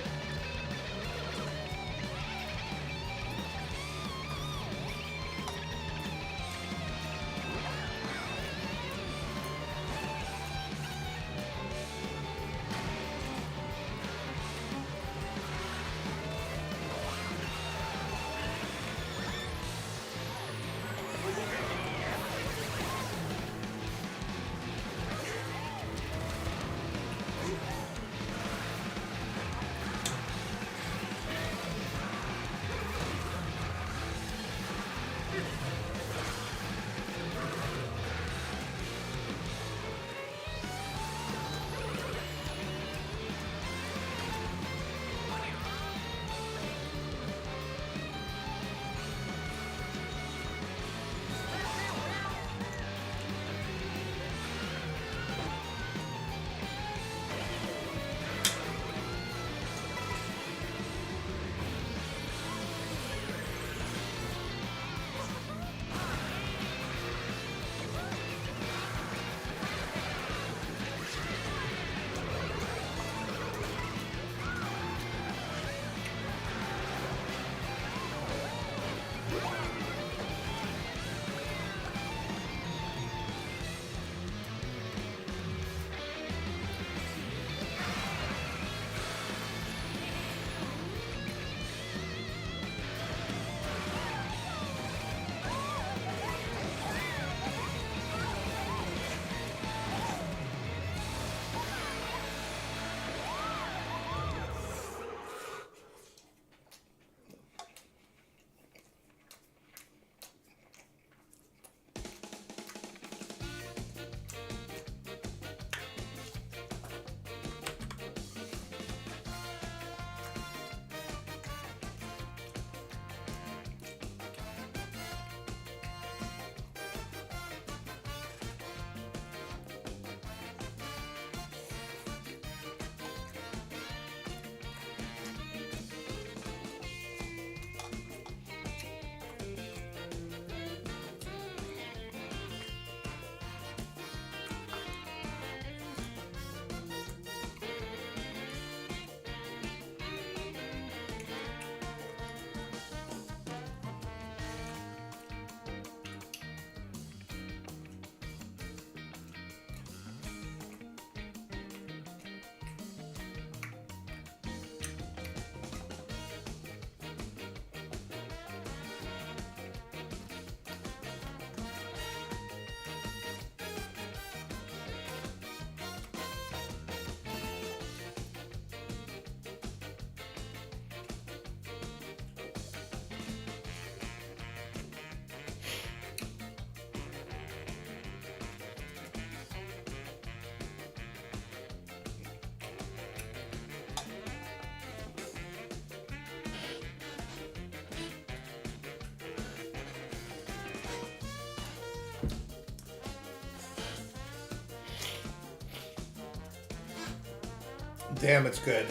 Damn, it's good.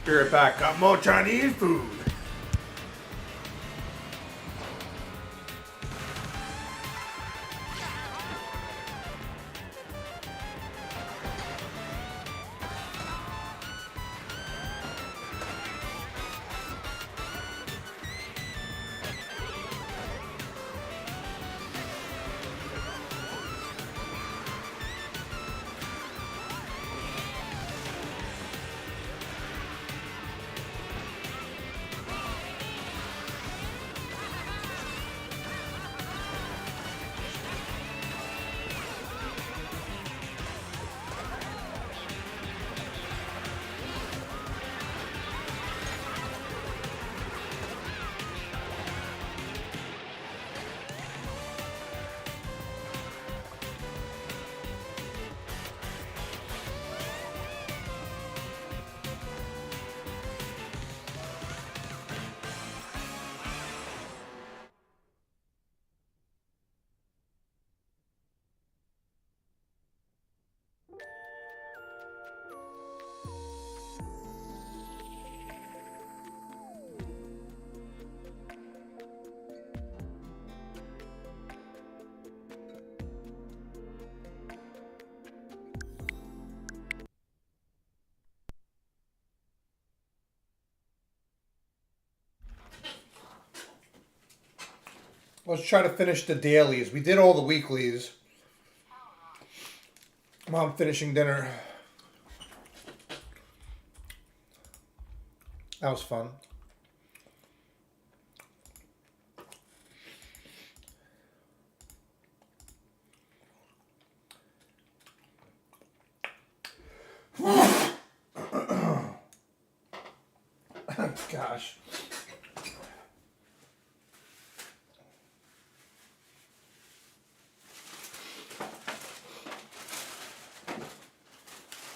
Be right back. Got more Chinese food. Let's try to finish the dailies. We did all the weeklies. Mom finishing dinner. That was fun. Gosh.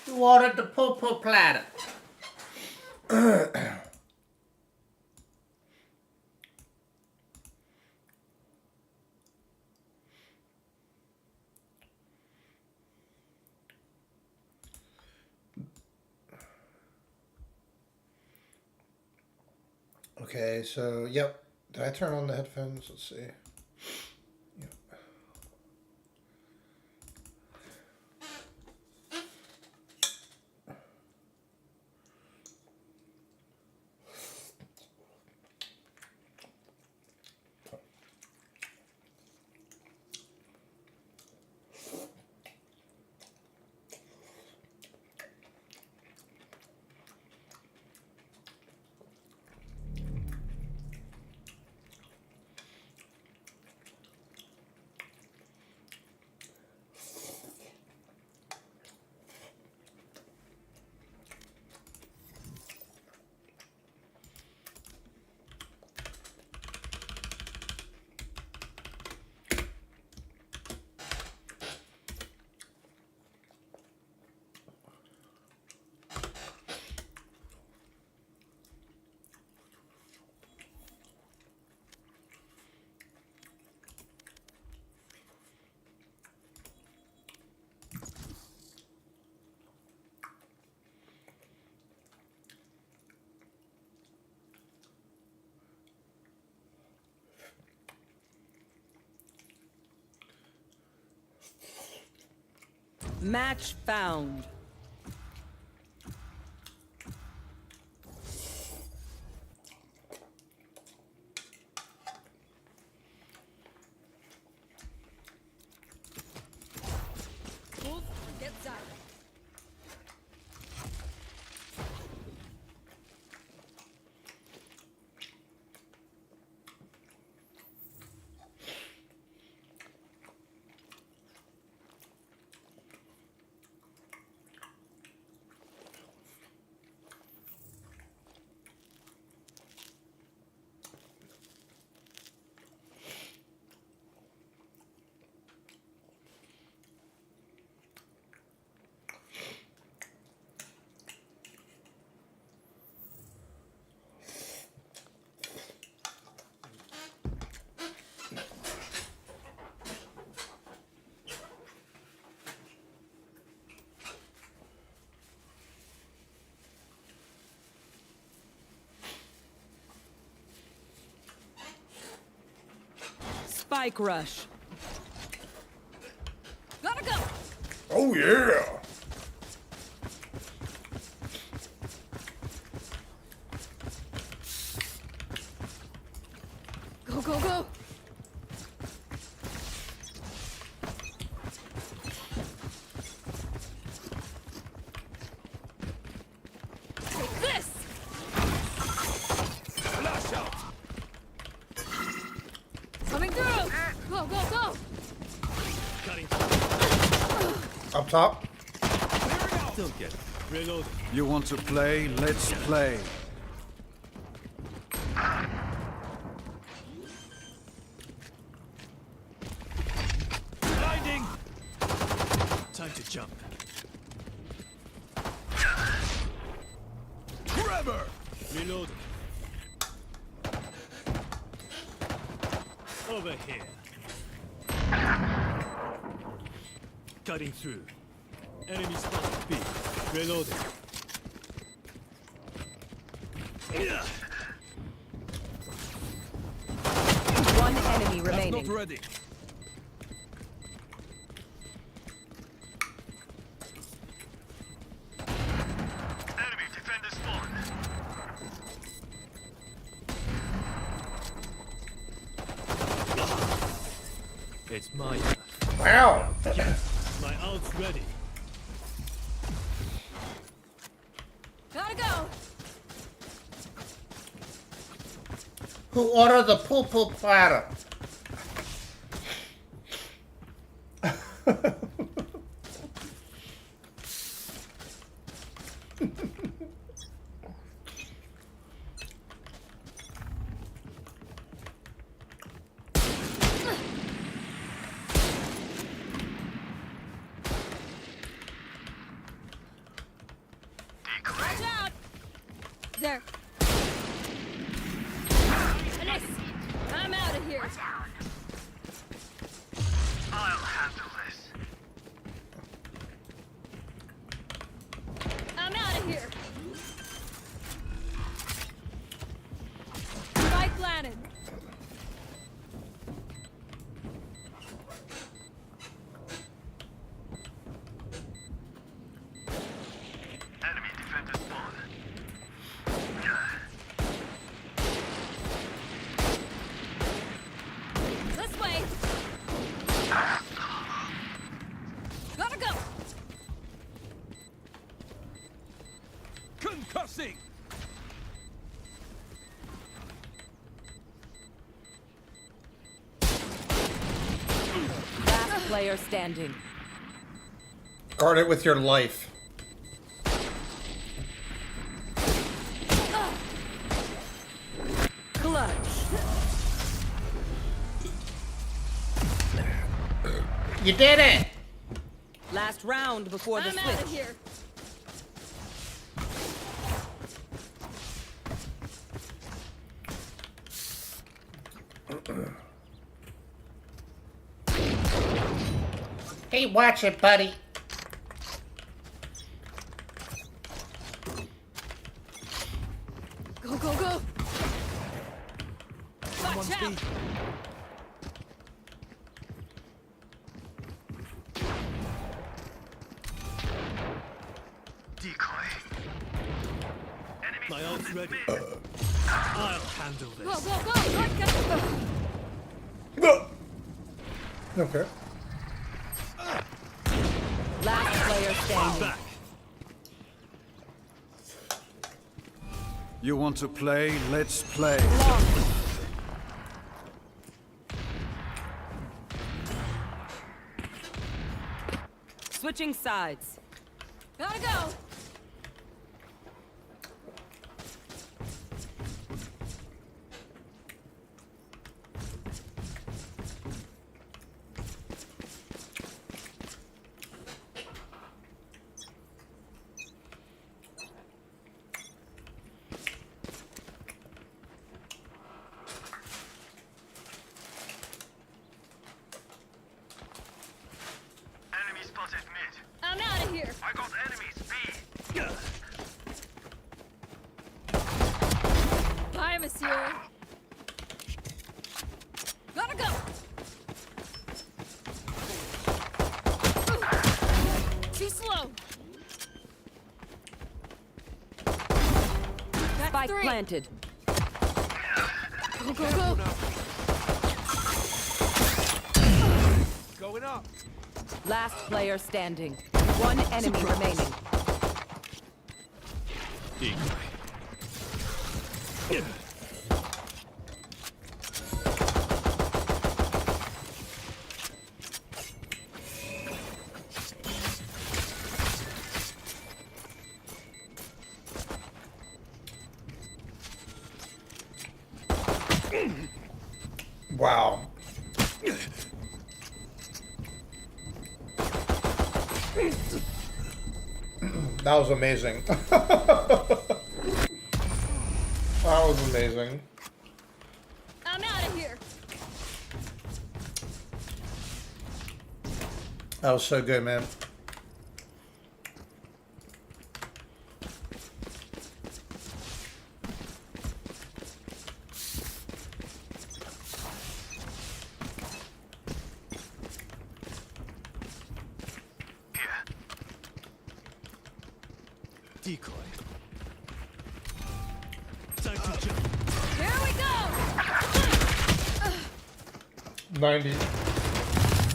Who ordered the poo-poo platter? Okay, so, yep. Did I turn on the headphones? Let's see. Yep. Match found. Move, get Zara. Spike rush. Gotta go. Oh yeah. Go, go, go. Take this. Flash out. Coming through. Go, go, go. Cutting. Up top. Clearing out. Don't get it. Reloading. You want to play? Let's play. Blinding. Time to jump. Trevor. Reloading. Over here. Cutting through. Enemy spotted B. Reloading. One enemy That's remaining. not ready. Enemy defender spawn. It's mine. Wow. My ult's ready. Gotta go. Who ordered the poo-poo platter? Watch out. There. Nice. I'm out of here. I'll handle this. I'm out of here. Spike planted. Enemy defender spawn. This way. Gotta go. Concussing. Last player standing. Guard it with your life. Clutch. You did it! Last round before the I'm out of switch. here. Hey, watch it, buddy. Go, go, go. Watch Someone's out. B. Decoy. Enemy My ult's spotted ready. mid. I'll handle Go, this. go, go. Shortcut. Okay. Last player I'm standing. back. You want to play? Let's play. Switching sides. Gotta go. Enemy spotted mid. I'm out of here. I got enemies B. Bye, monsieur. Gotta go. Spike planted. Go, go, go. Going up. Last player standing. One enemy remaining. Wow. That was amazing. That was amazing. I'm out of here. That was so good, man. Decoy. Time to jump. Here we go. 90.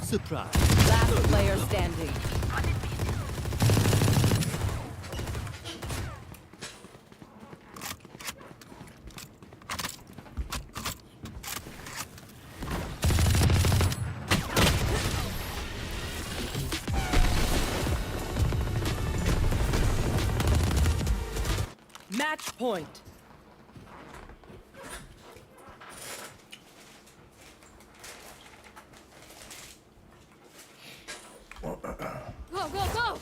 Surprise. Last player standing. Match point. Go, go, go.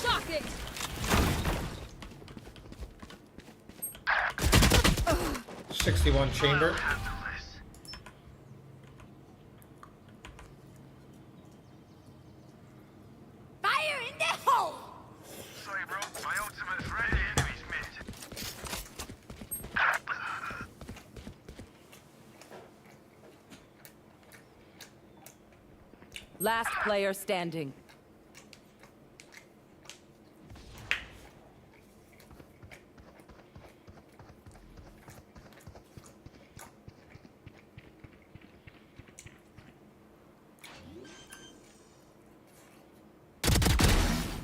Shocking. 61 chamber. Fire in the hole. Sorry, bro. My ultimate's ready. Enemies mid. Last player standing.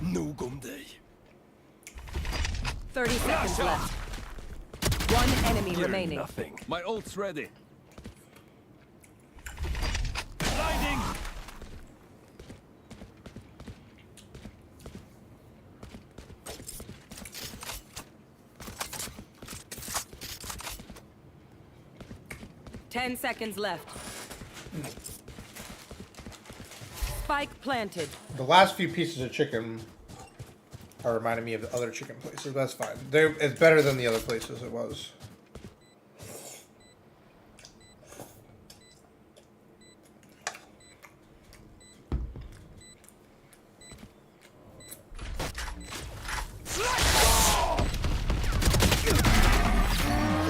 Nog om dig. 30 seconds left. One enemy You're remaining. nothing. My ult's ready. Blinding. Ten seconds left. Spike planted. The last few pieces of chicken are reminding me of the other chicken places. That's fine. It's better than the other places it was.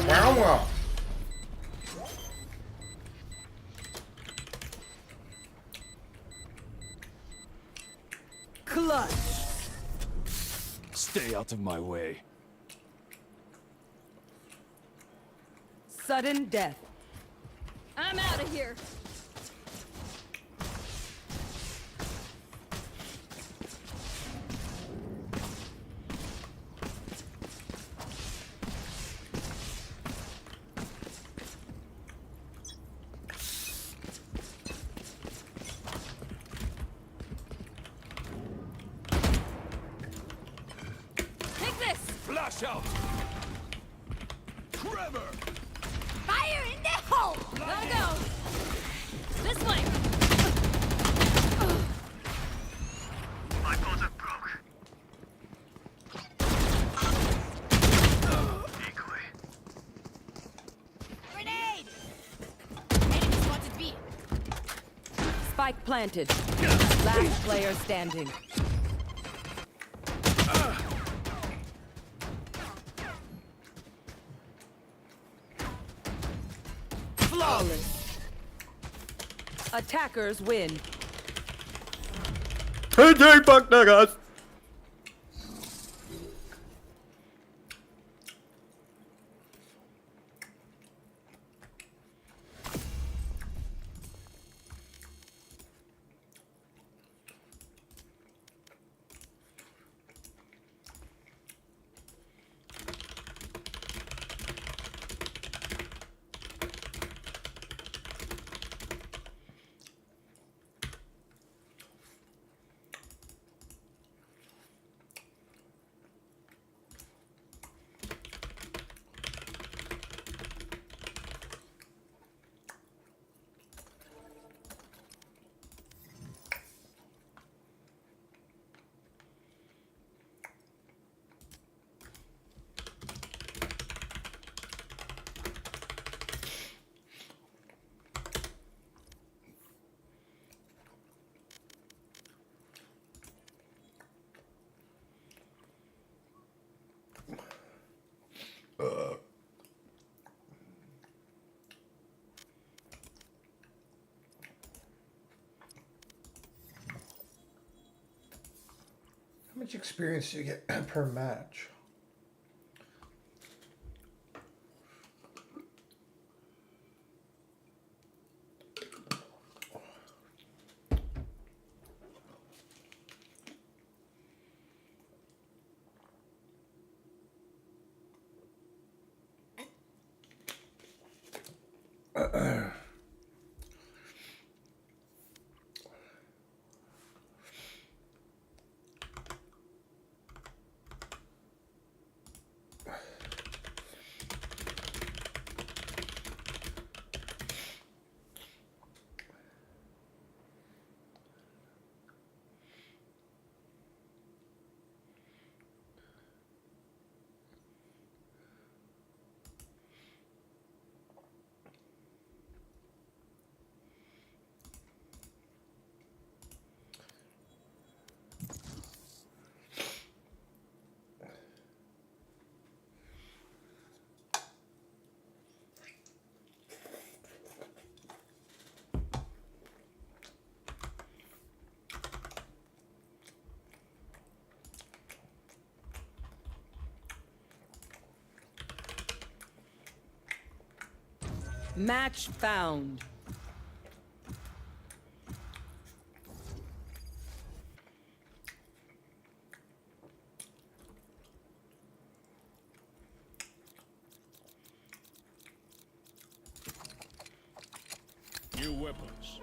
Wow, wow. Clutch. Stay out of my way. Sudden death. I'm out of here. Take this. Flash out. Trevor. Fire in the hole. Gotta go. This way. My buzzer broke. Decoy. Grenade. Enemy spotted B. Spike planted. Last player standing. Flawless. Attackers win. Hey, fuck niggas. How much experience do you get per match? Match found. New weapons.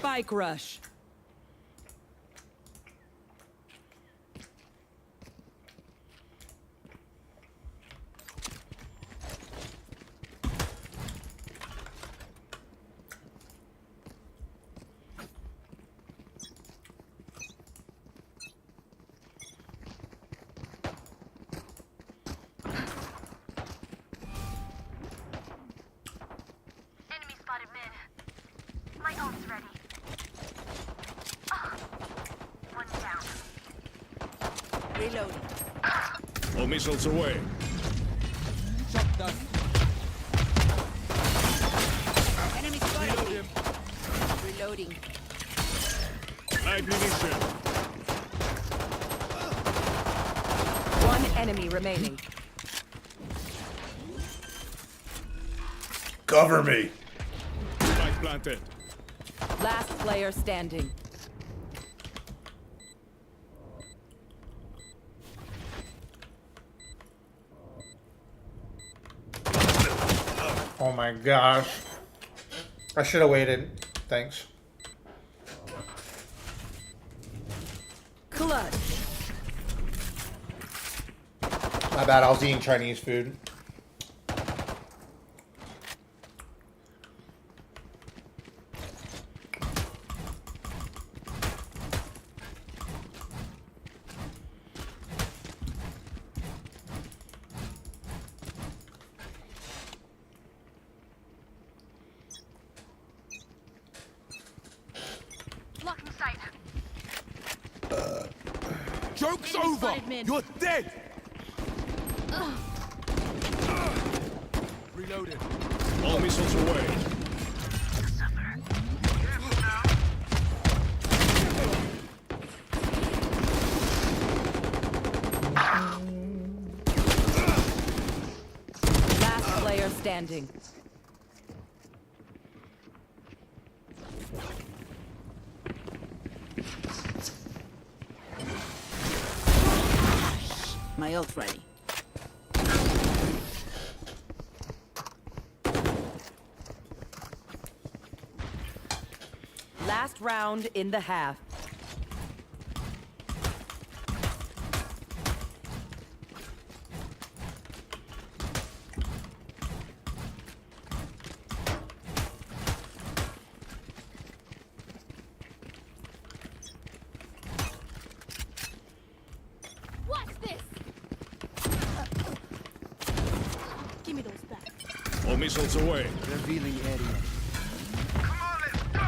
Spike rush. Enemy spotted mid. My ult's ready. Reloading. All missiles away. Shot down. Enemy spotted. Reload him. Reloading. Live munition. One enemy remaining. Cover me. Spike planted. Last player standing. Oh my gosh. I should have waited. Thanks. Clutch. My bad, I was eating Chinese food. Blocking sight. Joke's over. You're dead. Reloading. All missiles away. Last player standing. My ult ready. Last round in the half. What's this? Give me those back. All missiles away. Revealing area. Come on, let's go!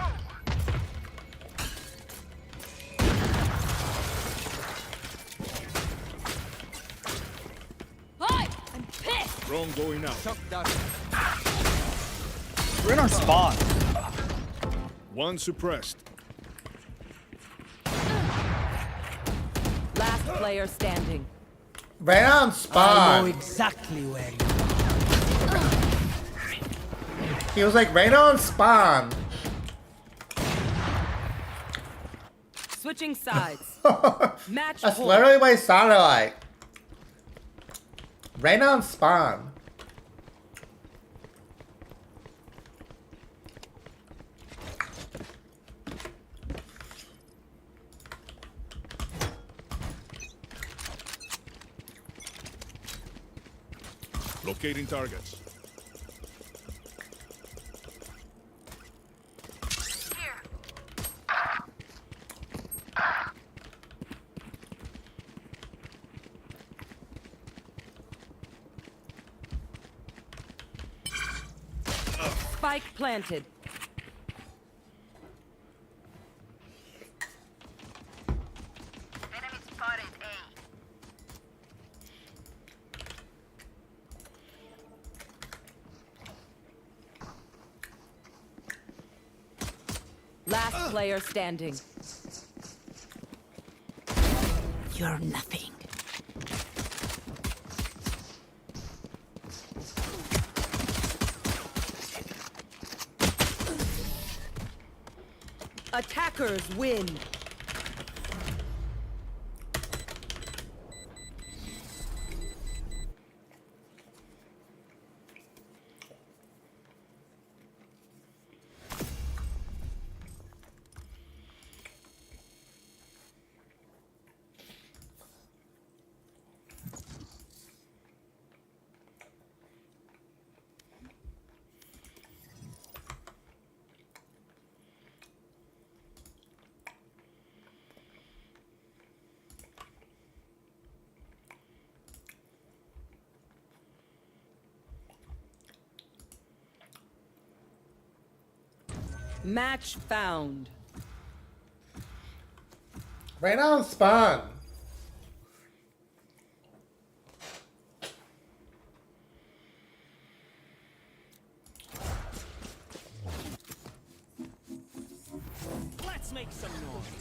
Hi! I'm pissed! Drone going out. Shot down. We're in our spawn. One suppressed. Last player standing. Right on spawn. exactly where you He was like right on spawn. Switching sides. Match That's point. literally what it sounded like. Right on spawn. Locating targets. Spike planted. Enemy spotted A. Last player standing. You're nothing. Attackers win. Match found. Right on spawn. Let's make some noise.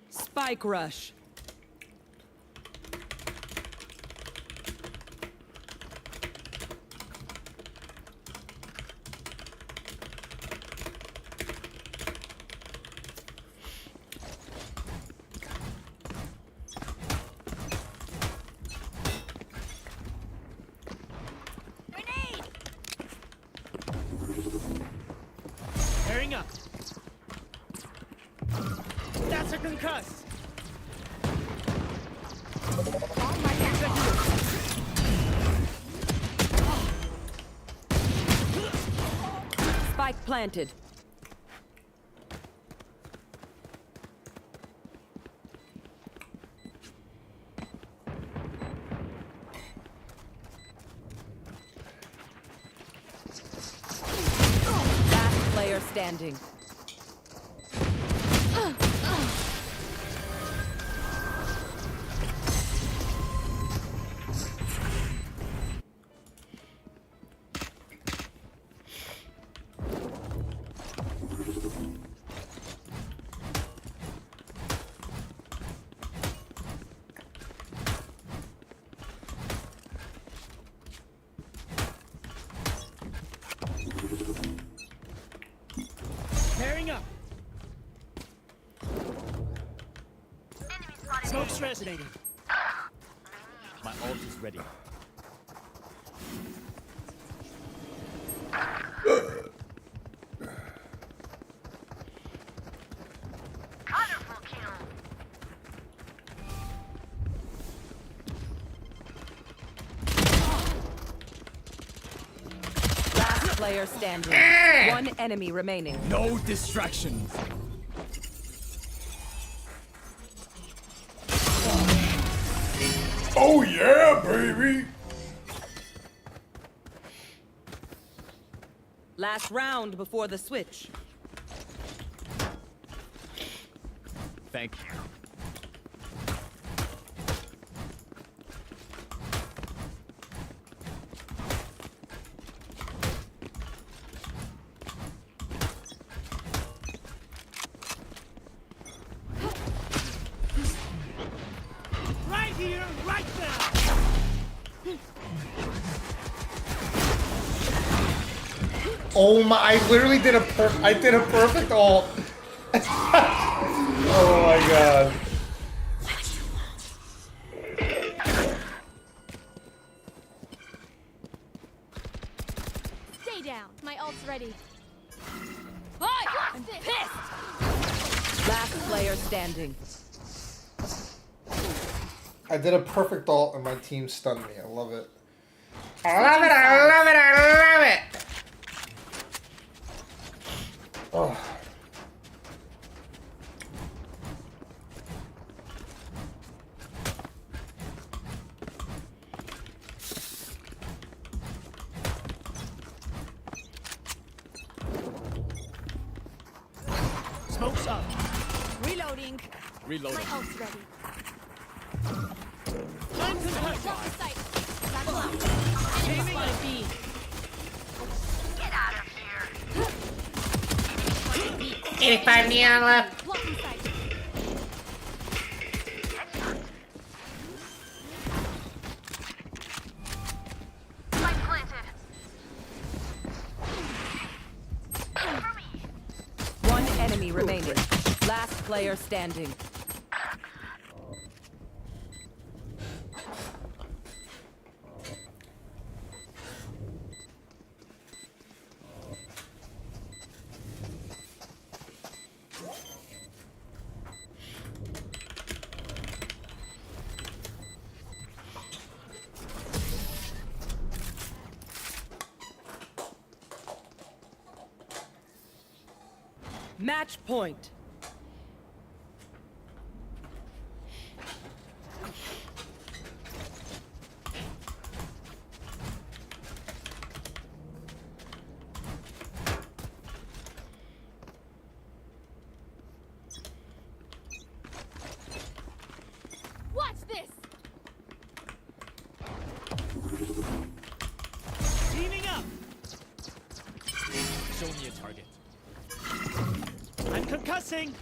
Spike rush. Grenade! Pairing up. That's a concuss. Spike planted. Last player standing. Pairing up. Smoke's resonating. My ult is ready. Last player standing. One enemy remaining. No distractions. Oh yeah, baby! Last round before the switch. Thank you. Right here, right now. Oh my! I literally did a perfect ult. Oh my god. Stay down. My ult's ready. I'm pissed! Last player standing. I did a perfect ult and my team stunned me. I love it. I love it! I love it! I love it! Oh. Smoke's up. Reloading. Reloading. My ult's ready. Blocking sight. Back left. Enemy spotted B. Get out of here. 85 neon left. Blocking sight. Light planted. For me. One enemy remaining. Last player standing. Match point. Watch this. Teaming up. Show me a target. I'm concussing.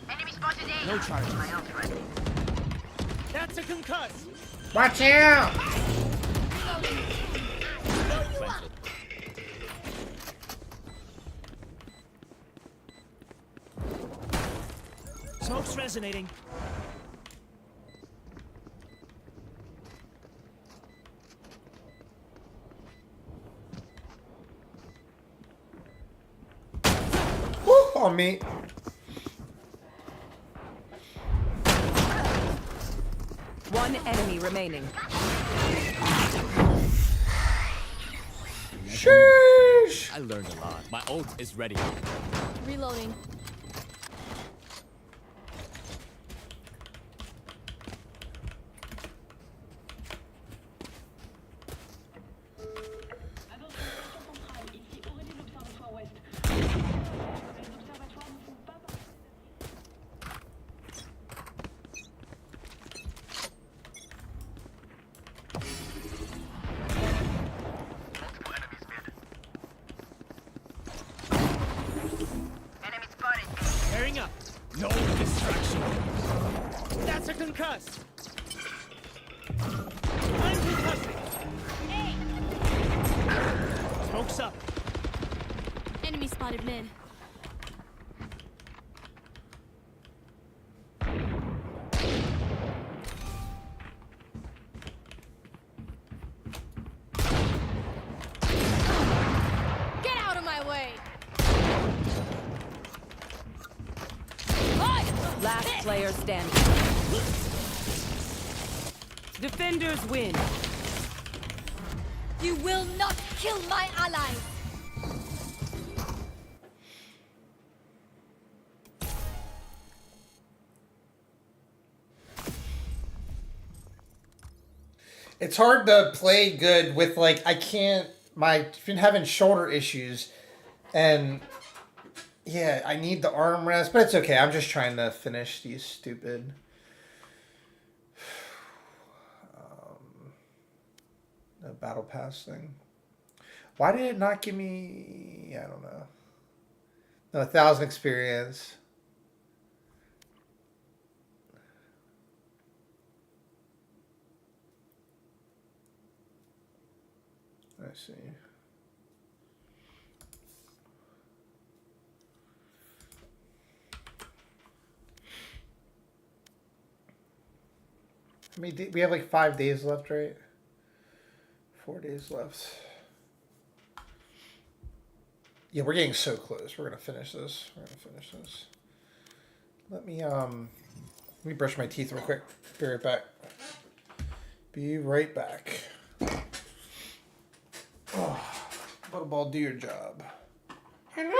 Enemy spotted A. No charge. My ult ready. That's a concuss. Watch out! Planted. Smoke's resonating. Woo, on me. One enemy remaining. Sheesh. I learned a lot. My ult is ready. Reloading. Multiple enemies mid. Enemy spotted A. Pairing up. No distraction. That's a concuss. I'm concussing. Smoke's up. Enemy spotted mid. Get out of my way. Last player standing. Defenders win. You will not kill my allies. It's hard to play good with, like, I can't, I've been having shoulder issues, and yeah, I need the arm rest, but it's okay. I'm just trying to finish these stupid the battle pass thing. Why did it not give me, I don't know. No, 1,000 experience. I see. I mean, we have like 5 days left, right? 4 days left. Yeah, we're getting so close. We're gonna finish this. Let me brush my teeth real quick. Be right back. Be right back. Oh, Butterball, do your job. Hello.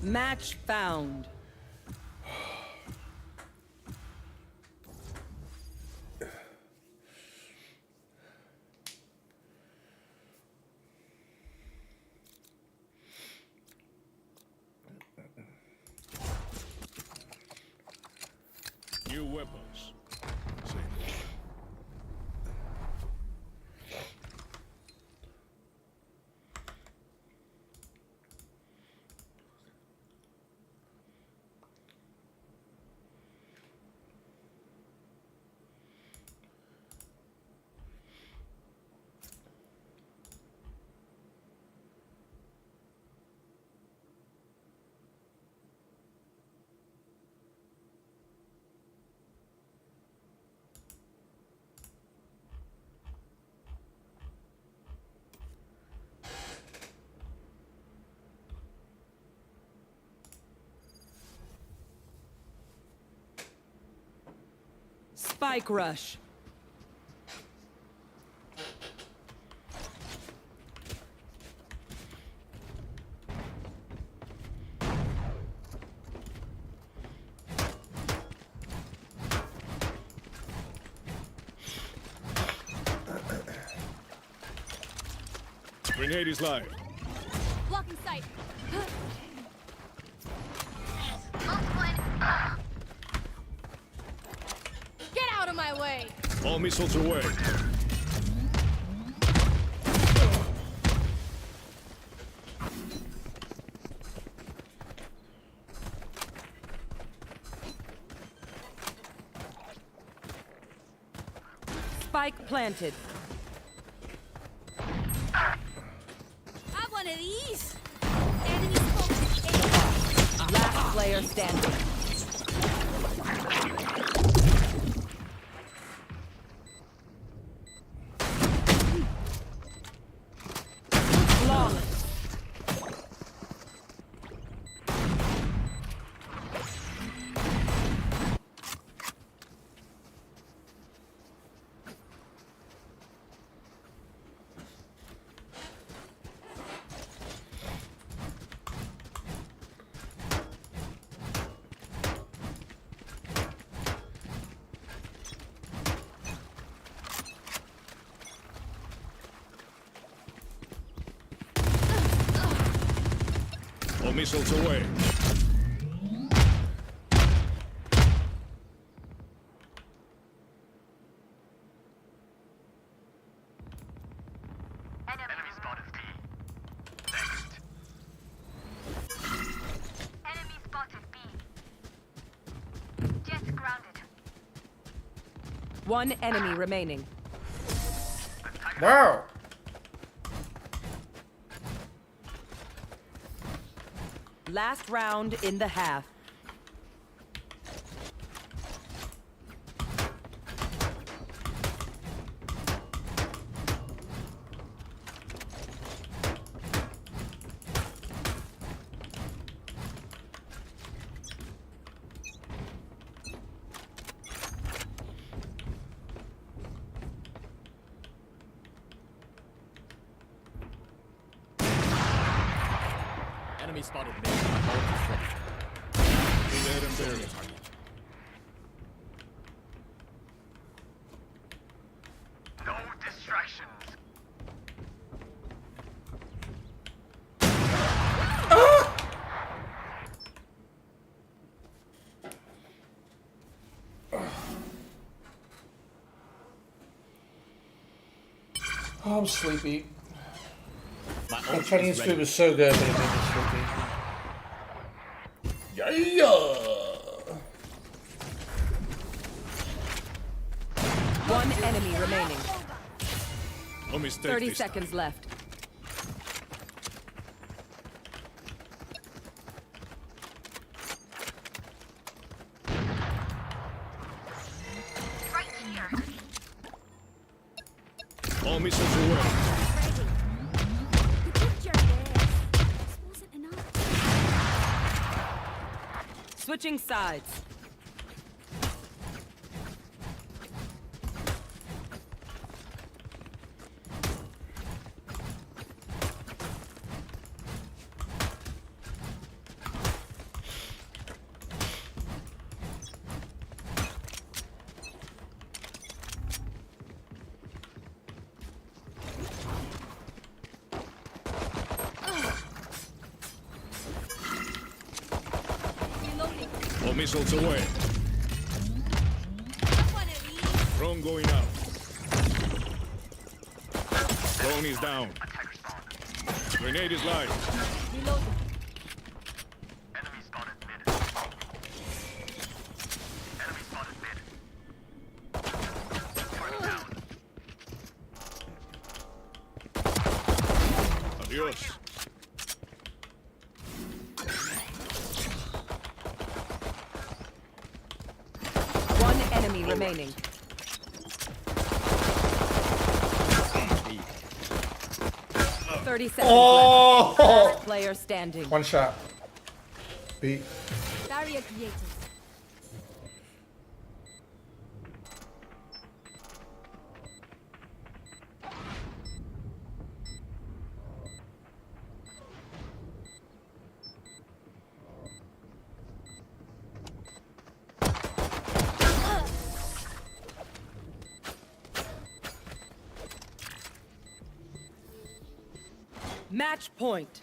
Match found. New weapons. Spike rush. Grenade is live. Blocking sight. Get out of my way. All missiles away. Spike planted. Have one of these. Enemy focused. Last player standing. Flawless. All missiles away. Enemy spotted B. Next. Enemy spotted B. Jet grounded. One enemy remaining. Wow. Last round in the half. Enemy spotted me. Dead and buried. No distractions. Oh, I'm sleepy. My The ult Chinese is food ready. was so good, but it made me sleepy. Yeah. One enemy remaining. No mistake 30 this time. seconds left. Right here. All missiles away. The picture this wasn't enough. Switching sides. missiles away. Drone going out. Drone is down. Grenade is live. Reloading. Enemy spotted mid. Enemy spotted mid. Target down. Adios. One enemy remaining. 30 seconds left. Oh! Player standing. One shot. B. Barrier created. Match point.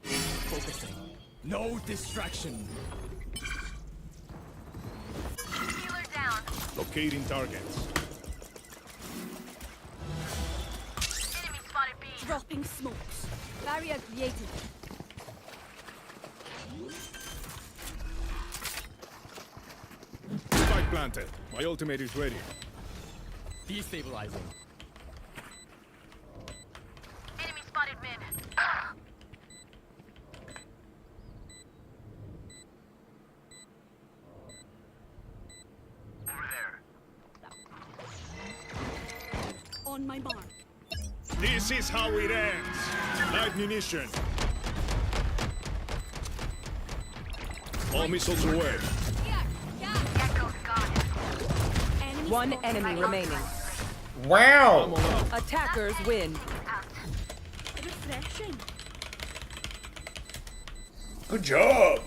Focusing. No distraction. Healer down. Locating targets. Enemy spotted B. Dropping smokes. Barrier created. Spike planted. My ultimate is ready. Destabilizing. Enemy spotted mid. Over there. On my mark. This is how it ends. Light munition. All missiles away. Echo's gone. Enemy One spotted. enemy remaining. Wow! Attackers win. Refreshing. Good job!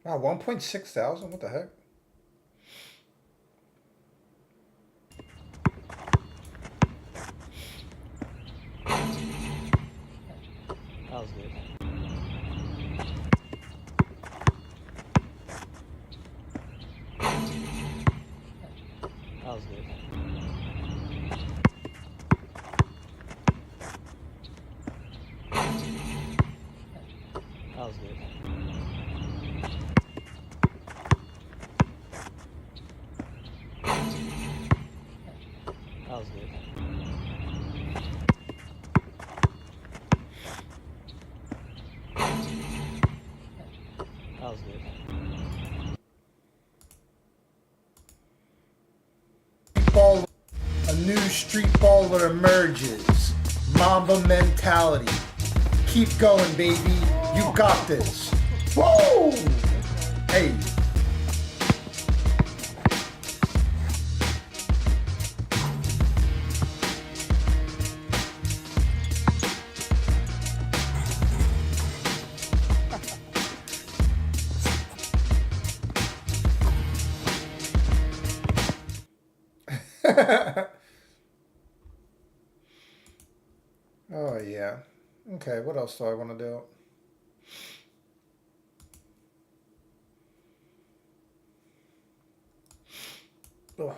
Wow, 1.6 thousand? What the heck? That was good. That was good. That was good. That was good. That was good. Ball, a new street baller emerges. Mamba mentality. Keep going, baby. You got this. Whoa! Hey. Oh, yeah. Okay, what else do I want to do? Ugh.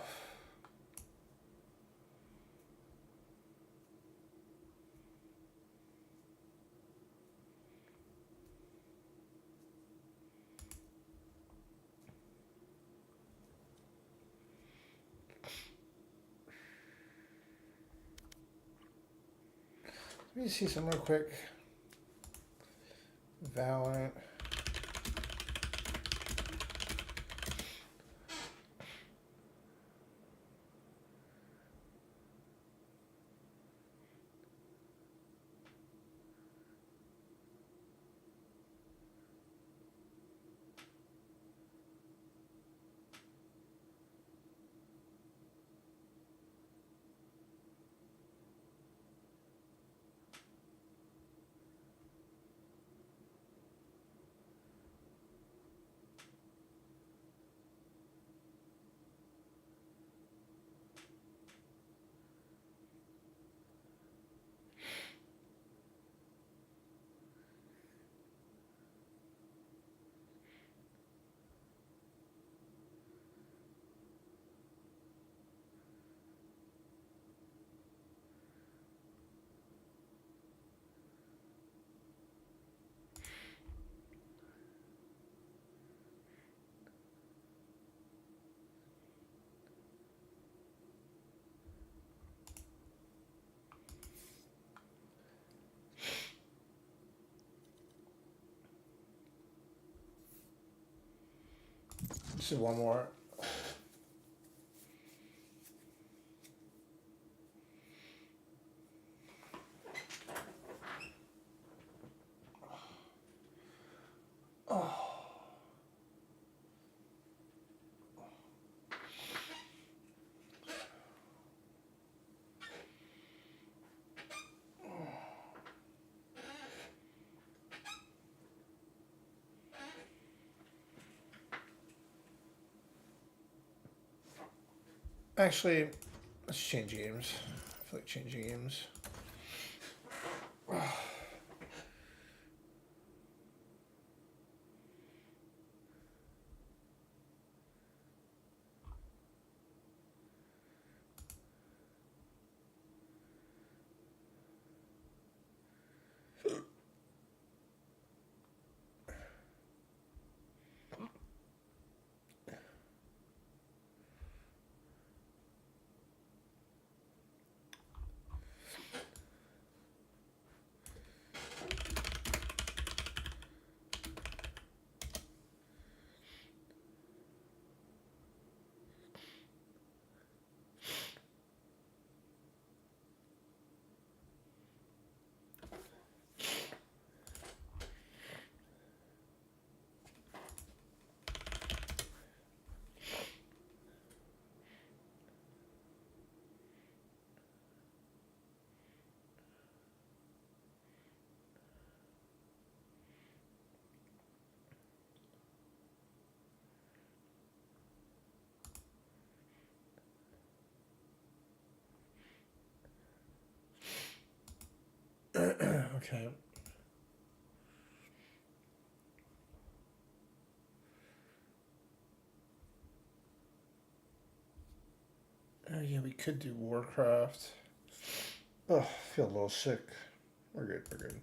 Let me see some real quick. Valorant. This is one more. Actually, let's change games. I feel like changing games. Okay. Yeah, we could do WarCraft. Oh, I feel a little sick. We're good. We're good.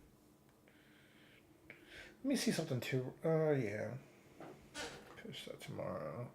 Let me see something too. Yeah. Push that tomorrow.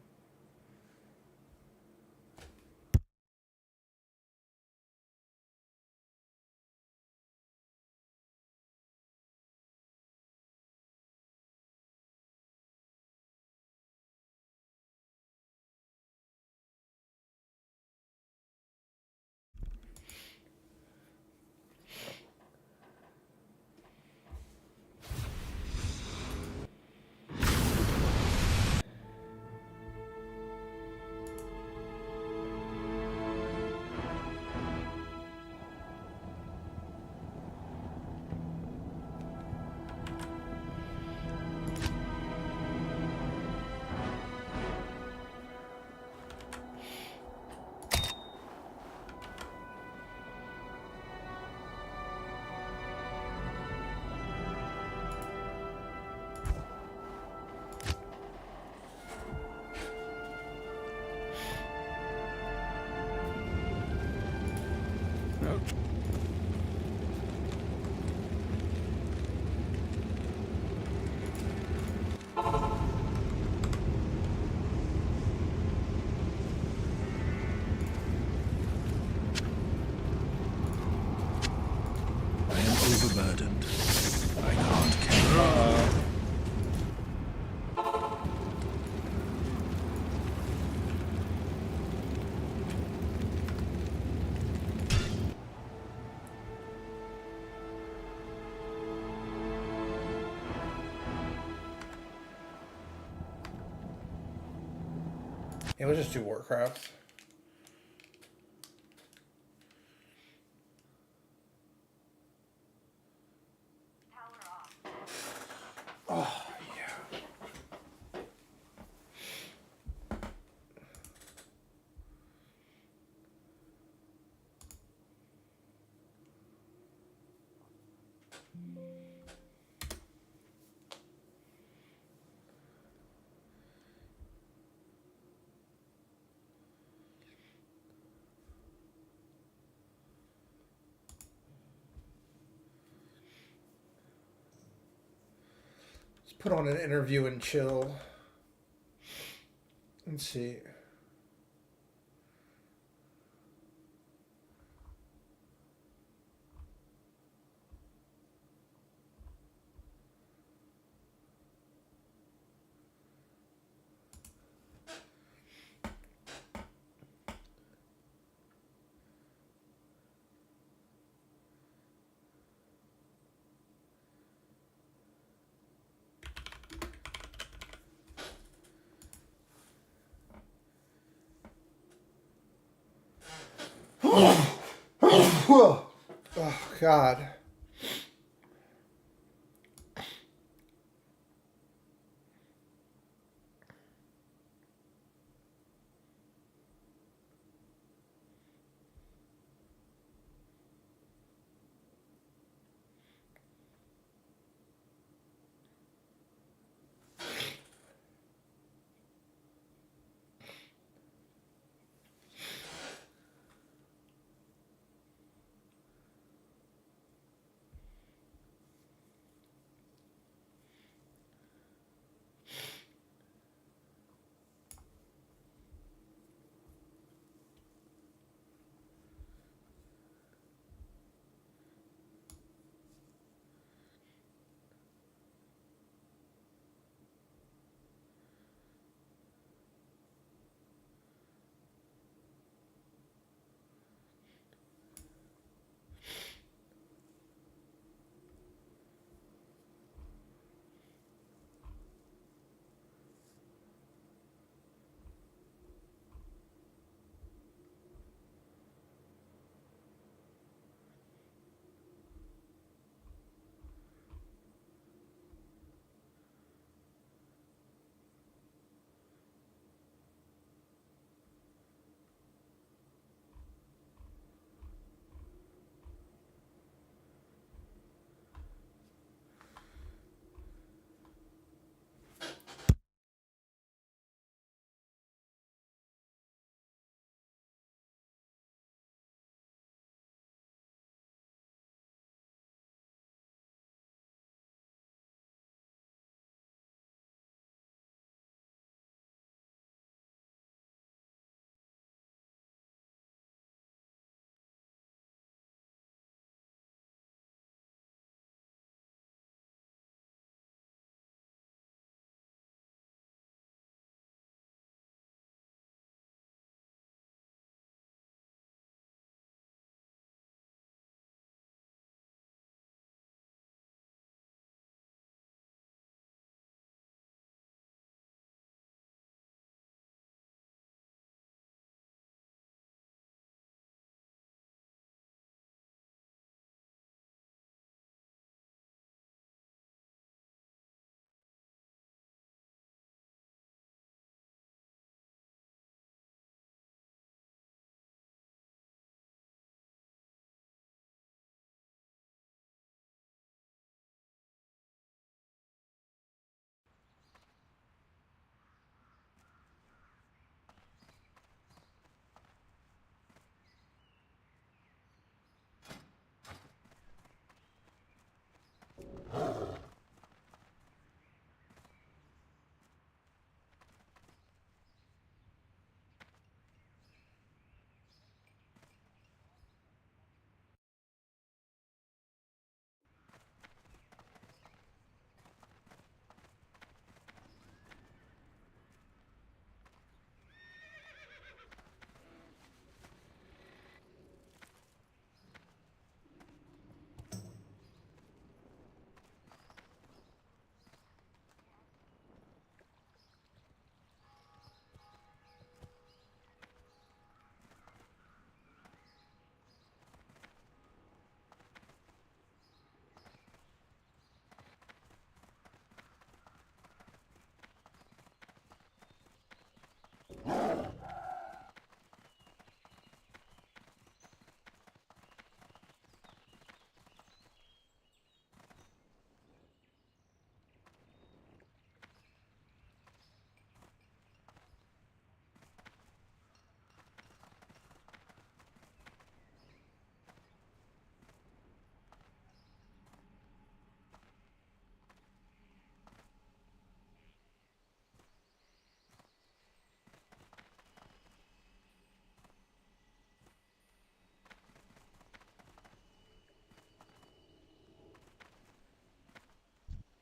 I am overburdened. I can't carry. Yeah, we'll just do WarCraft. Oh, yeah. Let's put on an interview and chill. Let's see. Oh, God.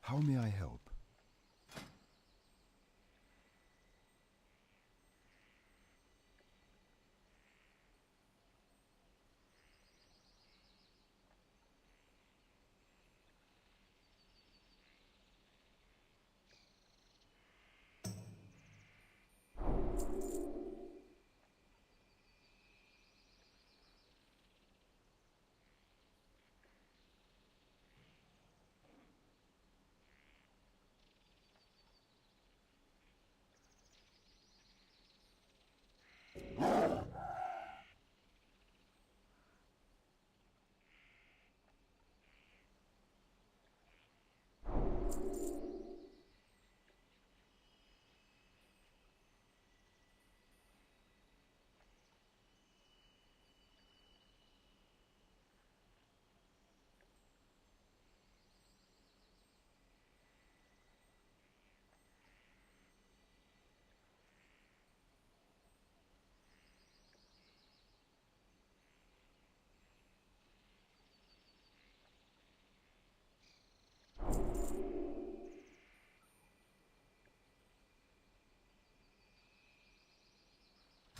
How may I help?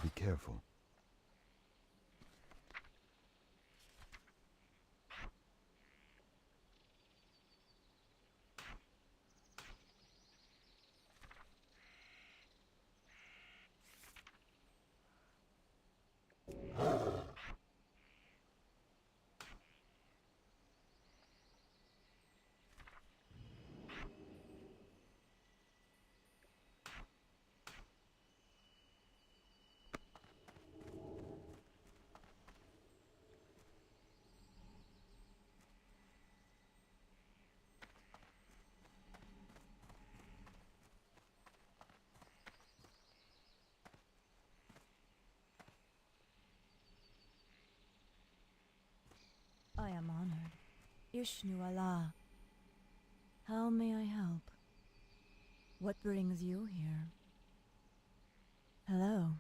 Be careful. I am honored. Ishnu Allah. How may I help? What brings you here? Hello.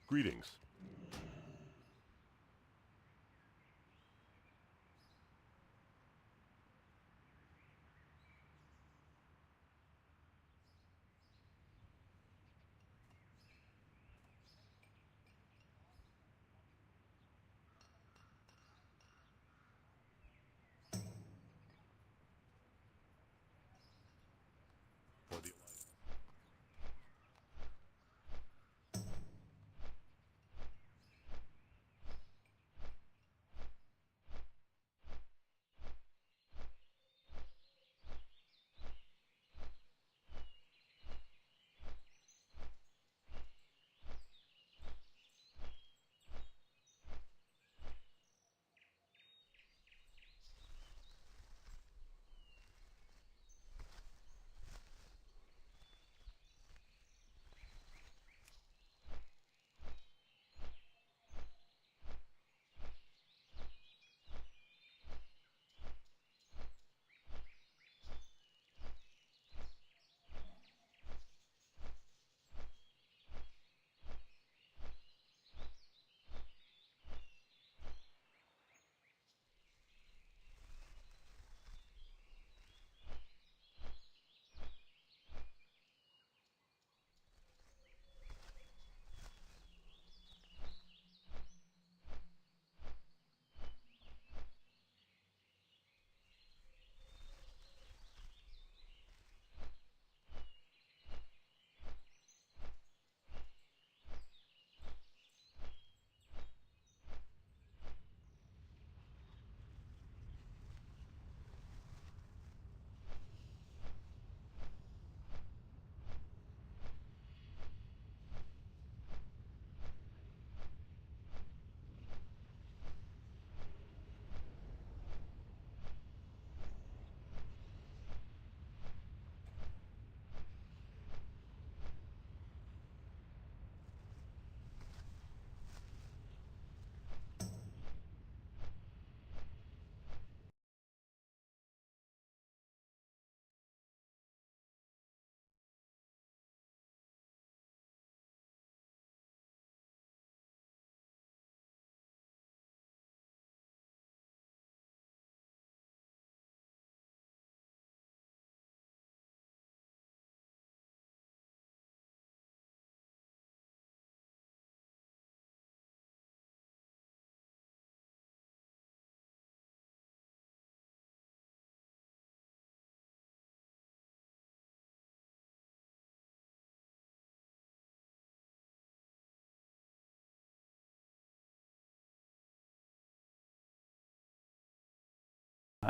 Greetings. For the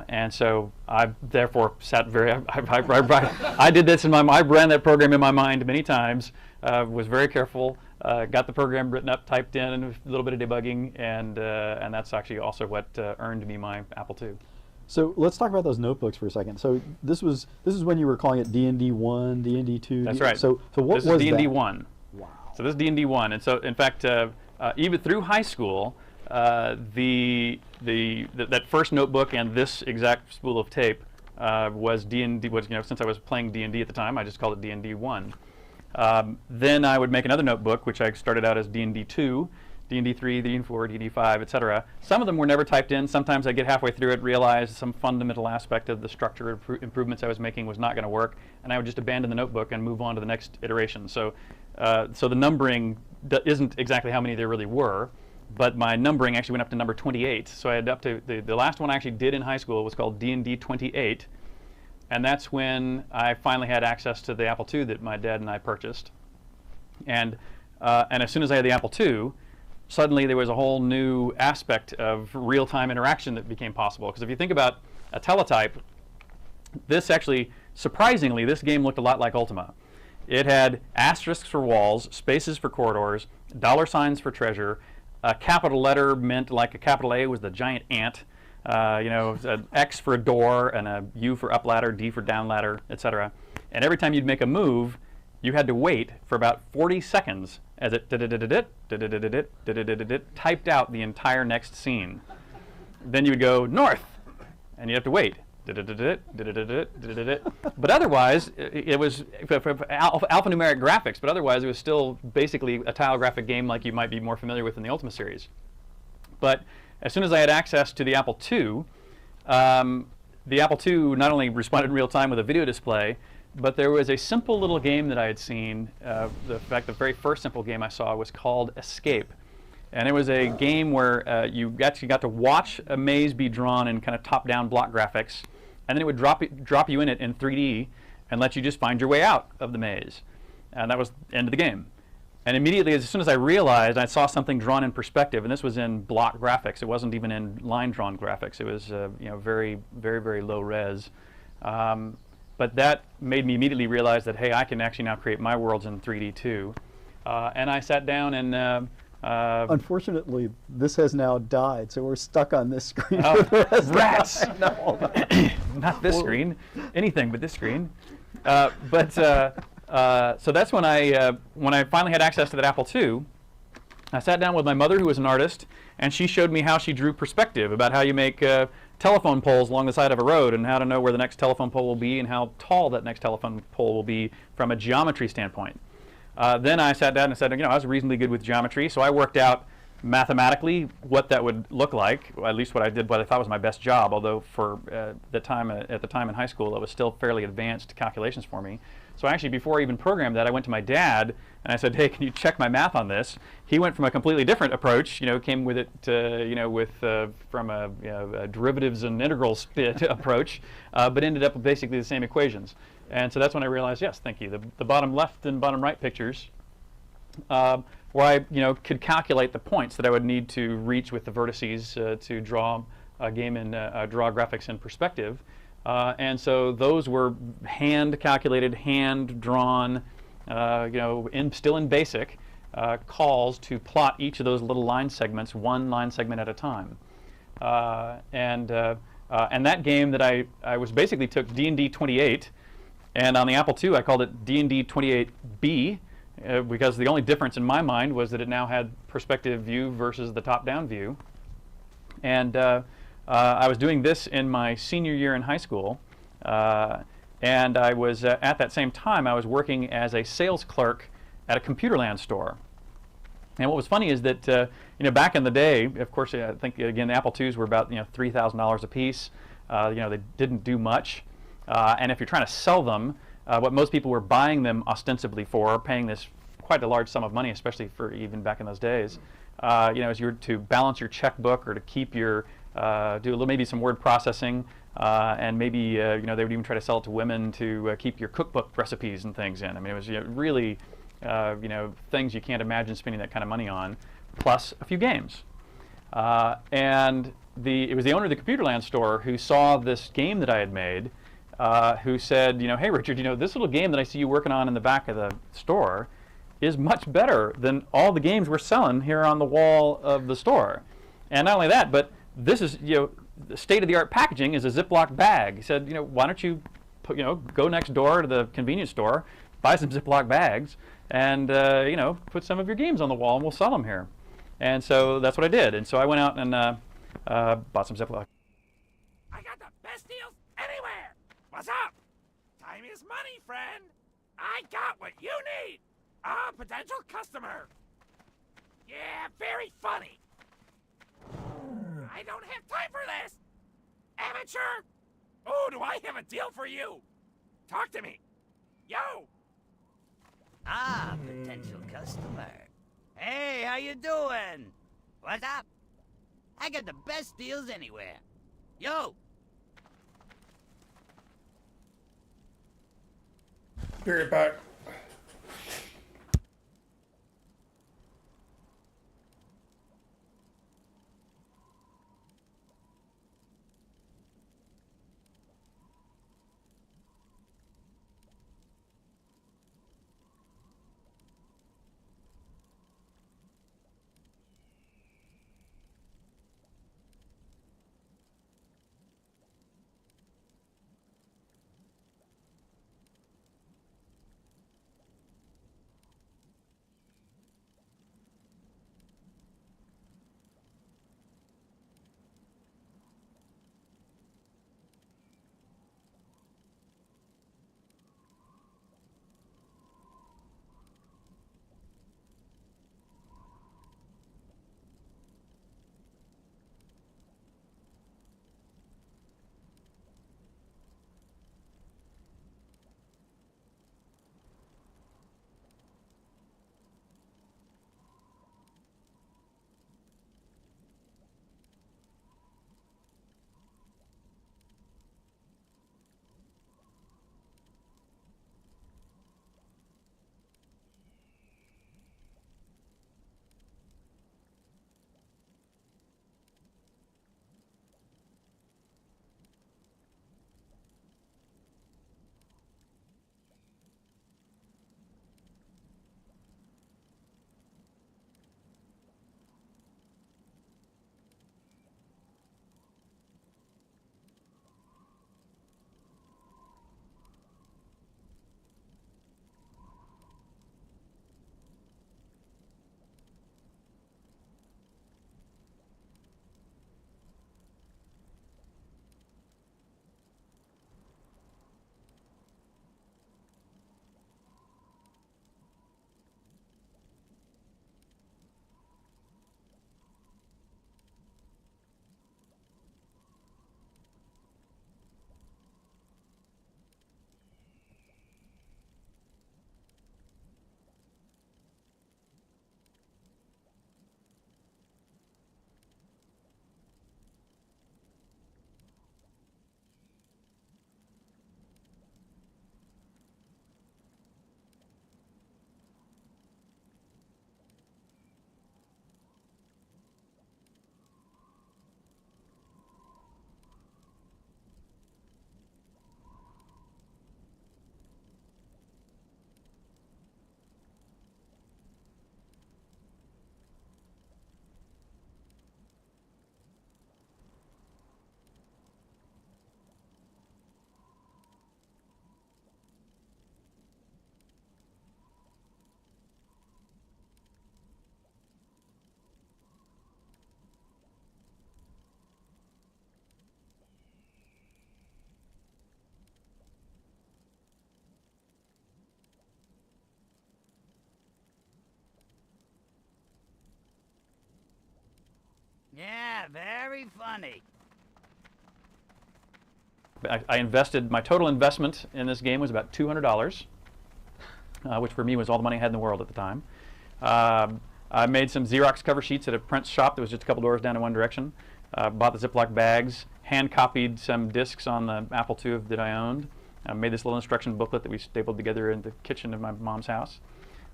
And so I therefore sat very, I did this in my mind, I ran that program in my mind many times, was very careful, got the program written up, typed in, a little bit of debugging, and that's actually also what earned me my Apple II. So let's talk about those notebooks for a second. So this is when you were calling it D&D 1, D&D 2. That's right. So what this was is D&D that? 1. Wow. So this is D&D 1, and so in fact, even through high school, that first notebook and this exact spool of tape was D&D. Since I was playing D&D at the time, I just called it D&D 1. Then I would make another notebook, which I started out as D&D 2, D&D 3, D&D 4, D&D 5, etc. Some of them were never typed in. Sometimes I get halfway through it, realize some fundamental aspect of the structure improvements I was making was not going to work, and I would just abandon the notebook and move on to the next iteration. So the numbering isn't exactly how many there really were, but my numbering actually went up to number 28. So I had up to the last one I actually did in high school was called D&D 28, and that's when I finally had access to the Apple II that my dad and I purchased. And as soon as I had the Apple II, suddenly there was a whole new aspect of real-time interaction that became possible. Because if you think about a teletype, this actually, surprisingly, this game looked a lot like Ultima. It had asterisks for walls, spaces for corridors, dollar signs for treasure. A capital letter meant, like a capital A was the giant ant. An X for a door, and a U for up ladder, D for down ladder, etc. And every time you'd make a move, you had to wait for about 40 seconds as it typed out the entire next scene. Then you would go north, and you have to wait. But otherwise, it was for alphanumeric graphics. But otherwise, it was still basically a tile graphic game like you might be more familiar with in the Ultima series. But as soon as I had access to the Apple II, the Apple II not only responded in real time with a video display, but there was a simple little game that I had seen. The very first simple game I saw was called Escape. And it was a game where you actually got to watch a maze be drawn in kind of top-down block graphics, and then it would drop you in it in 3D and let you just find your way out of the maze. And that was the end of the game. And immediately, as soon as I realized, I saw something drawn in perspective, and this was in block graphics. It wasn't even in line-drawn graphics. It was very, very, very low res. But that made me immediately realize that, hey, I can actually now create my worlds in 3D too. And I sat down and unfortunately, this has now died, so we're stuck on this screen. Oh, for the rest rats! of the time. Not this screen. Anything but this screen. So that's when I finally had access to that Apple II. I sat down with my mother, who was an artist, and she showed me how she drew perspective about how you make telephone poles along the side of a road, and how to know where the next telephone pole will be and how tall that next telephone pole will be from a geometry standpoint. Then I sat down and said, I was reasonably good with geometry, so I worked out mathematically what that would look like, or at least what I did, what I thought was my best job, although for at the time in high school, it was still fairly advanced calculations for me. So actually, before I even programmed that, I went to my dad and I said, hey, can you check my math on this? He went from a completely different approach, came with it, from a derivatives and integrals approach, but ended up with basically the same equations. And so that's when I realized, yes, thank you, the bottom left and bottom right pictures, where I could calculate the points that I would need to reach with the vertices to draw a game and draw graphics in perspective. And so those were hand-calculated, hand-drawn, still in BASIC, calls to plot each of those little line segments, one line segment at a time. And that game that I was basically took D&D 28, and on the Apple II I called it D&D 28B, because the only difference in my mind was that it now had perspective view versus the top-down view. And I was doing this in my senior year in high school, and I was at that same time I was working as a sales clerk at a Computerland store. And what was funny is that back in the day, of course, I think again the Apple IIs were about $3,000 a piece. They didn't do much, and if you're trying to sell them, what most people were buying them ostensibly for, paying this quite a large sum of money, especially for even back in those days, is you were to balance your checkbook or to keep your do maybe some word processing, and maybe they would even try to sell it to women to keep your cookbook recipes and things in. I mean, it was really things you can't imagine spending that kind of money on, plus a few games. And it was the owner of the Computerland store who saw this game that I had made, who said, hey Richard, this little game that I see you working on in the back of the store is much better than all the games we're selling here on the wall of the store. And not only that, but this is, the state-of-the-art packaging is a Ziploc bag. He said, why don't you go next door to the convenience store, buy some Ziploc bags, and put some of your games on the wall, and we'll sell them here. And so that's what I did. And so I went out and bought some Ziploc. I got the best deals anywhere. What's up? Time is money, friend. I got what you need. A potential customer. Yeah, very funny. I don't have time for this. Amateur. Oh, do I have a deal for you? Talk to me. Yo. Ah, potential customer. Hey, how you doing? What's up? I got the best deals anywhere. Yo. Period back. very funny. I invested, my total investment in this game was about $200, which for me was all the money I had in the world at the time. I made some Xerox cover sheets at a print shop that was just a couple doors down in one direction. Bought the Ziploc bags, hand copied some discs on the Apple II that I owned. Made this little instruction booklet that we stapled together in the kitchen of my mom's house.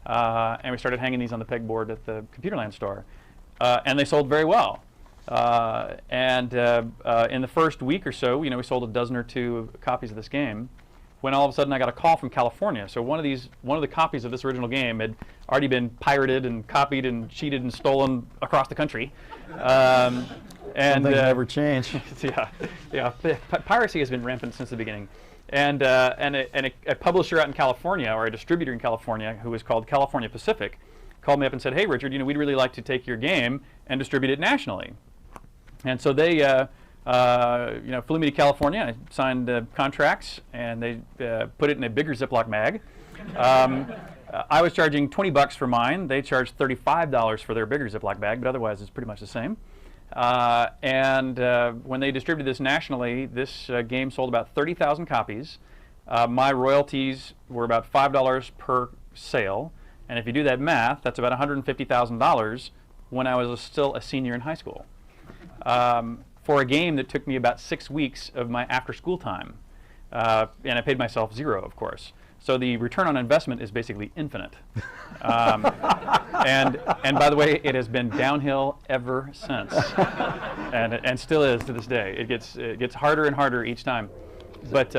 And we started hanging these on the pegboard at the Computerland store. And they sold very well. In the first week or so, we sold a dozen or two copies of this game, when all of a sudden I got a call from California. So one of the copies of this original game had already been pirated and copied and cheated and stolen across the country. And never change. yeah. Piracy has been rampant since the beginning. And a publisher out in California, or a distributor in California, who was called California Pacific, called me up and said, "Hey, Richard, we'd really like to take your game and distribute it nationally." And so they flew me to California. I signed contracts, and they put it in a bigger Ziploc bag. I was charging $20 for mine. They charged $35 for their bigger Ziploc bag, but otherwise it's pretty much the same. When they distributed this nationally, this game sold about 30,000 copies. My royalties were about $5 per sale. And if you do that math, that's about $150,000 when I was still a senior in high school. For a game that took me about 6 weeks of my after-school time. And I paid myself $0, of course. So the return on investment is basically infinite. And by the way, it has been downhill ever since, and still is to this day. It gets harder and harder each time. But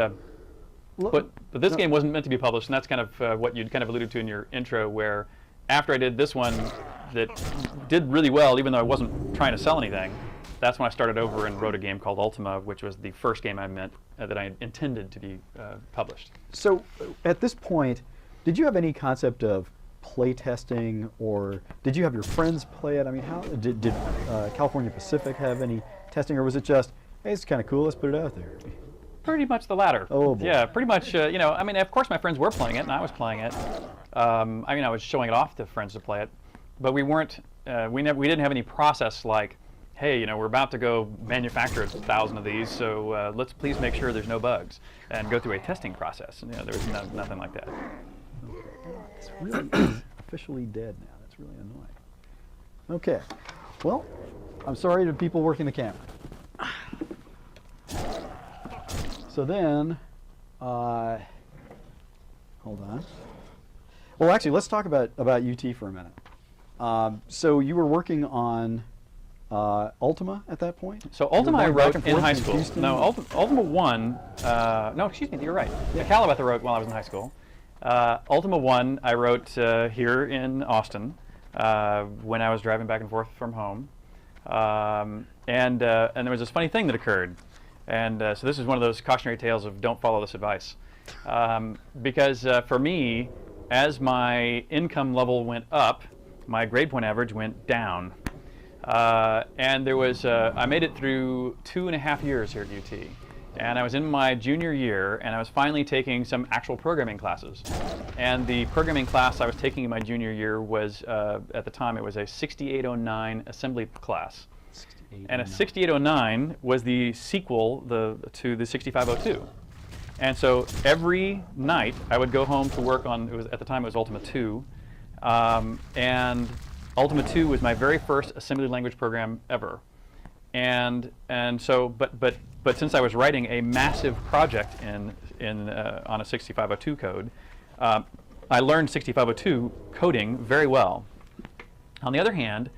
this game wasn't meant to be published, and that's kind of what you'd kind of alluded to in your intro, where after I did this one that did really well, even though I wasn't trying to sell anything, that's when I started over and wrote a game called Ultima, which was the first game that I intended to be published. So at this point, did you have any concept of play testing, or did you have your friends play it? I mean, how did California Pacific have any testing, or was it just, hey, it's kind of cool, let's put it out there? Pretty much the latter. Oh boy. Yeah, pretty much. I mean, of course, my friends were playing it, and I was playing it. I was showing it off to friends to play it, but we weren't. We didn't have any process like, hey, we're about to go manufacture 1,000 of these, so let's please make sure there's no bugs, and go through a testing process. And, there was nothing like that. It's really officially dead now. That's really annoying. Okay. Well, I'm sorry to people working the camera. So then, hold on. Well, actually, let's talk about UT for a minute. So you were working on Ultima at that point? So Ultima I wrote in high school. No, Ultima 1, no, excuse me, you're right. Yeah. Calibeth I wrote while I was in high school. Ultima 1 I wrote here in Austin when I was driving back and forth from home. And there was this funny thing that occurred. And so this is one of those cautionary tales of don't follow this advice. Because for me, as my income level went up, my grade point average went down. And there was, I made it through 2.5 years here at UT. And I was in my junior year, and I was finally taking some actual programming classes. And the programming class I was taking in my junior year was, at the time, it was a 6809 assembly class. And a 6809 was the sequel to the 6502. And so every night I would go home to work on, at the time it was Ultima 2, and Ultima 2 was my very first assembly language program ever. And so, but since I was writing a massive project on a 6502 code, I learned 6502 coding very well. On the other hand,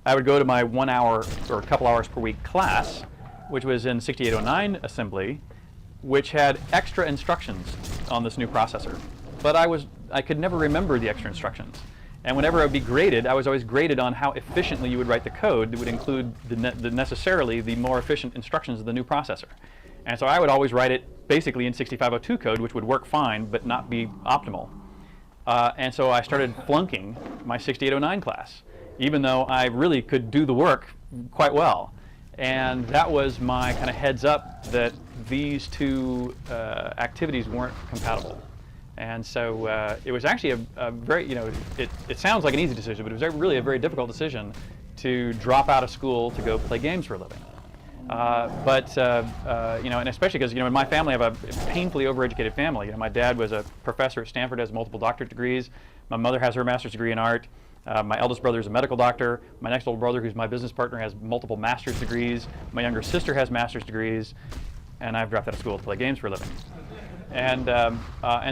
I would go to my 1 hour or a couple hours per week class, which was in 6809 assembly, which had extra instructions on this new processor. But I could never remember the extra instructions. And whenever I would be graded, I was always graded on how efficiently you would write the code that would include necessarily the more efficient instructions of the new processor. And so I would always write it basically in 6502 code, which would work fine, but not be optimal. And so I started flunking my 6809 class, even though I really could do the work quite well. And that was my kind of heads up that these two activities weren't compatible. And so it was actually a very, it sounds like an easy decision, but it was really a very difficult decision to drop out of school to go play games for a living. You know, and especially because, you know, in my family, I have a painfully overeducated family. You know, my dad was a professor at Stanford, has multiple doctorate degrees. My mother has her master's degree in art. My eldest brother is a medical doctor. My next older brother, who's my business partner, has multiple master's degrees. My younger sister has master's degrees, and I've dropped out of school to play games for a living. And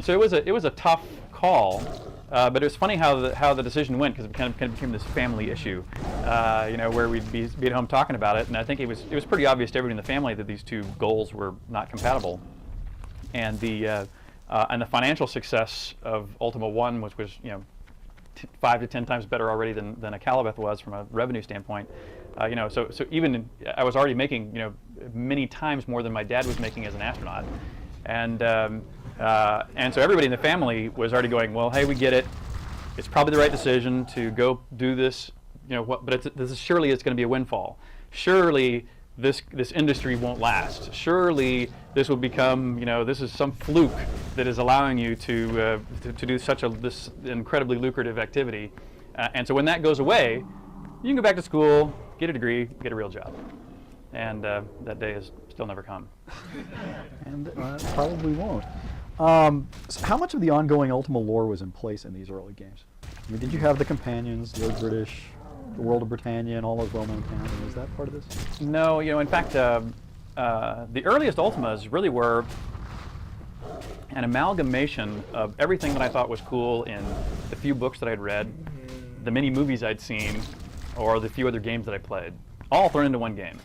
so it was a tough call. But it was funny how the decision went, because it kind of became this family issue, you know, where we'd be at home talking about it, and I think it was pretty obvious to everybody in the family that these two goals were not compatible, and the financial success of Ultima 1, which was, you know, 5 to 10 times better already than Akalabeth was from a revenue standpoint, you know, so even I was already making, you know, many times more than my dad was making as an astronaut, and so everybody in the family was already going, well, hey, we get it. It's probably the right decision to go do this, you know, but surely it's going to be a windfall. Surely this industry won't last. Surely this will become, you know, this is some fluke that is allowing you to do this incredibly lucrative activity. And so when that goes away, you can go back to school, get a degree, get a real job. And that day has still never come. And probably won't. So how much of the ongoing Ultima lore was in place in these early games? I mean, did you have the companions, the British, the World of Britannia, and all those well-known towns? Was that part of this? No, you know, in fact, the earliest Ultimas really were an amalgamation of everything that I thought was cool in the few books that I'd read, the many movies I'd seen, or the few other games that I played, all thrown into one game.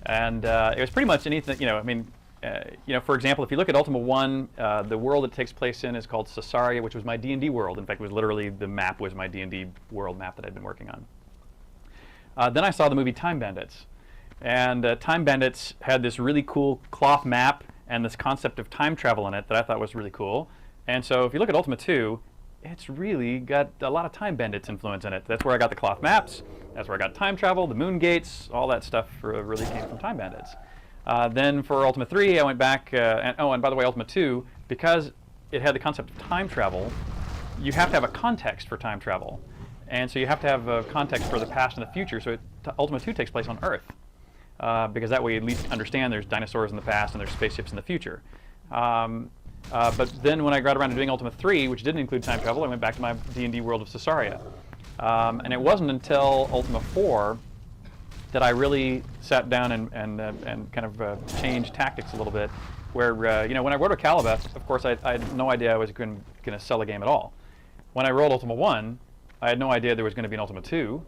And it was pretty much anything, you know, I mean, you know, for example, if you look at Ultima 1, the world it takes place in is called Caesarea, which was my D&D world. In fact, it was literally, the map was my D&D world map that I'd been working on. Then I saw the movie Time Bandits. And Time Bandits had this really cool cloth map and this concept of time travel in it that I thought was really cool. And so if you look at Ultima 2, it's really got a lot of Time Bandits influence in it. That's where I got the cloth maps, that's where I got time travel, the moon gates, all that stuff really came from Time Bandits. Then for Ultima 3, I went back, and by the way, Ultima 2, because it had the concept of time travel, you have to have a context for time travel. And so you have to have a context for the past and the future, so Ultima 2 takes place on Earth. Because that way you at least understand there's dinosaurs in the past and there's spaceships in the future. But then when I got around to doing Ultima 3, which didn't include time travel, I went back to my D&D world of Caesarea. And it wasn't until Ultima 4 that I really sat down and kind of changed tactics a little bit, where, you know, when I wrote Akalabeth, of course, I had no idea I was going to sell a game at all. When I wrote Ultima 1, I had no idea there was going to be an Ultima 2.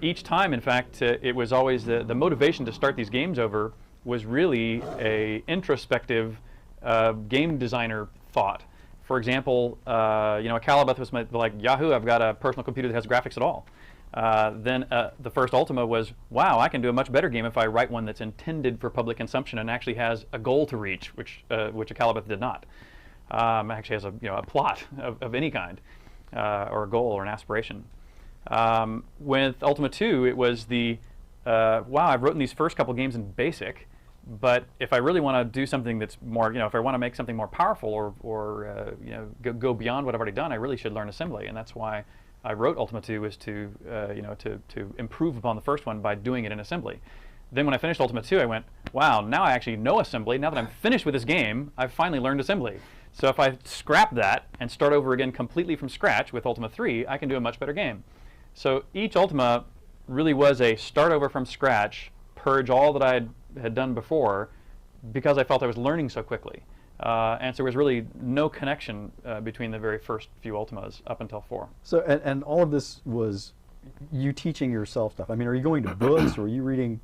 Each time, in fact, it was always the motivation to start these games over was really a introspective game designer thought. For example, you know, Akalabeth was like, Yahoo, I've got a personal computer that has graphics at all. Then the first Ultima was, wow, I can do a much better game if I write one that's intended for public consumption and actually has a goal to reach, which Akalabeth did not. Actually has a plot of any kind, or a goal or an aspiration. With Ultima 2, it was wow, I've written these first couple games in BASIC, but if I really want to do something that's more, if I want to make something more powerful or go beyond what I've already done, I really should learn assembly, and that's why I wrote Ultima 2 was to improve upon the first one by doing it in assembly. Then when I finished Ultima 2, I went, wow, now I actually know assembly. Now that I'm finished with this game, I've finally learned assembly. So if I scrap that and start over again completely from scratch with Ultima 3, I can do a much better game. So each Ultima really was a start over from scratch, purge all that I had done before, because I felt I was learning so quickly. And so there was really no connection between the very first few Ultimas up until 4. So, and all of this was you teaching yourself stuff. I mean, are you going to books, or are you reading,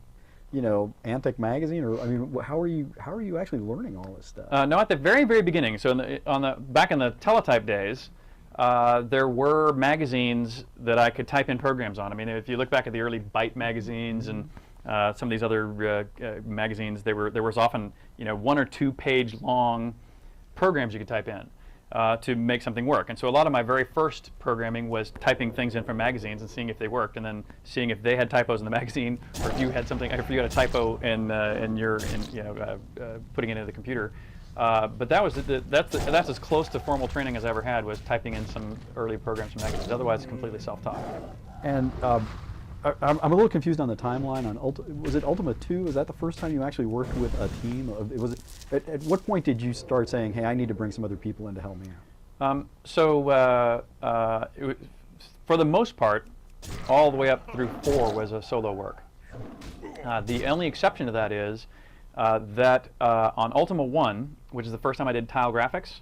Antic magazine, or I mean, how are you actually learning all this stuff? No, at the very, very beginning. So back in the teletype days, there were magazines that I could type in programs on. I mean, if you look back at the early Byte magazines and some of these other magazines, there was often 1 or 2 page long programs you could type in to make something work. And so a lot of my very first programming was typing things in from magazines and seeing if they worked, and then seeing if they had typos in the magazine, or if you had a typo in putting it into the computer. But that's as close to formal training as I ever had, was typing in some early programs from magazines. Otherwise, completely self-taught. And I'm a little confused on the timeline. Was it Ultima 2? Was that the first time you actually worked with a team? At what point did you start saying, hey, I need to bring some other people in to help me out? For the most part, all the way up through 4 was a solo work. The only exception to that is that on Ultima 1, which is the first time I did tile graphics,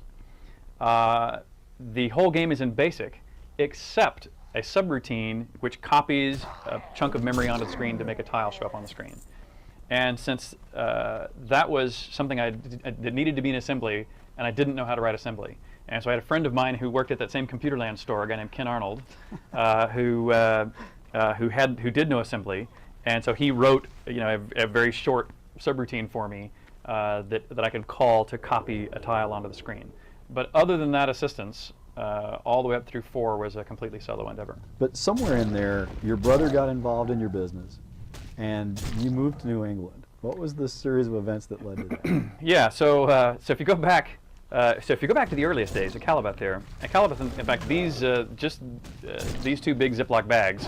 the whole game is in BASIC, except a subroutine which copies a chunk of memory onto the screen to make a tile show up on the screen. And since that was something that needed to be in assembly, and I didn't know how to write assembly, and so I had a friend of mine who worked at that same Computerland store, a guy named Ken Arnold, who did know assembly, and so he wrote a very short subroutine for me that I could call to copy a tile onto the screen. But other than that assistance, all the way up through 4 was a completely solo endeavor. But somewhere in there, your brother got involved in your business, and you moved to New England. What was the series of events that led to that? Yeah, so if you go back, to the earliest days, Calibut there, Calibut, in fact, these two big Ziploc bags,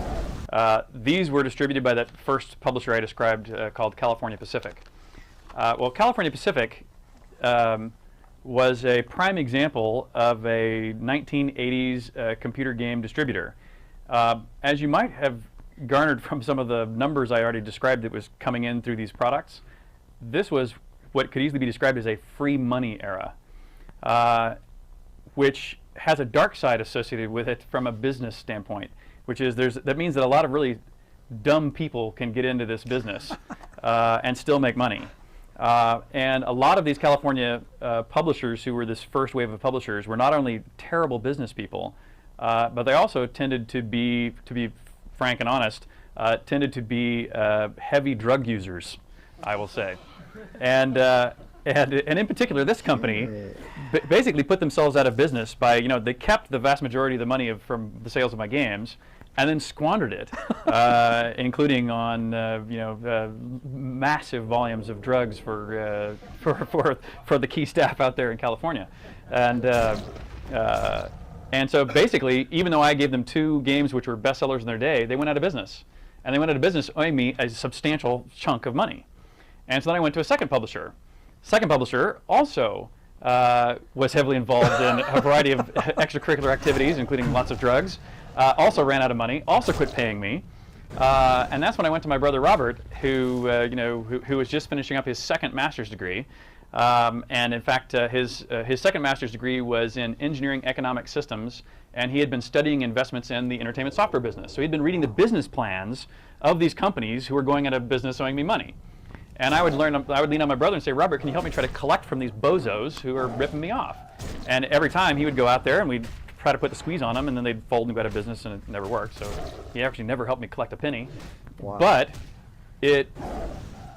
these were distributed by that first publisher I described called California Pacific. Well, California Pacific was a prime example of a 1980s computer game distributor. As you might have garnered from some of the numbers I already described that was coming in through these products, this was what could easily be described as a free money era, which has a dark side associated with it from a business standpoint, which is that means that a lot of really dumb people can get into this business and still make money. And a lot of these California publishers who were this first wave of publishers were not only terrible business people, but they also tended to be frank and honest, tended to be heavy drug users, I will say. And in particular, this company basically put themselves out of business by, they kept the vast majority of the money from the sales of my games, and then squandered it, including on massive volumes of drugs for the key staff out there in California, and so basically, even though I gave them 2 games which were bestsellers in their day, they went out of business, and they went out of business owing me a substantial chunk of money. And so then I went to a second publisher. Second publisher also was heavily involved in a variety of extracurricular activities, including lots of drugs. Also ran out of money, also quit paying me, and that's when I went to my brother Robert, who was just finishing up his second master's degree, and in fact his second master's degree was in engineering economic systems, and he had been studying investments in the entertainment software business. So he'd been reading the business plans of these companies who were going out of business owing me money, and I would lean on my brother and say, Robert, can you help me try to collect from these bozos who are ripping me off? And every time he would go out there and we'd try to put the squeeze on them, and then they'd fold and go out of business, and it never worked. So he actually never helped me collect a penny. Wow. But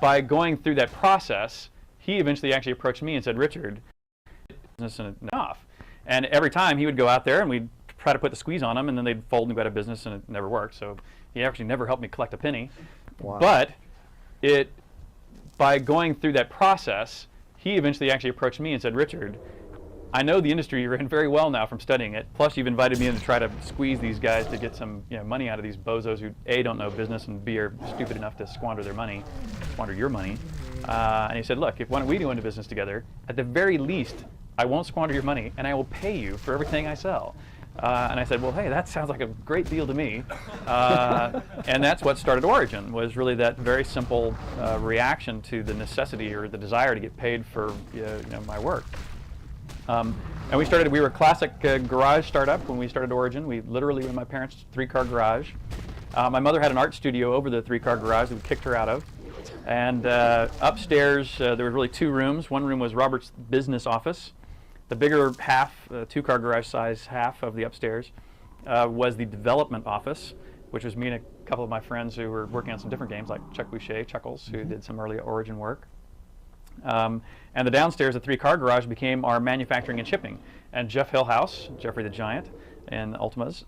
by going through that process, he eventually actually approached me and said, Richard, business and off. And every time he would go out there and we'd try to put the squeeze on them, and then they'd fold and go out of business, and it never worked. So he actually never helped me collect a penny. Wow. But by going through that process, he eventually actually approached me and said, Richard, I know the industry you're in very well now from studying it. Plus, you've invited me in to try to squeeze these guys to get some money out of these bozos who A, don't know business, and B, are stupid enough to squander their money, squander your money. And he said, look, why don't we go into business together? At the very least, I won't squander your money, and I will pay you for everything I sell. And I said, well, hey, that sounds like a great deal to me. And that's what started Origin, was really that very simple reaction to the necessity or the desire to get paid for my work. And we were a classic garage startup when we started Origin. We literally were in my parents' 3-car garage. My mother had an art studio over the 3-car garage that we kicked her out of. And upstairs, there were really 2 rooms. One room was Robert's business office. The bigger half, 2-car garage size half of the upstairs, was the development office, which was me and a couple of my friends who were working on some different games, like Chuck Boucher, Chuckles, who did some early Origin work. And the downstairs, the 3-car garage, became our manufacturing and shipping. And Jeff Hillhouse, Jeffrey the Giant, in Ultimas,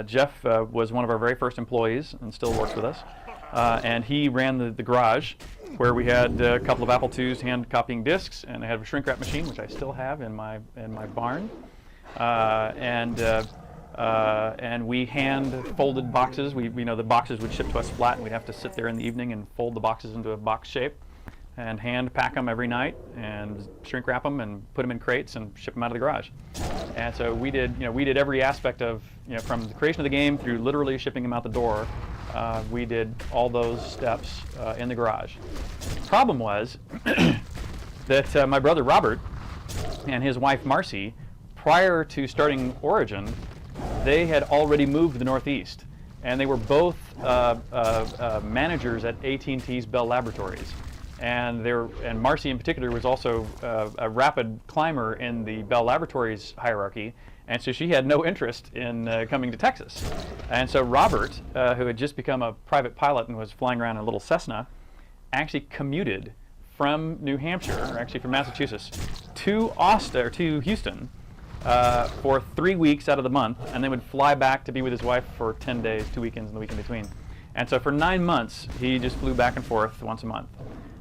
Jeff was one of our very first employees and still works with us. And he ran the garage, where we had a couple of Apple IIs hand copying discs, and I had a shrink wrap machine, which I still have in my barn. and we hand folded boxes. The boxes would ship to us flat, and we'd have to sit there in the evening and fold the boxes into a box shape, and hand pack them every night, and shrink wrap them, and put them in crates, and ship them out of the garage. And so we did every aspect of, from the creation of the game through literally shipping them out the door. We did all those steps in the garage. Problem was that my brother Robert and his wife Marcy, prior to starting Origin, they had already moved to the Northeast, and they were both managers at AT&T's Bell Laboratories. And Marcy in particular was also a rapid climber in the Bell Laboratories hierarchy, and so she had no interest in coming to Texas. And so Robert, who had just become a private pilot and was flying around in a little Cessna, actually commuted from New Hampshire, or actually from Massachusetts, to Houston for 3 weeks out of the month, and then would fly back to be with his wife for 10 days, 2 weekends, and the week in between. And so for 9 months, he just flew back and forth once a month.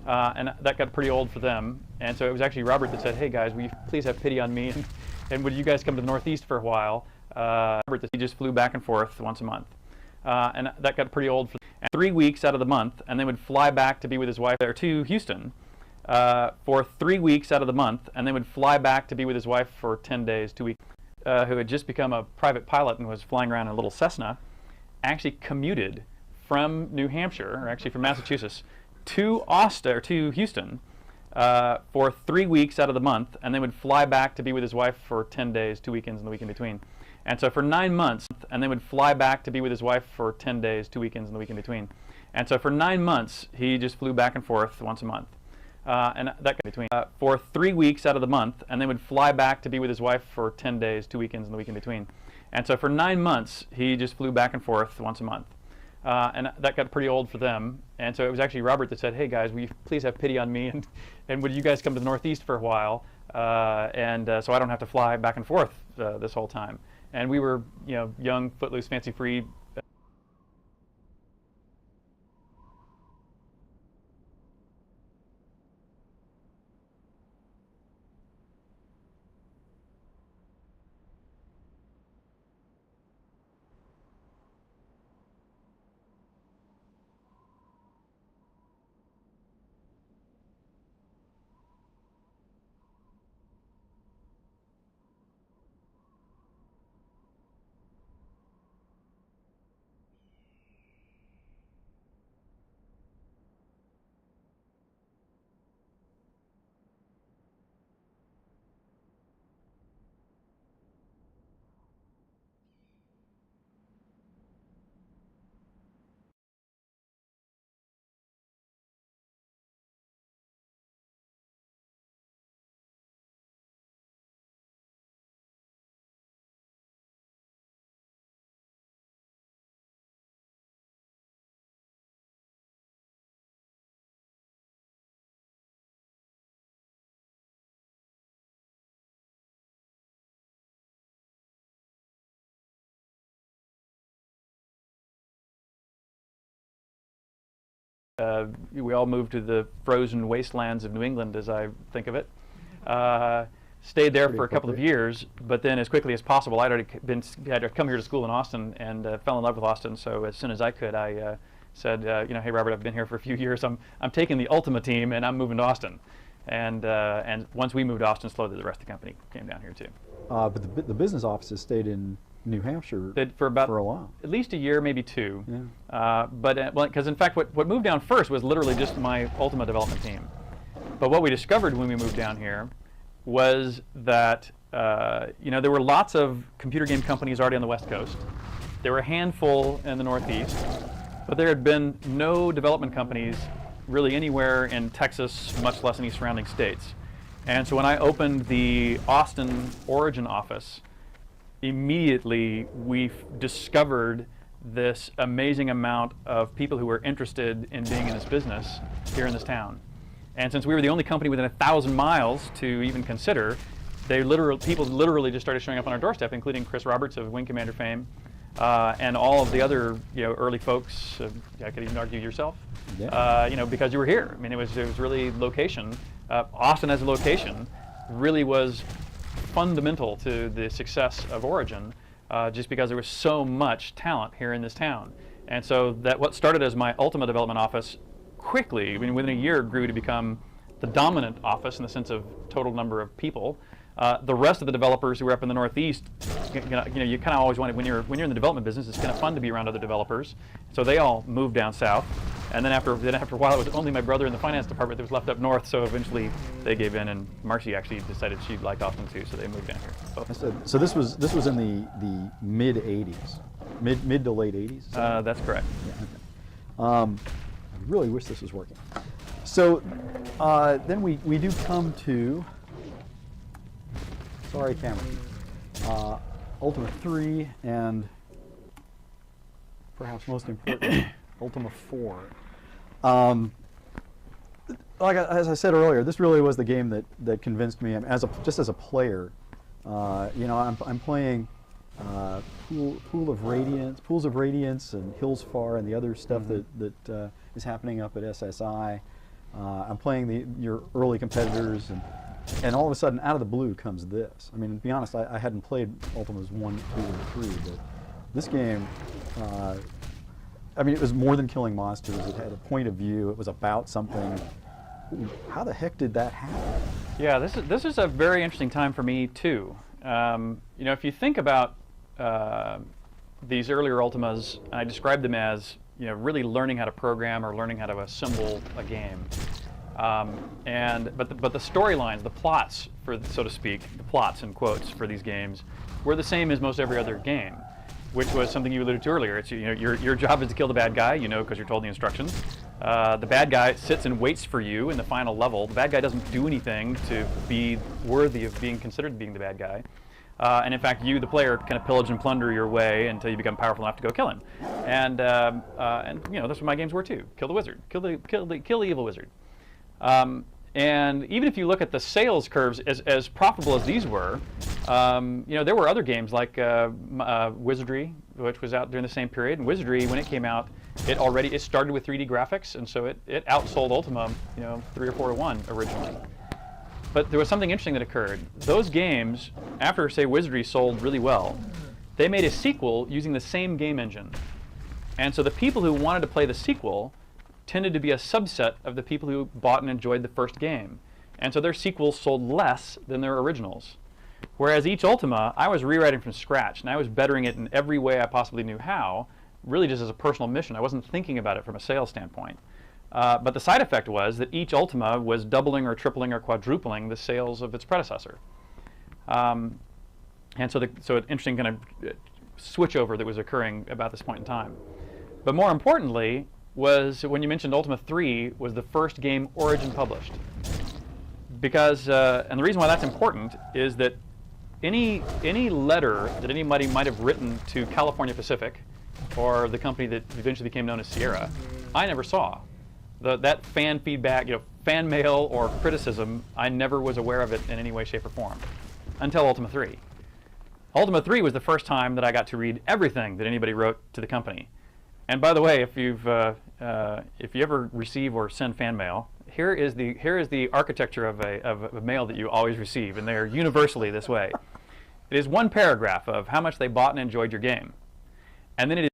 And that got pretty old for them. And so it was actually Robert that said, "Hey guys, will you please have pity on me, and would you guys come to the Northeast for a while?" Robert, he just flew back and forth once a month. And that got pretty old for 3 weeks out of the month, and then would fly back to be with his wife there to Houston for 3 weeks out of the month, and then would fly back to be with his wife for 10 days, 2 weeks. Who had just become a private pilot and was flying around in a little Cessna, actually commuted from New Hampshire, or actually from Massachusetts, to Houston for 3 weeks out of the month, and then would fly back to be with his wife for 10 days, 2 weekends, and the week in between. And so for 9 months, and then would fly back to be with his wife for 10 days, 2 weekends, and the week in between. And so for 9 months, he just flew back and forth once a month. And that got between for 3 weeks out of the month, and then would fly back to be with his wife for 10 days, 2 weekends, and the week in between. And so for 9 months, he just flew back and forth once a month. And that got pretty old for them. And so it was actually Robert that said, "Hey guys, will you please have pity on me, and would you guys come to the Northeast for a while, so I don't have to fly back and forth this whole time." And we were, young, footloose, fancy-free. We all moved to the frozen wastelands of New England, as I think of it. Stayed there for a couple of years, but then as quickly as possible, I'd already had come here to school in Austin and fell in love with Austin. So as soon as I could, I said, "Hey Robert, I've been here for a few years. I'm taking the Ultima team and I'm moving to Austin." And once we moved to Austin, slowly the rest of the company came down here too. But the business offices stayed in New Hampshire for a while. At least a year, maybe two. Yeah. Because in fact, what moved down first was literally just my Ultima development team. But what we discovered when we moved down here was that there were lots of computer game companies already on the West Coast. There were a handful in the Northeast, but there had been no development companies really anywhere in Texas, much less any surrounding states. And so when I opened the Austin Origin office, immediately we discovered this amazing amount of people who were interested in being in this business here in this town. And since we were the only company within 1,000 miles to even consider, people literally just started showing up on our doorstep, including Chris Roberts of Wing Commander fame, and all of the other early folks. I could even argue yourself, because you were here. I mean, it was really location. Austin as a location really was fundamental to the success of Origin, just because there was so much talent here in this town. And so that what started as my Ultima development office quickly, I mean, within a year, grew to become the dominant office in the sense of total number of people. The rest of the developers who were up in the Northeast, you kind of always want when you're in the development business, it's kind of fun to be around other developers. So they all moved down south, and then after a while, it was only my brother in the finance department that was left up north. So eventually, they gave in, and Marcy actually decided she liked Austin too, so they moved down here. So this was in the mid '80s, mid to late '80s. That's correct. Yeah, okay. I really wish this was working. So then we do come to. Sorry, camera. Ultima 3 and perhaps most important, Ultima 4. As I said earlier, this really was the game that convinced me. Just as a player, I'm playing Pools of Radiance, and Hills Far, and the other stuff that is happening up at SSI. I'm playing your early competitors, and all of a sudden, out of the blue comes this. I mean, to be honest, I hadn't played Ultimas 1, 2, and 3, but this game, it was more than killing monsters. It had a point of view. It was about something. How the heck did that happen? Yeah, this is a very interesting time for me too. If you think about these earlier Ultimas, I describe them as really learning how to program or learning how to assemble a game. But the storylines, the plots, so to speak, the plots in quotes for these games, were the same as most every other game, which was something you alluded to earlier. It's your job is to kill the bad guy, because you're told the instructions. The bad guy sits and waits for you in the final level. The bad guy doesn't do anything to be worthy of being considered being the bad guy. And in fact, you, the player, kind of pillage and plunder your way until you become powerful enough to go kill him. And that's what my games were too. Kill the wizard. Kill the evil wizard. And even if you look at the sales curves, as profitable as these were, there were other games like Wizardry, which was out during the same period. And Wizardry, when it came out, it started with 3D graphics, and so it outsold Ultima, 3 or 4 to 1 originally. But there was something interesting that occurred. Those games, after say Wizardry sold really well, they made a sequel using the same game engine. And so the people who wanted to play the sequel tended to be a subset of the people who bought and enjoyed the first game. And so their sequels sold less than their originals. Whereas each Ultima, I was rewriting from scratch, and I was bettering it in every way I possibly knew how, really just as a personal mission. I wasn't thinking about it from a sales standpoint. But the side effect was that each Ultima was doubling or tripling or quadrupling the sales of its predecessor. And so an interesting kind of switchover that was occurring about this point in time. But more importantly, was when you mentioned Ultima 3 was the first game Origin published. Because, and the reason why that's important is that any letter that anybody might have written to California Pacific, or the company that eventually became known as Sierra, I never saw. That fan feedback, fan mail or criticism, I never was aware of it in any way, shape, or form until Ultima 3. Ultima 3 was the first time that I got to read everything that anybody wrote to the company. And by the way, if you ever receive or send fan mail, here is the architecture of a mail that you always receive, and they are universally this way. It is one paragraph of how much they bought and enjoyed your game, and then it is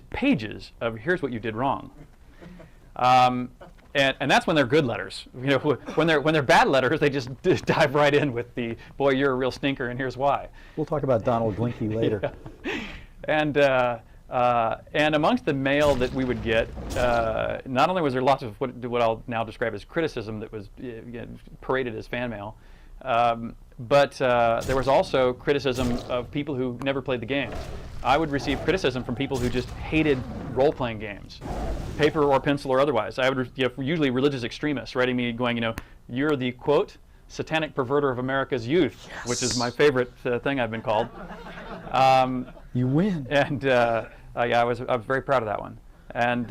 pages of here's what you did wrong. And that's when they're good letters. When they're bad letters, they just dive right in with the, boy, you're a real stinker, and here's why. We'll talk about Donald Glinky later. Yeah. And amongst the mail that we would get, not only was there lots of what I'll now describe as criticism that was paraded as fan mail, but there was also criticism of people who never played the games. I would receive criticism from people who just hated role-playing games, paper or pencil or otherwise. I would, usually religious extremists writing me going, you're the, quote, satanic perverter of America's youth, yes, which is my favorite thing I've been called. You win. And Yeah, I was very proud of that one. And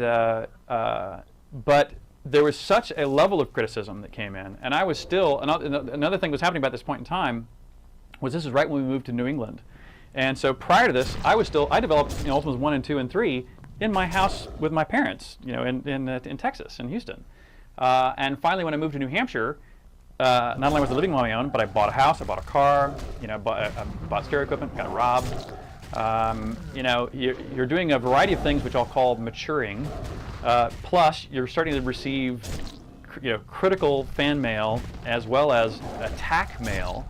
but there was such a level of criticism that came in, and I was still another thing that was happening about this point in time was this is right when we moved to New England, and so prior to this, I developed Ultimas 1 and 2 and 3 in my house with my parents, in Texas, in Houston, and finally when I moved to New Hampshire. Not only was I living on my own, but I bought a house, I bought a car, I bought stereo equipment, got robbed. You're doing a variety of things which I'll call maturing. Plus, you're starting to receive, critical fan mail as well as attack mail,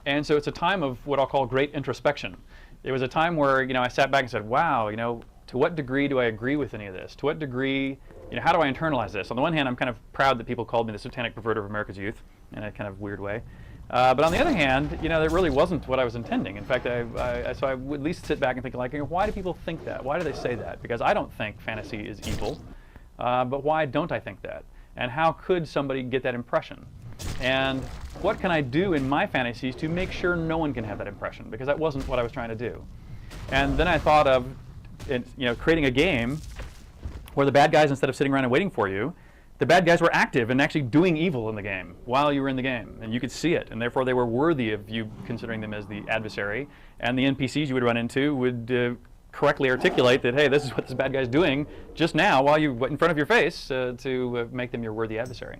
and so it's a time of what I'll call great introspection. It was a time where I sat back and said, "Wow, to what degree do I agree with any of this? To what degree, how do I internalize this?" On the one hand, I'm kind of proud that people called me the satanic perverter of America's youth in a kind of weird way. But on the other hand, that really wasn't what I was intending. In fact, so I would at least sit back and think, why do people think that? Why do they say that? Because I don't think fantasy is evil. But why don't I think that? And how could somebody get that impression? And what can I do in my fantasies to make sure no one can have that impression? Because that wasn't what I was trying to do. And then I thought of, creating a game where the bad guys, instead of sitting around and waiting for you, the bad guys were active and actually doing evil in the game while you were in the game, and you could see it, and therefore they were worthy of you considering them as the adversary, and the NPCs you would run into would correctly articulate that, hey, this is what this bad guy's doing just now while you in front of your face to make them your worthy adversary.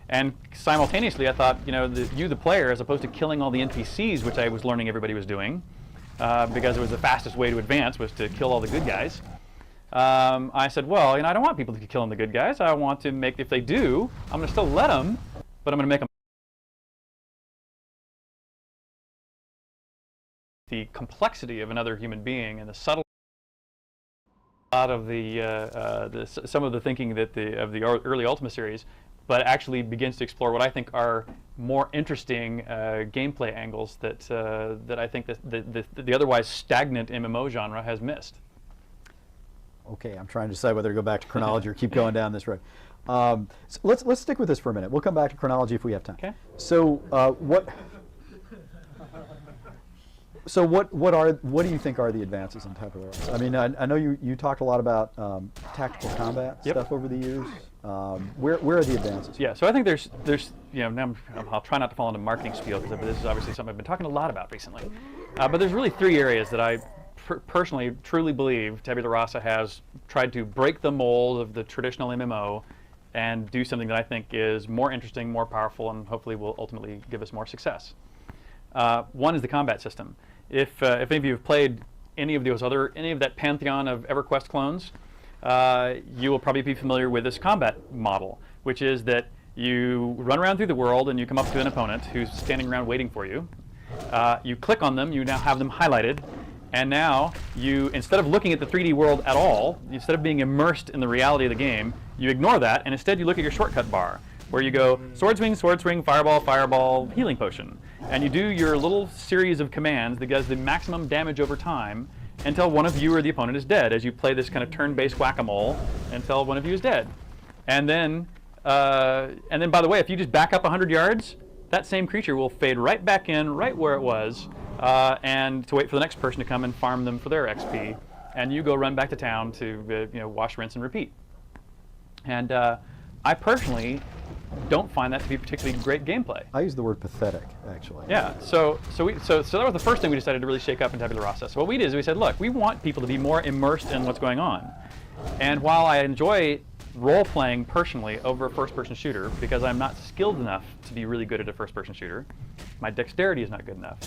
And simultaneously, I thought, you, the player, as opposed to killing all the NPCs, which I was learning everybody was doing, because it was the fastest way to advance was to kill all the good guys. I said, well, I don't want people to be killing the good guys. I want to make, if they do, I'm going to still let them, but I'm going to make them. The complexity of another human being and the subtle. A lot of some of the thinking that of the early Ultima series, but actually begins to explore what I think are more interesting gameplay angles that I think that the otherwise stagnant MMO genre has missed. Okay, I'm trying to decide whether to go back to chronology or keep going down this road. So let's stick with this for a minute. We'll come back to chronology if we have time. Okay. So what do you think are the advances in Tabula Rasa? I mean, I know you talked a lot about tactical combat stuff over the years. Where are the advances? Yeah, so I think there's now I'll try not to fall into marketing spiel because this is obviously something I've been talking a lot about recently. But there's really three areas that I personally truly believe Tabula Rasa has tried to break the mold of the traditional MMO and do something that I think is more interesting, more powerful, and hopefully will ultimately give us more success. One is the combat system. If any of you have played any of that pantheon of EverQuest clones, you will probably be familiar with this combat model, which is that you run around through the world and you come up to an opponent who's standing around waiting for you. You click on them, you now have them highlighted, and now you, instead of looking at the 3D world at all, instead of being immersed in the reality of the game, you ignore that, and instead you look at your shortcut bar, where you go sword swing, fireball, fireball, healing potion. And you do your little series of commands that does the maximum damage over time until one of you or the opponent is dead, as you play this kind of turn-based whack-a-mole until one of you is dead. And then, by the way, if you just back up 100 yards, that same creature will fade right back in, right where it was, and to wait for the next person to come and farm them for their XP. And you go run back to town to wash, rinse, and repeat. And I personally don't find that to be particularly great gameplay. I use the word pathetic, actually. Yeah, so that was the first thing we decided to really shake up in Tabula Rasa. So what we did is we said, look, we want people to be more immersed in what's going on. And while I enjoy role-playing personally over a first-person shooter, because I'm not skilled enough to be really good at a first-person shooter, my dexterity is not good enough.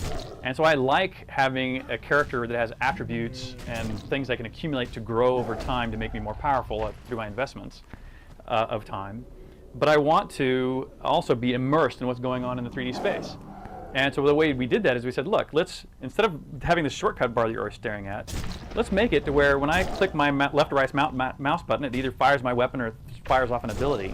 And so I like having a character that has attributes and things I can accumulate to grow over time to make me more powerful through my investments of time. But I want to also be immersed in what's going on in the 3D space. And so the way we did that is we said, look, instead of having the shortcut bar that you're staring at, let's make it to where when I click my left or right mouse button, it either fires my weapon or fires off an ability.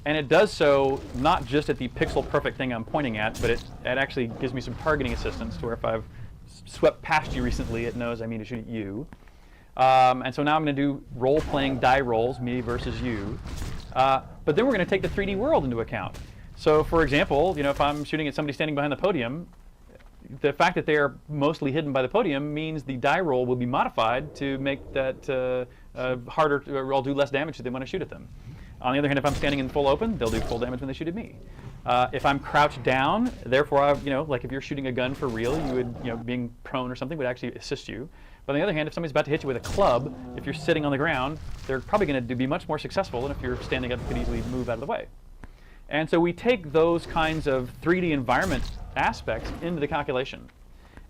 And it does so not just at the pixel perfect thing I'm pointing at, but it actually gives me some targeting assistance to where if I've swept past you recently, it knows I mean to shoot at you. And so now I'm going to do role-playing die rolls, me versus you. But then we're going to take the 3D world into account. So, for example, if I'm shooting at somebody standing behind the podium, the fact that they are mostly hidden by the podium means the die roll will be modified to make that harder, or I'll do less damage to them when I shoot at them. On the other hand, if I'm standing in full open, they'll do full damage when they shoot at me. If I'm crouched down, therefore, like if you're shooting a gun for real, you would, being prone or something would actually assist you. But on the other hand, if somebody's about to hit you with a club, if you're sitting on the ground, they're probably going to be much more successful than if you're standing up and could easily move out of the way. And so we take those kinds of 3D environment aspects into the calculation.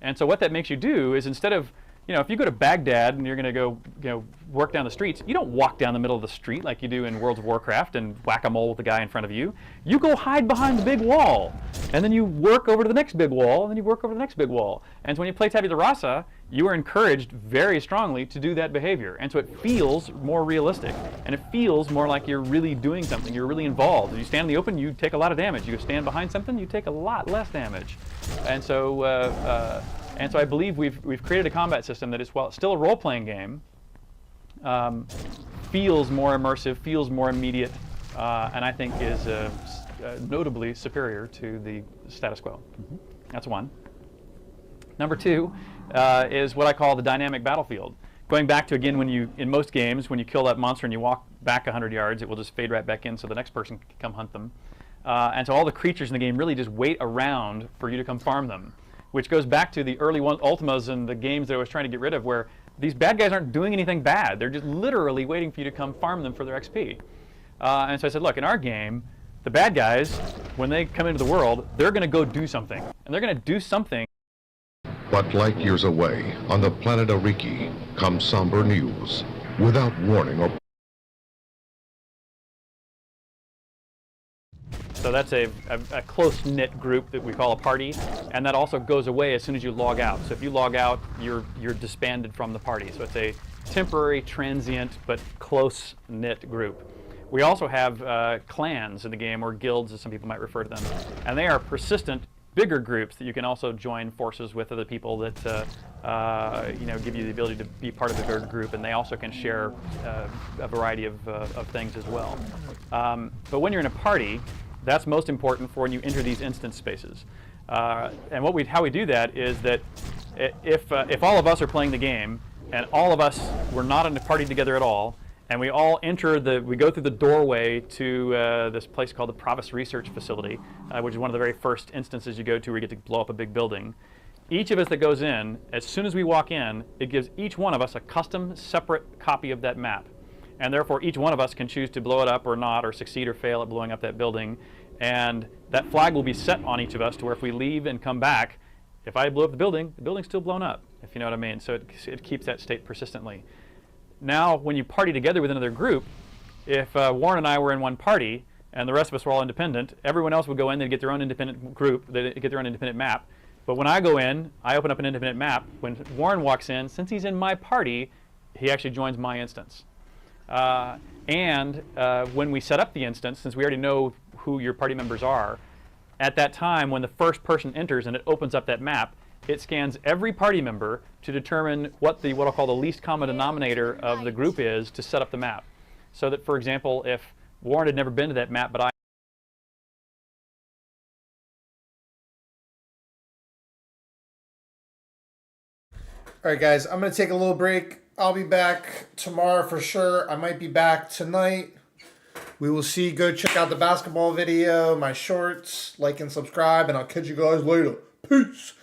And so what that makes you do is, instead of, if you go to Baghdad and you're going to go, work down the streets, you don't walk down the middle of the street like you do in World of Warcraft and whack-a-mole with the guy in front of you. You go hide behind the big wall, and then you work over to the next big wall, and then you work over to the next big wall. And so when you play Tabula Rasa, you are encouraged very strongly to do that behavior. And so it feels more realistic, and it feels more like you're really doing something, you're really involved. If you stand in the open, you take a lot of damage. You stand behind something, you take a lot less damage. And so I believe we've created a combat system that is, while it's still a role-playing game, feels more immersive, feels more immediate, and I think is notably superior to the status quo. That's one. Number two is what I call the dynamic battlefield. Going back to, again, in most games, when you kill that monster and you walk back 100 yards, it will just fade right back in so the next person can come hunt them. And so all the creatures in the game really just wait around for you to come farm them, which goes back to the early Ultimas and the games that I was trying to get rid of, where these bad guys aren't doing anything bad. They're just literally waiting for you to come farm them for their XP. And so I said, look, in our game, the bad guys, when they come into the world, they're going to go do something. And they're going to do something. But light years away, on the planet Ariki, comes somber news. Without warning or... So that's a close-knit group that we call a party, and that also goes away as soon as you log out. So if you log out, you're disbanded from the party. So it's a temporary, transient, but close-knit group. We also have clans in the game, or guilds, as some people might refer to them, and they are persistent, bigger groups that you can also join forces with other people that give you the ability to be part of a bigger group, and they also can share a variety of things as well. But when you're in a party, that's most important for when you enter these instance spaces. And how we do that is that if all of us are playing the game and all of us were not in a party together at all, and we all we go through the doorway to this place called the Provost Research Facility, which is one of the very first instances you go to where you get to blow up a big building. Each of us that goes in, as soon as we walk in, it gives each one of us a custom, separate copy of that map. And therefore, each one of us can choose to blow it up or not, or succeed or fail at blowing up that building. And that flag will be set on each of us to where if we leave and come back, if I blow up the building's still blown up, if you know what I mean. So it keeps that state persistently. Now, when you party together with another group, if Warren and I were in one party and the rest of us were all independent, everyone else would go in, they'd get their own independent group, they'd get their own independent map. But when I go in, I open up an independent map. When Warren walks in, since he's in my party, he actually joins my instance. When we set up the instance, since we already know who your party members are, at that time when the first person enters and it opens up that map, it scans every party member to determine what I'll call the least common denominator of the group is to set up the map. So that, for example, if Warren had never been to that map, but All right, guys, I'm going to take a little break. I'll be back tomorrow for sure. I might be back tonight. We will see. Go check out the basketball video, my shorts, like and subscribe, and I'll catch you guys later. Peace.